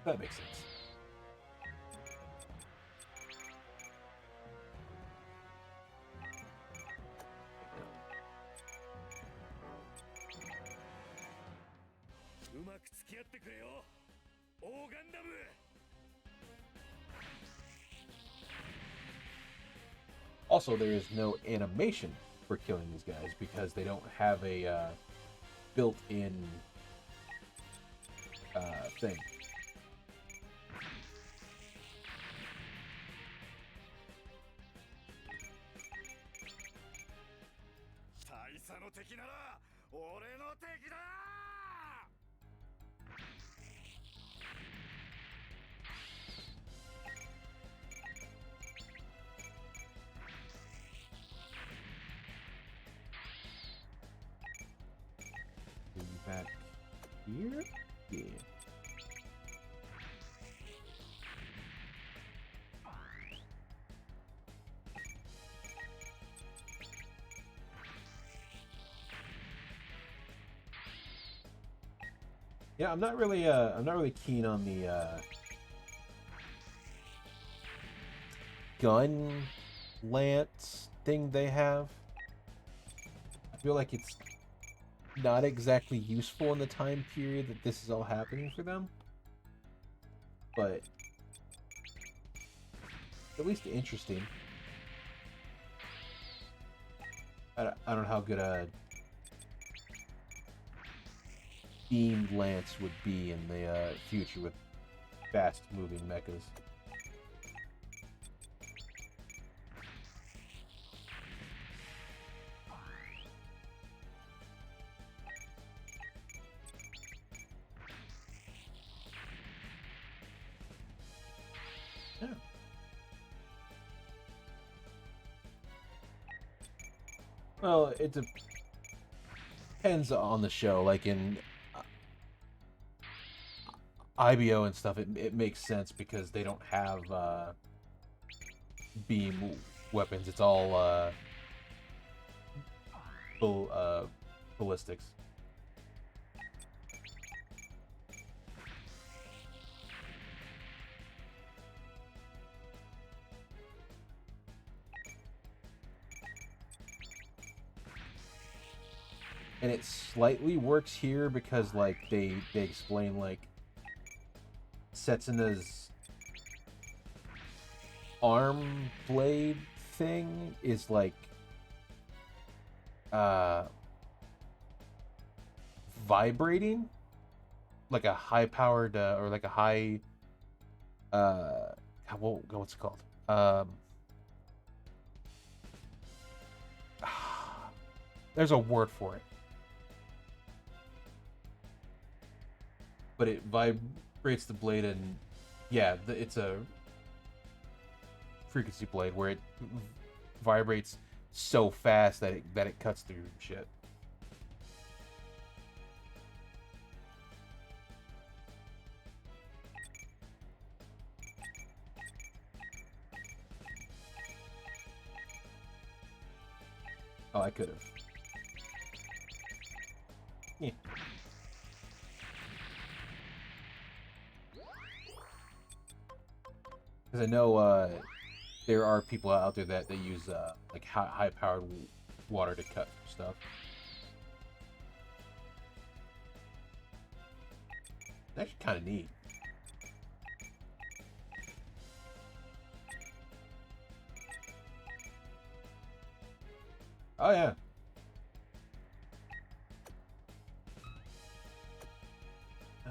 sense. Also, there is no animation for killing these guys because they don't have a built-in thing. 大佐の敵なら俺の敵だ。Back here? Yeah. Yeah, I'm not really keen on the gun lance thing they have. I feel like it's not exactly useful in the time period that this is all happening for them, but at least interesting. I don't know how good a beamed lance would be in the future with fast-moving mechas. Yeah. Well, it depends on the show. Like in IBO and stuff, it makes sense because they don't have beam weapons. It's all ballistics. And it slightly works here because like they explain like Setsuna's arm blade thing is like vibrating like a high powered or like a high what's it called, there's a word for it, but it vibrates the blade, and yeah, it's a frequency blade where it vibrates so fast that it cuts through shit. Oh, I could have. Yeah. Because I know there are people out there that use like high-powered water to cut stuff. It's actually kind of neat. Oh yeah. I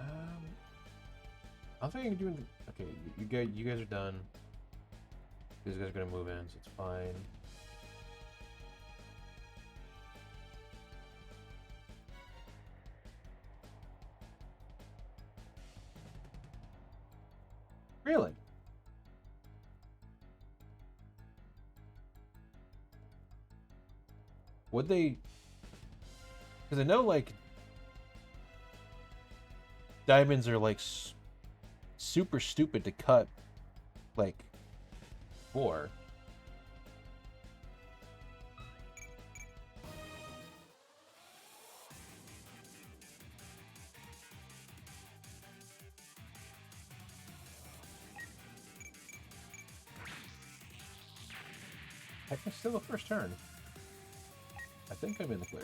don't think I can do anything. Okay, you guys are done. These guys are gonna move in, so it's fine. Really? Would they? Because I know like diamonds are like super stupid to cut, like, for. Heck, it's still the first turn. I think I'm in the clear.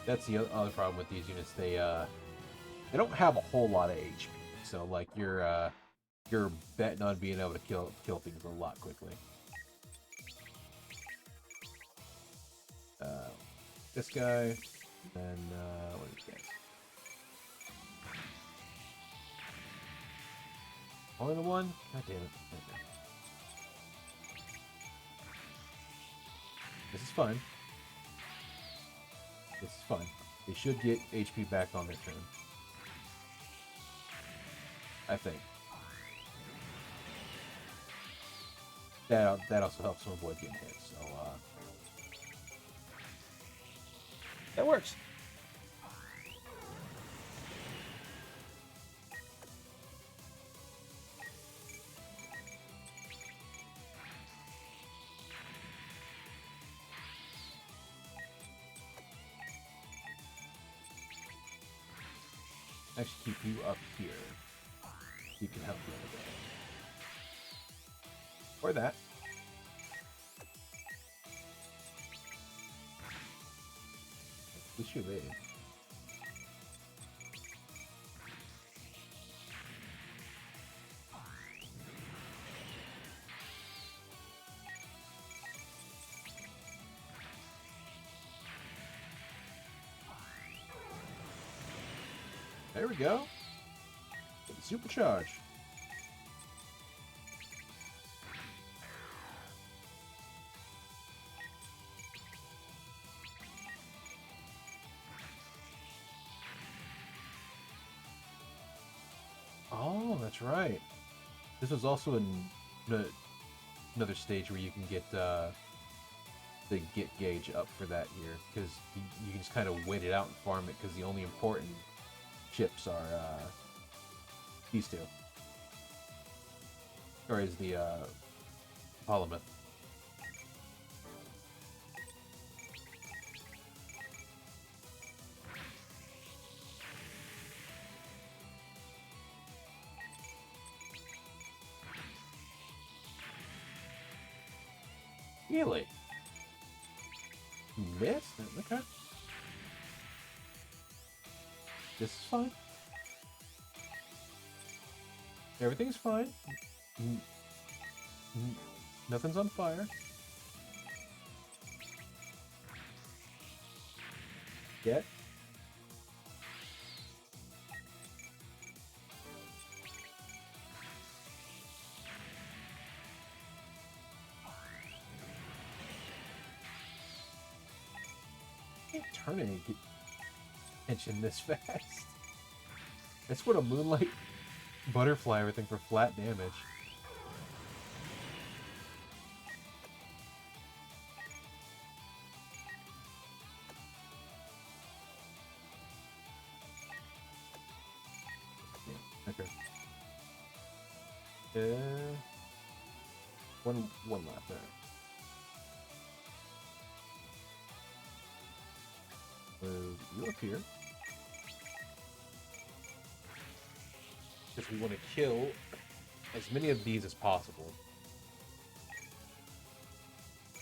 That's the other problem with these units. They don't have a whole lot of HP, so like you're betting on being able to kill things a lot quickly. This guy, then what is this? Only the one? God damn it! Okay. This is fine. This is fine. They should get HP back on their turn. I think. That also helps them avoid getting hit, so that works. Actually, keep you up here. You can help the other guy. Or that. At least you evade. There we go. Supercharge. Oh, that's right. This was also another stage where you can get the get gauge up for that here, because you can just kind of wait it out and farm it, because the only important chips are these two. Or is the Polymath. Really? You missed? Okay. This is fine. Everything's fine. Nothing's on fire. Yet. Can't turn any attention this fast. That's what a Moonlight Butterfly everything for flat damage. Okay. One left there. You up here. Because we want to kill as many of these as possible,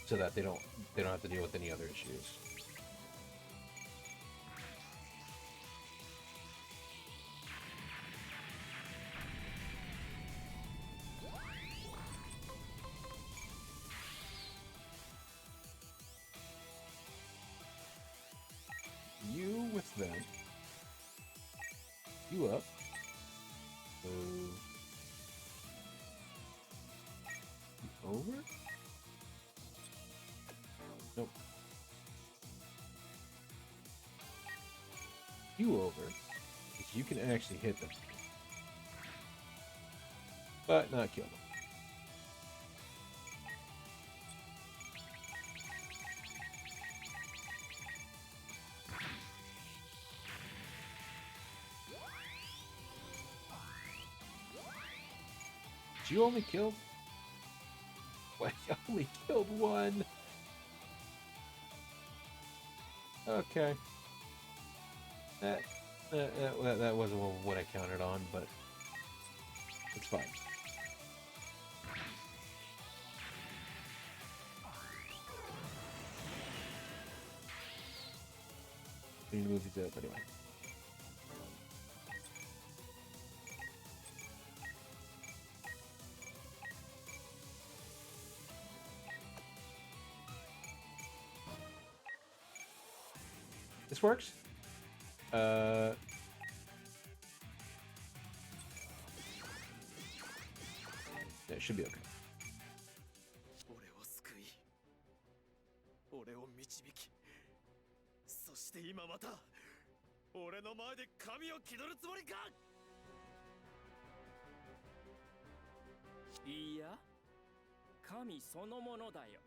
so that they don't have to deal with any other issues. You with them. You up. Over? Nope. You over. Because you can actually hit them. But not kill them. Did you only kill? What? You only killed one? Okay. That wasn't what I counted on, but it's fine. We need to move these up anyway. This works. That should be okay. 俺を救い俺を導きそして今また俺の前で神を気取るつもりかいや神そのものだよ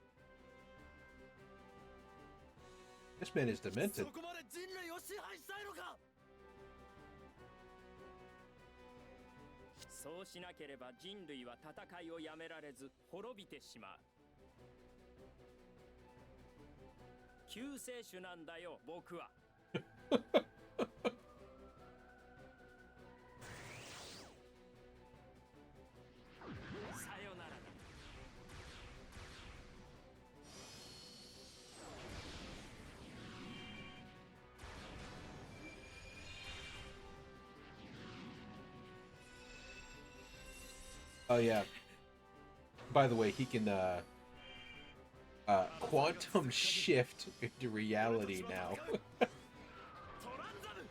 This man is demented. そこまで人類を支配したいのかそうしなければ人類は戦いをやめられず滅びてしまう救世主なんだよ僕はさよならだ Oh yeah. By the way, he can quantum shift into reality now. トランザム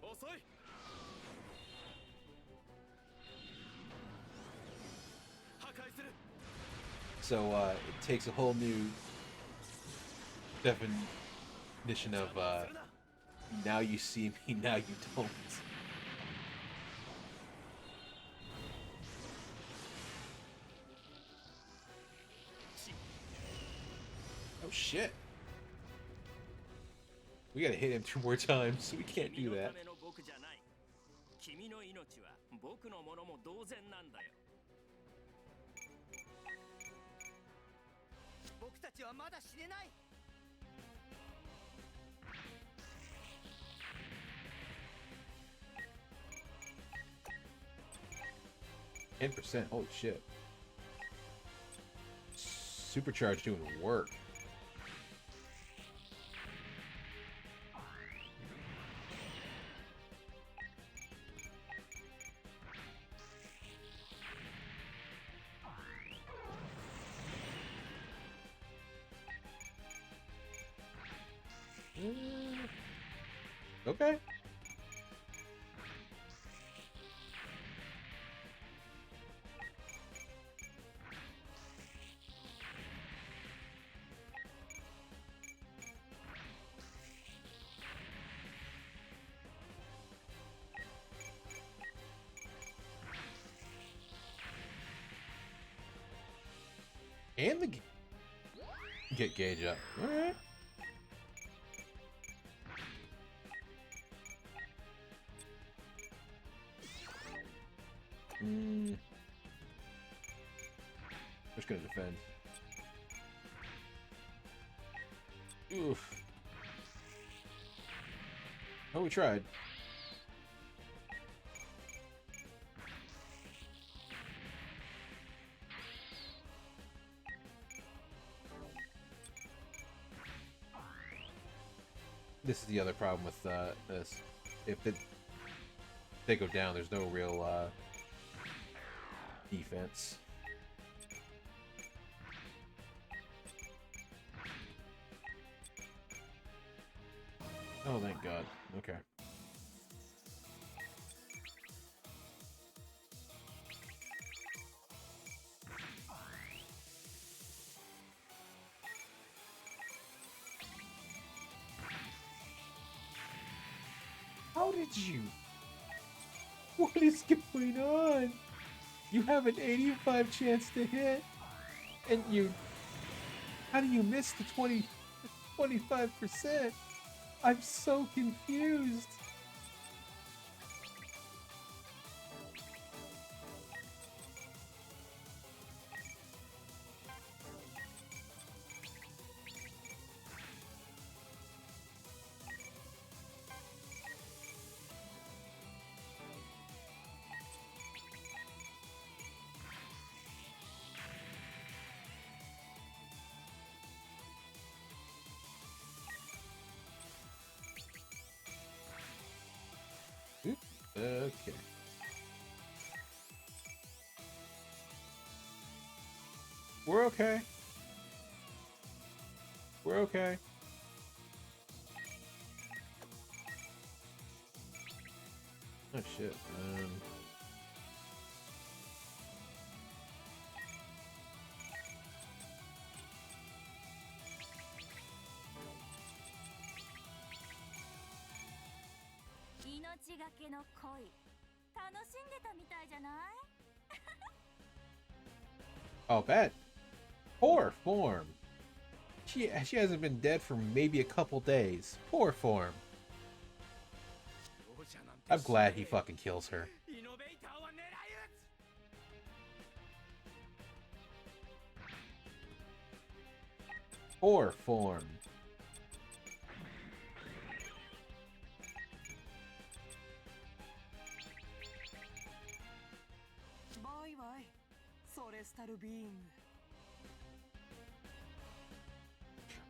遅い 破壊する So it takes a whole new definition of するな now you see me, now you don't. Oh shit. We gotta hit him 2 more times. We can't 君 do の that. ための僕じゃない君の命は僕のものも同然なんだよ僕たちはまだ死ねない。 10%. Holy shit. Supercharge doing work. Okay. And the get gauge up. All right. Just gonna defend. Oof. Oh, we tried. This is the other problem with this. If they go down, there's no real defense. Oh, thank God. Okay. How did you? What is going on? You have an 85 chance to hit, and you... How do you miss the 25%? I'm so confused. Okay. We're okay. We're okay. Oh shit.命がけの恋楽しんでたみたいじゃない？ Oh, bad. Poor form. She hasn't been dead for maybe a couple days. Poor form. I'm glad he fucking kills her. イノベーターは狙い撃つ。 Poor form. Bye bye, Celestial Being.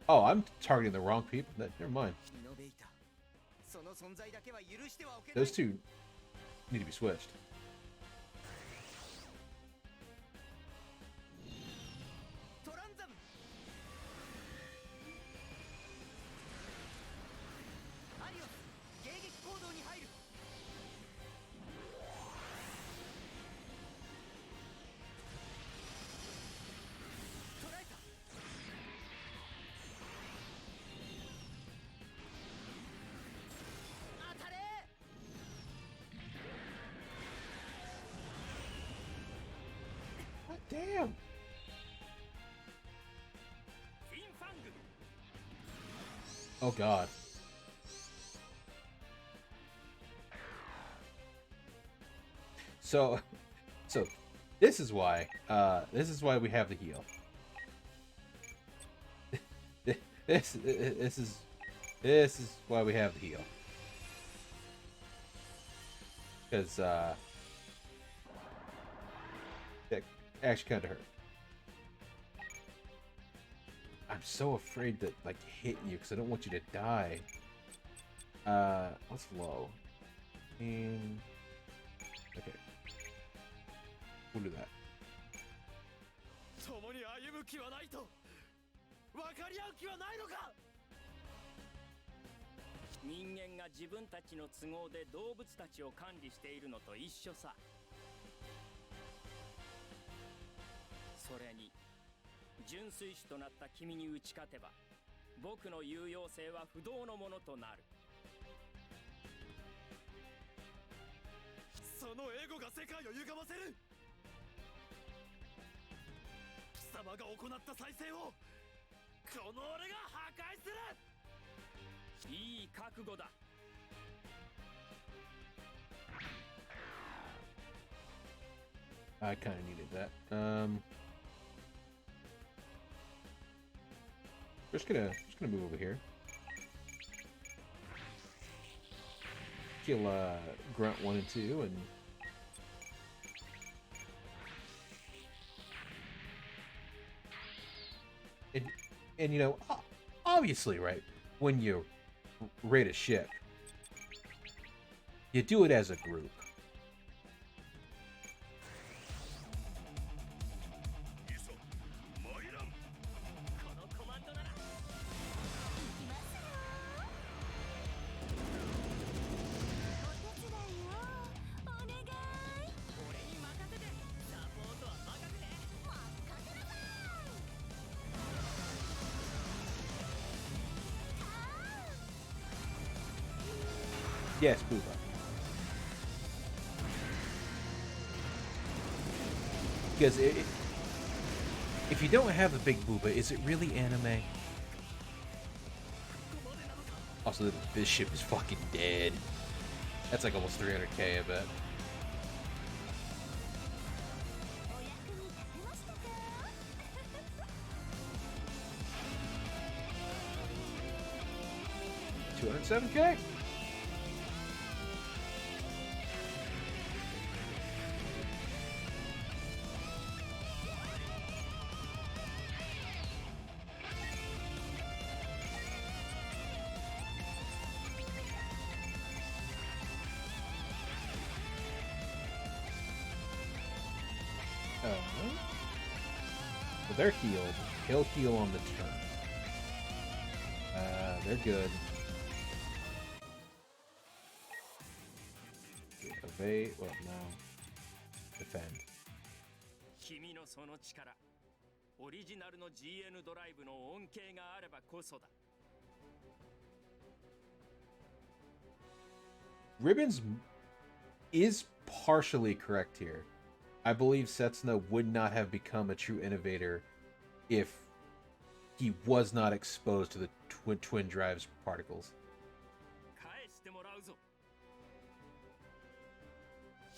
Oh, I'm targeting the wrong people. Never mind. イノベーターその存在だけは許してはおけない Those two need to be switched. トランザムアリオス迎撃行動に入る捕らえた当たれ God damn. フィンファング Oh god. So this is why we have the heal. This is why we have the heal. Because that actually kind of hurt. I'm so afraid to like hit you because I don't want you to die. What's low? And okay, we'll do that. 共に歩む気はないと分かり合う気はないのか。人間が自分たちの都合で動物たちを管理しているのと一緒さ。それに純粋種となった君に打ち勝てば僕の有用性は不動のものとなる。そのエゴが世界を歪ませる。貴様が行った再生をこの俺が破壊する。いい覚悟だ。 I kind of needed that. We're just gonna move over here. Kill Grunt 1 and 2 and you know, obviously, right, when you raid a ship, you do it as a group. 俺に任せてサポートは任せて任せなさい Yes, Booba. Because if you don't have a big Booba, is it really anime? Also, this ship is fucking dead. That's like almost 300k, I bet. お役に立てましたか？ 207k? So they're healed. He'll heal on the turn. They're good. Evade. Well, no. Defend. 君のその力、オリジナルの GN ドライブの恩恵があればこそだ。Ribbons is partially correct here. I believe Setsuna would not have become a true innovator if he was not exposed to the twin drive's particles. 返してもらうぞ。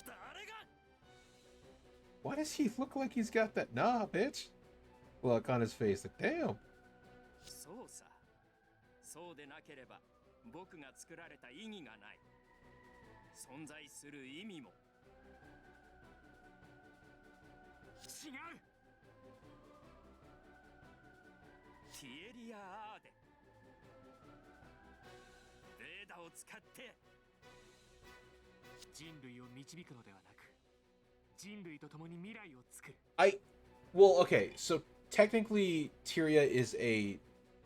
誰が Why does he look like he's got that nah, bitch? Look on his face, like, damn. そうさ。そうでなければ僕が作られた意義がない。存在する意味も。違う。ティエリア・アーデ。レーダを使って人類を導くのではなく、人類と共に未来を作る。Well, okay, so technically Tyria is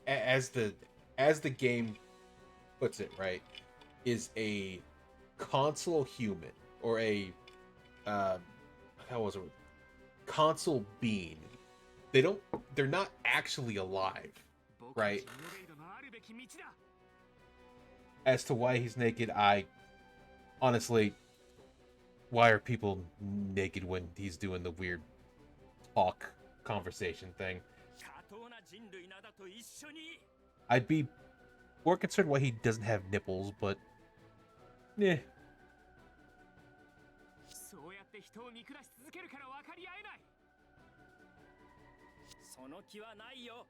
as the game puts it, right, is a console human or a how was it? Console being. They're not actually alive, right? As to why he's naked, honestly, why are people naked when he's doing the weird talk conversation thing? I'd be more concerned why he doesn't have nipples, but eh. そうやって人を見下し続けるから分かり合えない。その気はないよ。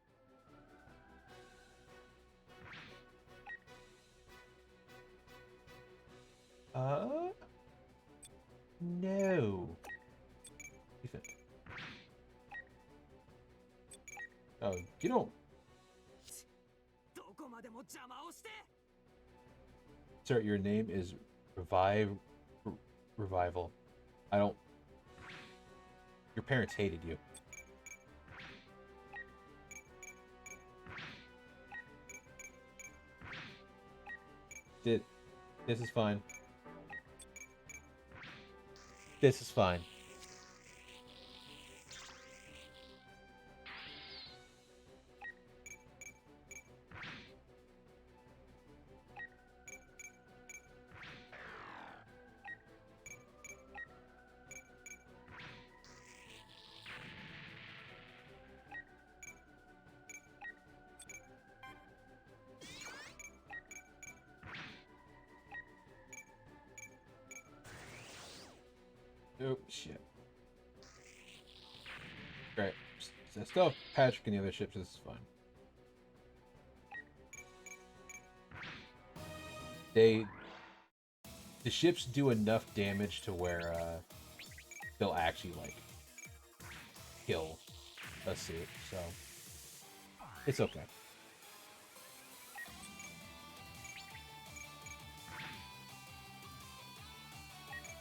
No. Oh, you don't. どこまでも邪魔をして。 Sir, your name is Revival. I don't. Your parents hated you. This is fine. This is fine. Oh, shit. Great. I still have Patrick and the other ships, so this is fine. The ships do enough damage to where, they'll actually, like, kill a suit, so it's okay.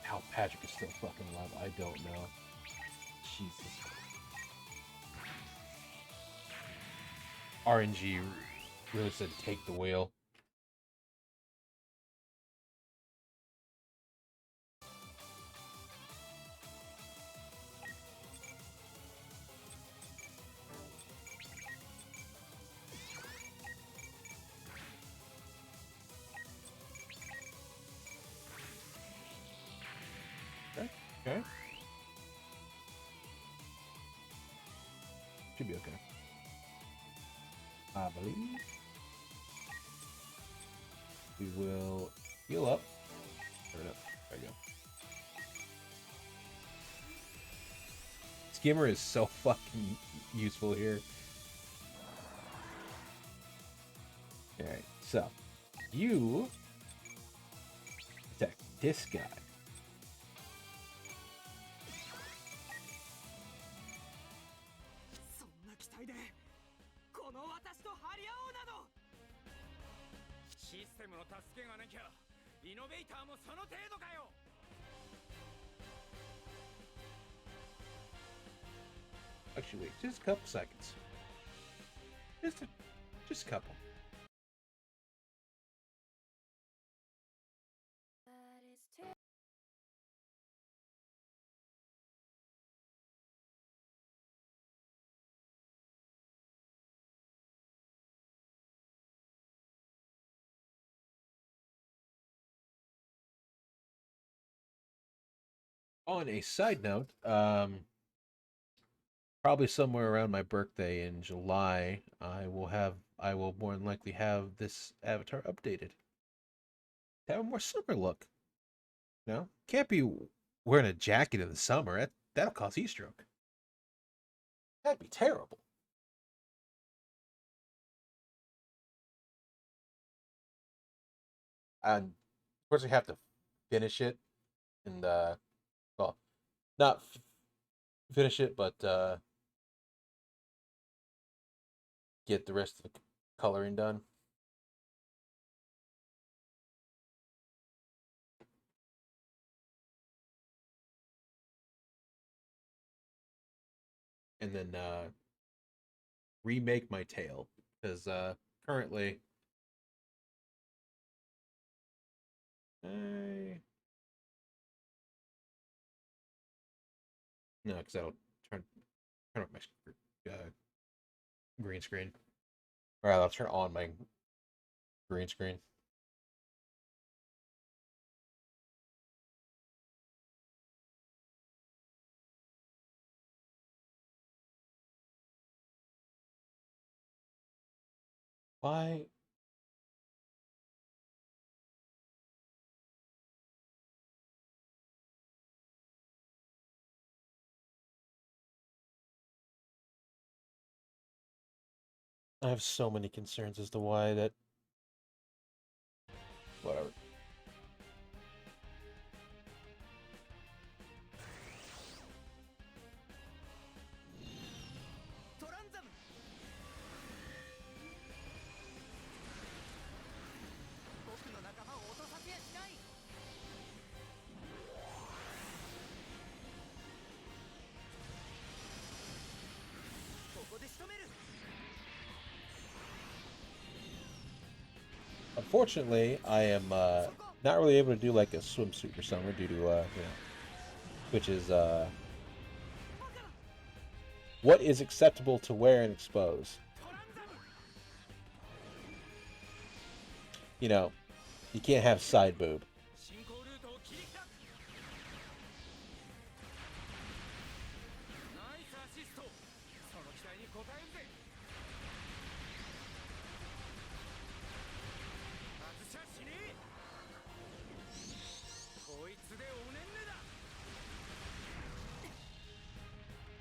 How Patrick is still fucking alive, I don't know. Jesus. RNG really said take the wheel. Okay. Should be okay. I believe. We will heal up. There we go. Skimmer is so fucking useful here. Alright, so you attack this guy. Actually, wait, just a couple seconds. Just a couple. On a side note, probably somewhere around my birthday in July, I will more than likely have this avatar updated to have a more summer look. No, can't be wearing a jacket in the summer. That'll cause heat stroke. That'd be terrible. And of course, we have to finish it, and well, not finish it, but get the rest of the coloring done. And then remake my tail, because currently no, because that'll turn off my green screen. Or I'll turn on my green screen. Why? I have so many concerns as to why that. Whatever. Unfortunately, I am not really able to do like a swimsuit for summer due to which is what is acceptable to wear and expose. You know, you can't have side boob.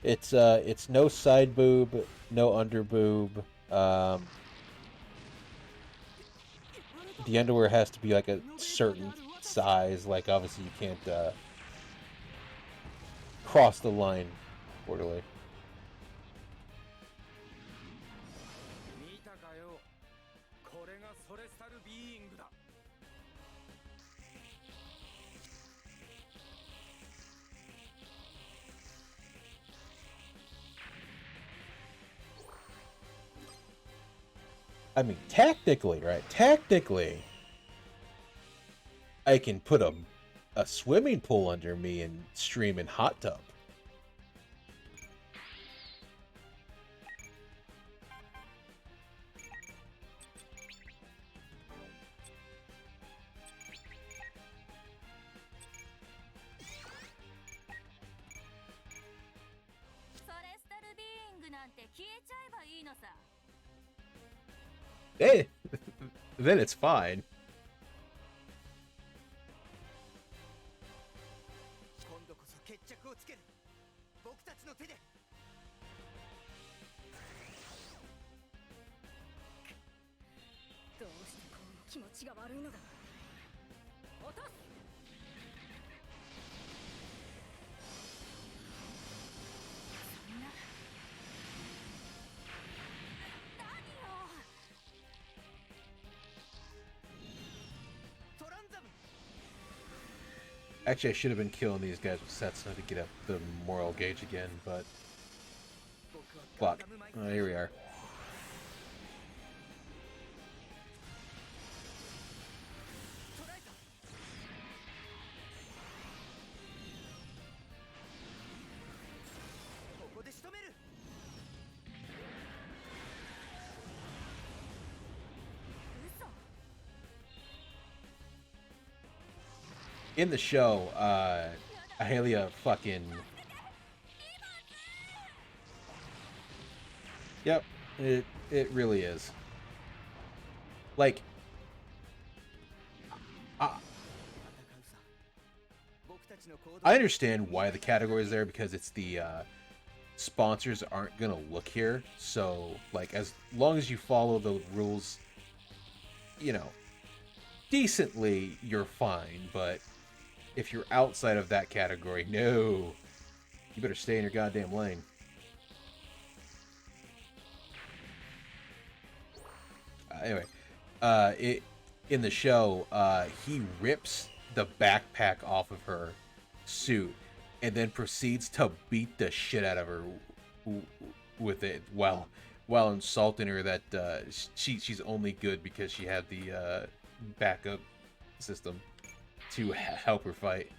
It's no side boob, no under boob. The underwear has to be like a certain size. Like obviously you can't cross the line borderline. I mean, technically, right? Technically, I can put a swimming pool under me and stream in hot tub. Hey, then it's fine. Actually, I should have been killing these guys with Setsuno to get up the moral gauge again, but fuck. Here we are. ここで仕留める。 In the show, Ahelia fucking... Yep, it really is. Like, I understand why the category is there, because it's the sponsors aren't gonna look here. So, like, as long as you follow the rules, you know, decently, you're fine. But if you're outside of that category, no, you better stay in your goddamn lane. Anyway, in the show, he rips the backpack off of her suit and then proceeds to beat the shit out of her with it, while insulting her that she's only good because she had the backup system to help her fight.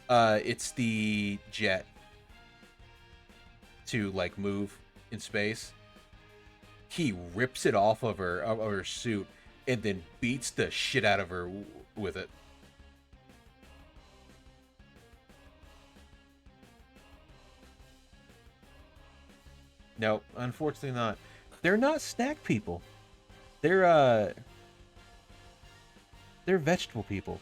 It's the jet to like move in space. He rips it off of her suit and then beats the shit out of her with it. No, unfortunately not. They're not snack people. They're vegetable people.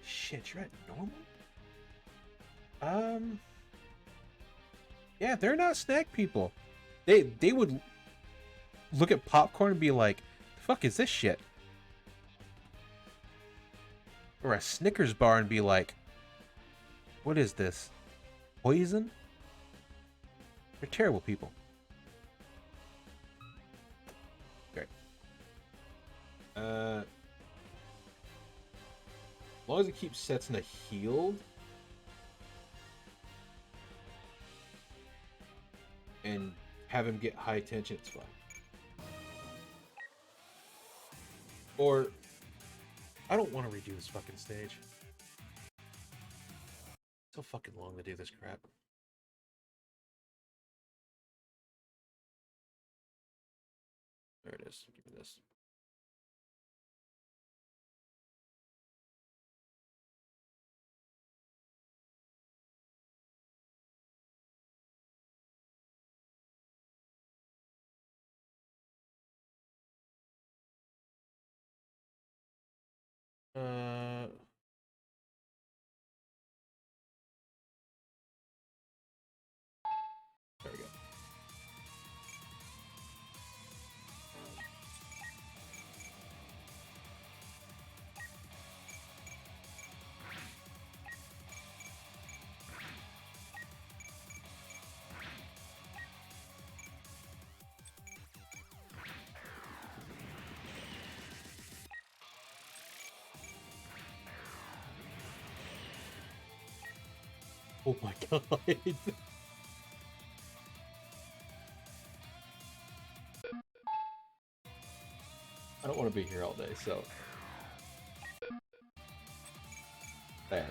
Shit, you're at normal? Yeah, they're not snack people. They would look at popcorn and be like, "The fuck is this shit?" Or a Snickers bar and be like, "What is this? Poison?" They're terrible people. Great. As long as it keeps Setsuna healed and have him get high tension, it's fine. Or, I don't want to redo this fucking stage. It's so fucking long to do this crap. There it is. Give me this. There we go. Oh my god. I don't want to be here all day, so. There.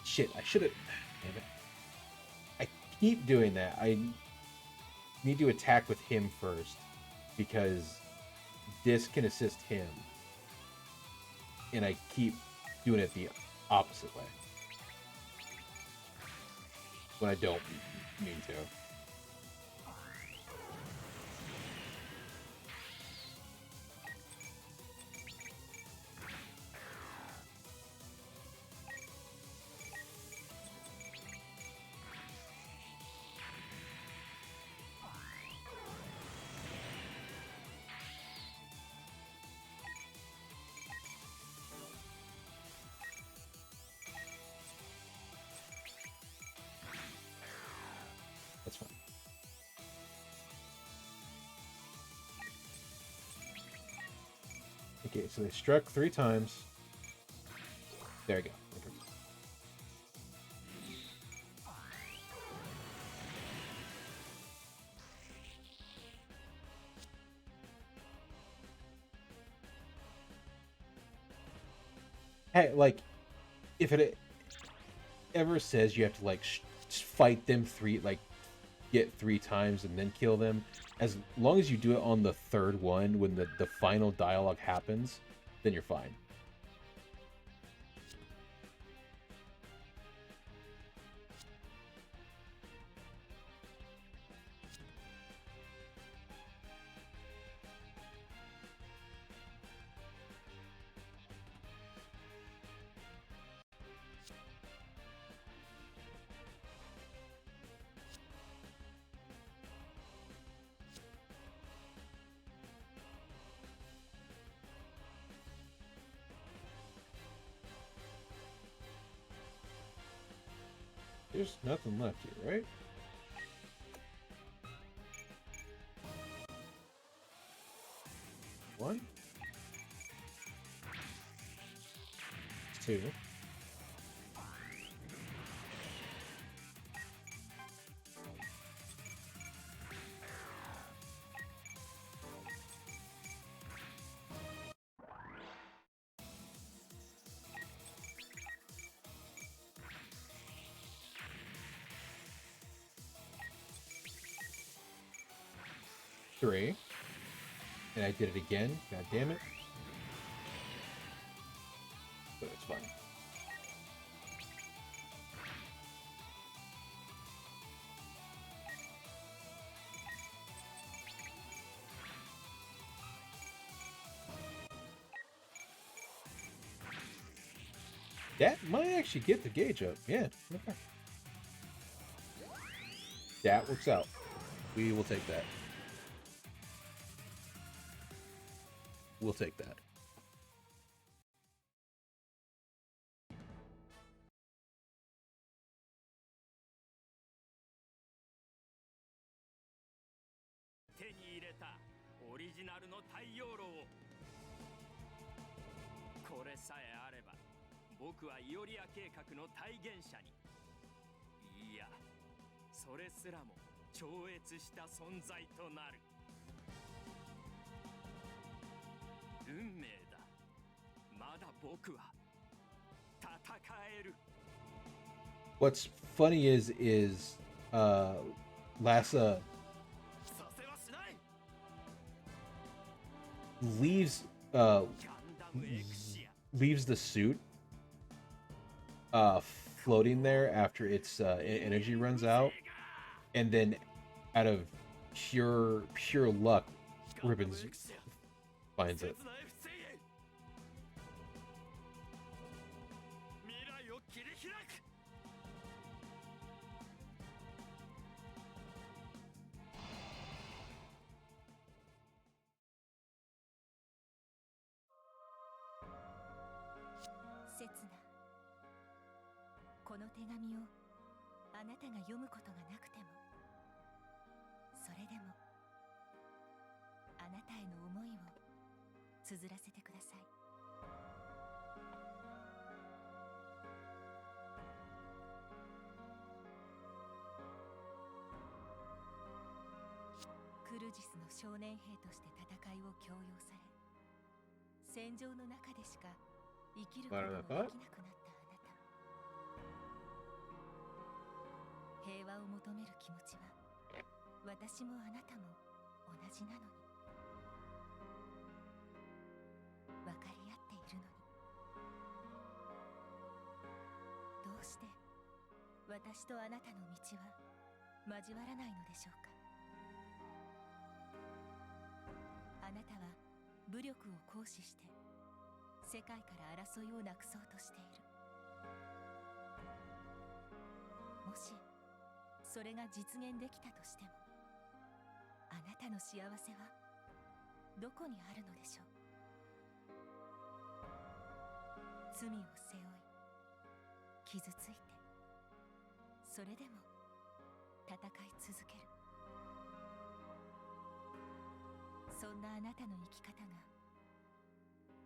Shit, I should have. Damn it. I keep doing that. I need to attack with him first, because this can assist him. And I keep doing it the opposite way, when I don't mean to. Okay, so they struck 3 times. There we go. Hey, like, if it ever says you have to like fight them get 3 times and then kill them, as long as you do it on the 3rd one when the final dialogue happens, then you're fine. There's nothing left here, right? One. 2. Three. And I did it again. God damn it. But it's fine. That might actually get the gauge up. Yeah. Okay. That works out. We will take that. We'll take that. What's funny is Lassa leaves the suit floating there after its energy runs out, and then out of pure luck, Ribbons finds it.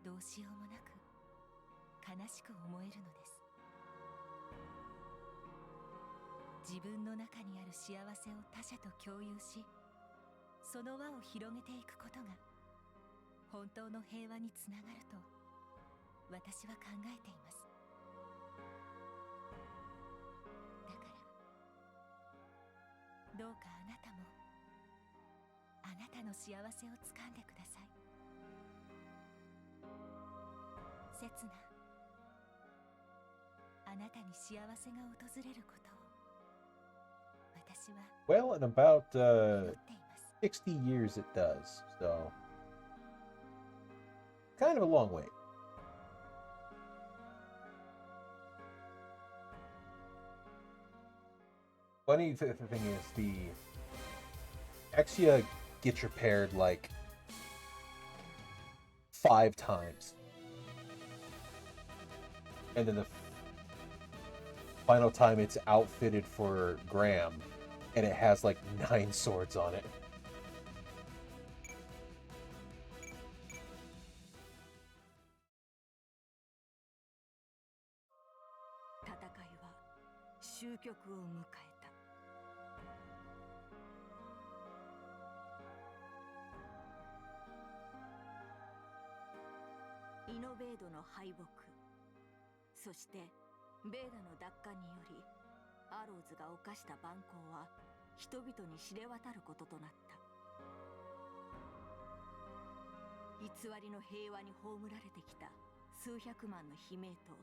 どうしようもなく悲しく思えるのです。自分の中にある幸せを他者と共有し、その輪を広げていくことが本当の平和につながると私は考えています。だからどうかあなたもあなたの幸せをつかんでください。刹那、あなたに幸せが訪れることを私は Well, in about 祈っています。 60 years it does, so kind of a long wait. Funny thing is, the Exia gets repaired like 5 times, and then the final time it's outfitted for Graham, and it has like 9 swords on it. 戦いは終局を迎えた。イノベードの敗北、そしてベーダの奪還によりアローズが犯した蛮行は人々に知れ渡ることとなった。偽りの平和に葬られてきた数百万の悲鳴と、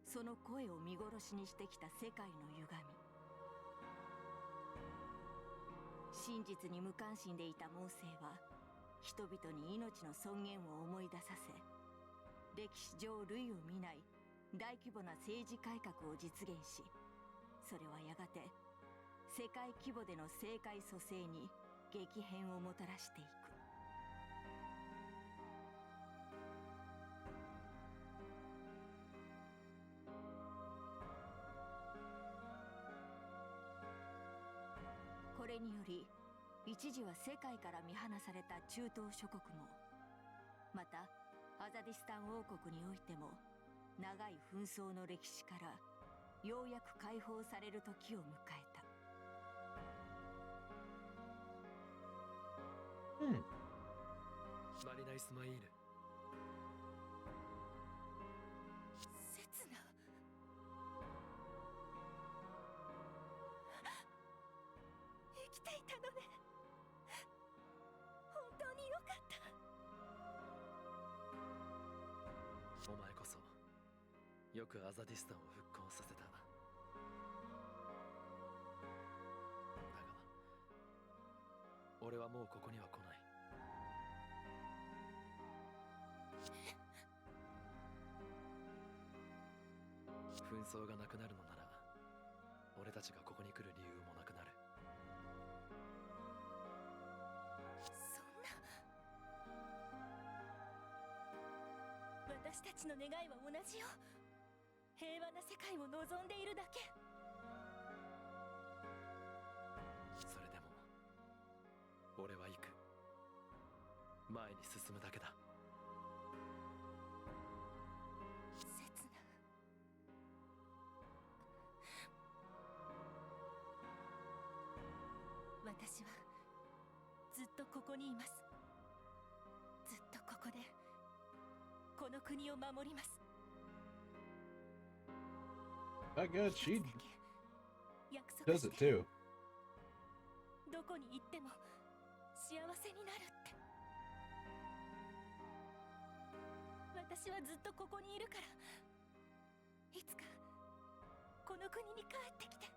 その声を見殺しにしてきた世界の歪み。真実に無関心でいたモーセイは人々に命の尊厳を思い出させ、歴史上類を見ない大規模な政治改革を実現し、それはやがて世界規模での政界蘇生に激変をもたらしていく。これにより一時は世界から見放された中東諸国も、またアザディスタン王国においても長い紛争の歴史からようやく解放される時を迎えた。マリナ・イスマイール、刹那、生きていたのね。本当によかった。お前こそよくアザディスタンを復興させた。だが俺はもうここには来ない。紛争がなくなるのなら俺たちがここに来る理由もなくなる。そんな。私たちの願いは同じよ。平和な世界を望んでいるだけ。それでも俺は行く。前に進むだけだ。刹那、私はずっとここにいます。ずっとここでこの国を守ります。 Not good. She 約束 does し it て。 too. どこに行っても幸せになるって。私はずっとここにいるから、いつかこの国に帰ってきて。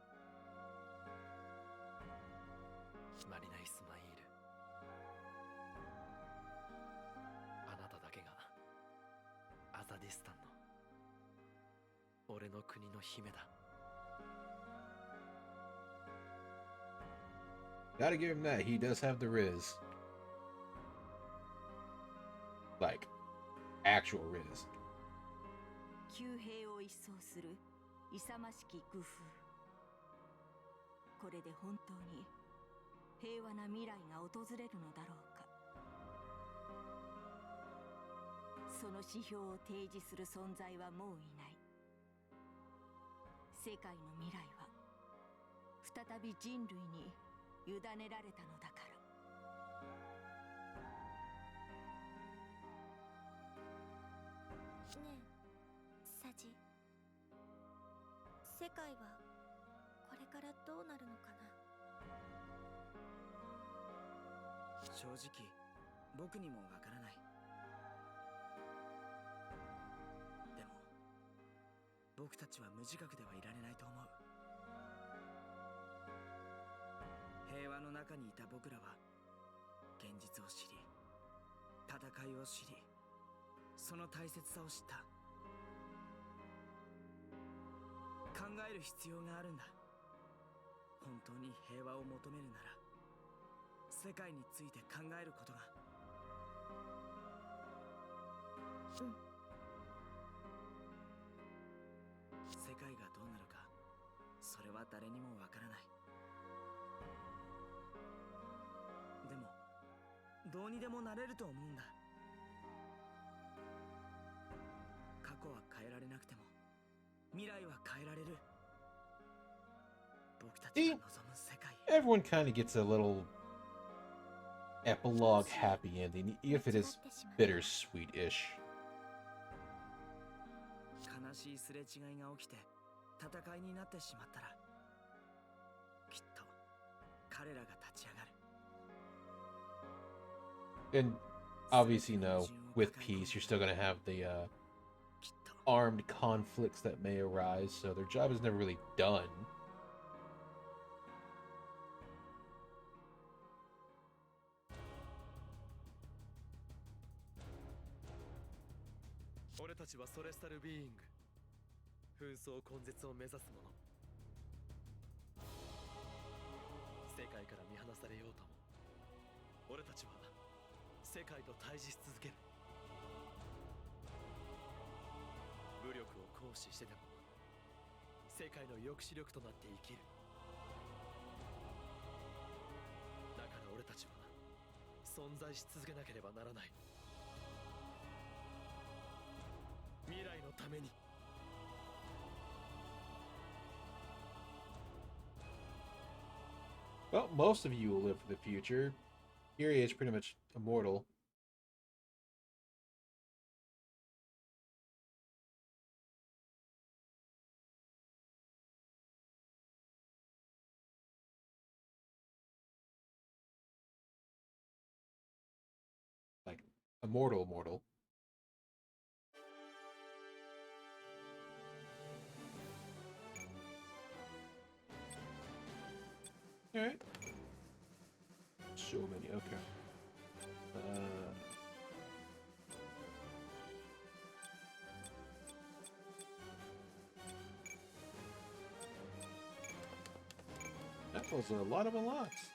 マリナ・イスマイール、あなただけがアザディスタンの俺の国の姫だ。 Gotta give him that. He does have the Riz. Like, actual Riz. 旧兵を一掃する勇ましき愚風。これで本当に平和な未来が訪れるのだろうか。その指標を提示する存在はもういない。世界の未来は再び人類に委ねられたのだから。ねえサジ、世界はこれからどうなるのかな。正直僕にもわからない。でも僕たちは無自覚ではいられないと思う。平和の中にいた僕らは現実を知り、戦いを知り、その大切さを知った。考える必要があるんだ。本当に平和を求めるなら世界について考えることが。世界がどうなるか、それは誰にもわからない。でもどうにでもなれると思うんだ。過去は変えられなくても未来は変えられる。僕たちが望む世界。 Everyone kind of gets a little epilogue happy ending, even if it is bittersweet-ish. 悲しいすれ違いが起きて戦いになってしまったら、きっと彼らが立ち上がる。 And obviously, with peace, you're still gonna have the きっと armed conflicts that may arise, so their job is never really done. 俺たちはソレスタルビーイング、紛争根絶を目指す者。世界から見放されようとも俺たちは世界と対峙し続ける。武力を行使してでも世界の抑止力となって生きる。だから俺たちは存在し続けなければならない。未来のために。Well, most of you will live for the future. Kiria is pretty much immortal. Like, immortal. Alright. So many, okay. That was a lot of unlocks.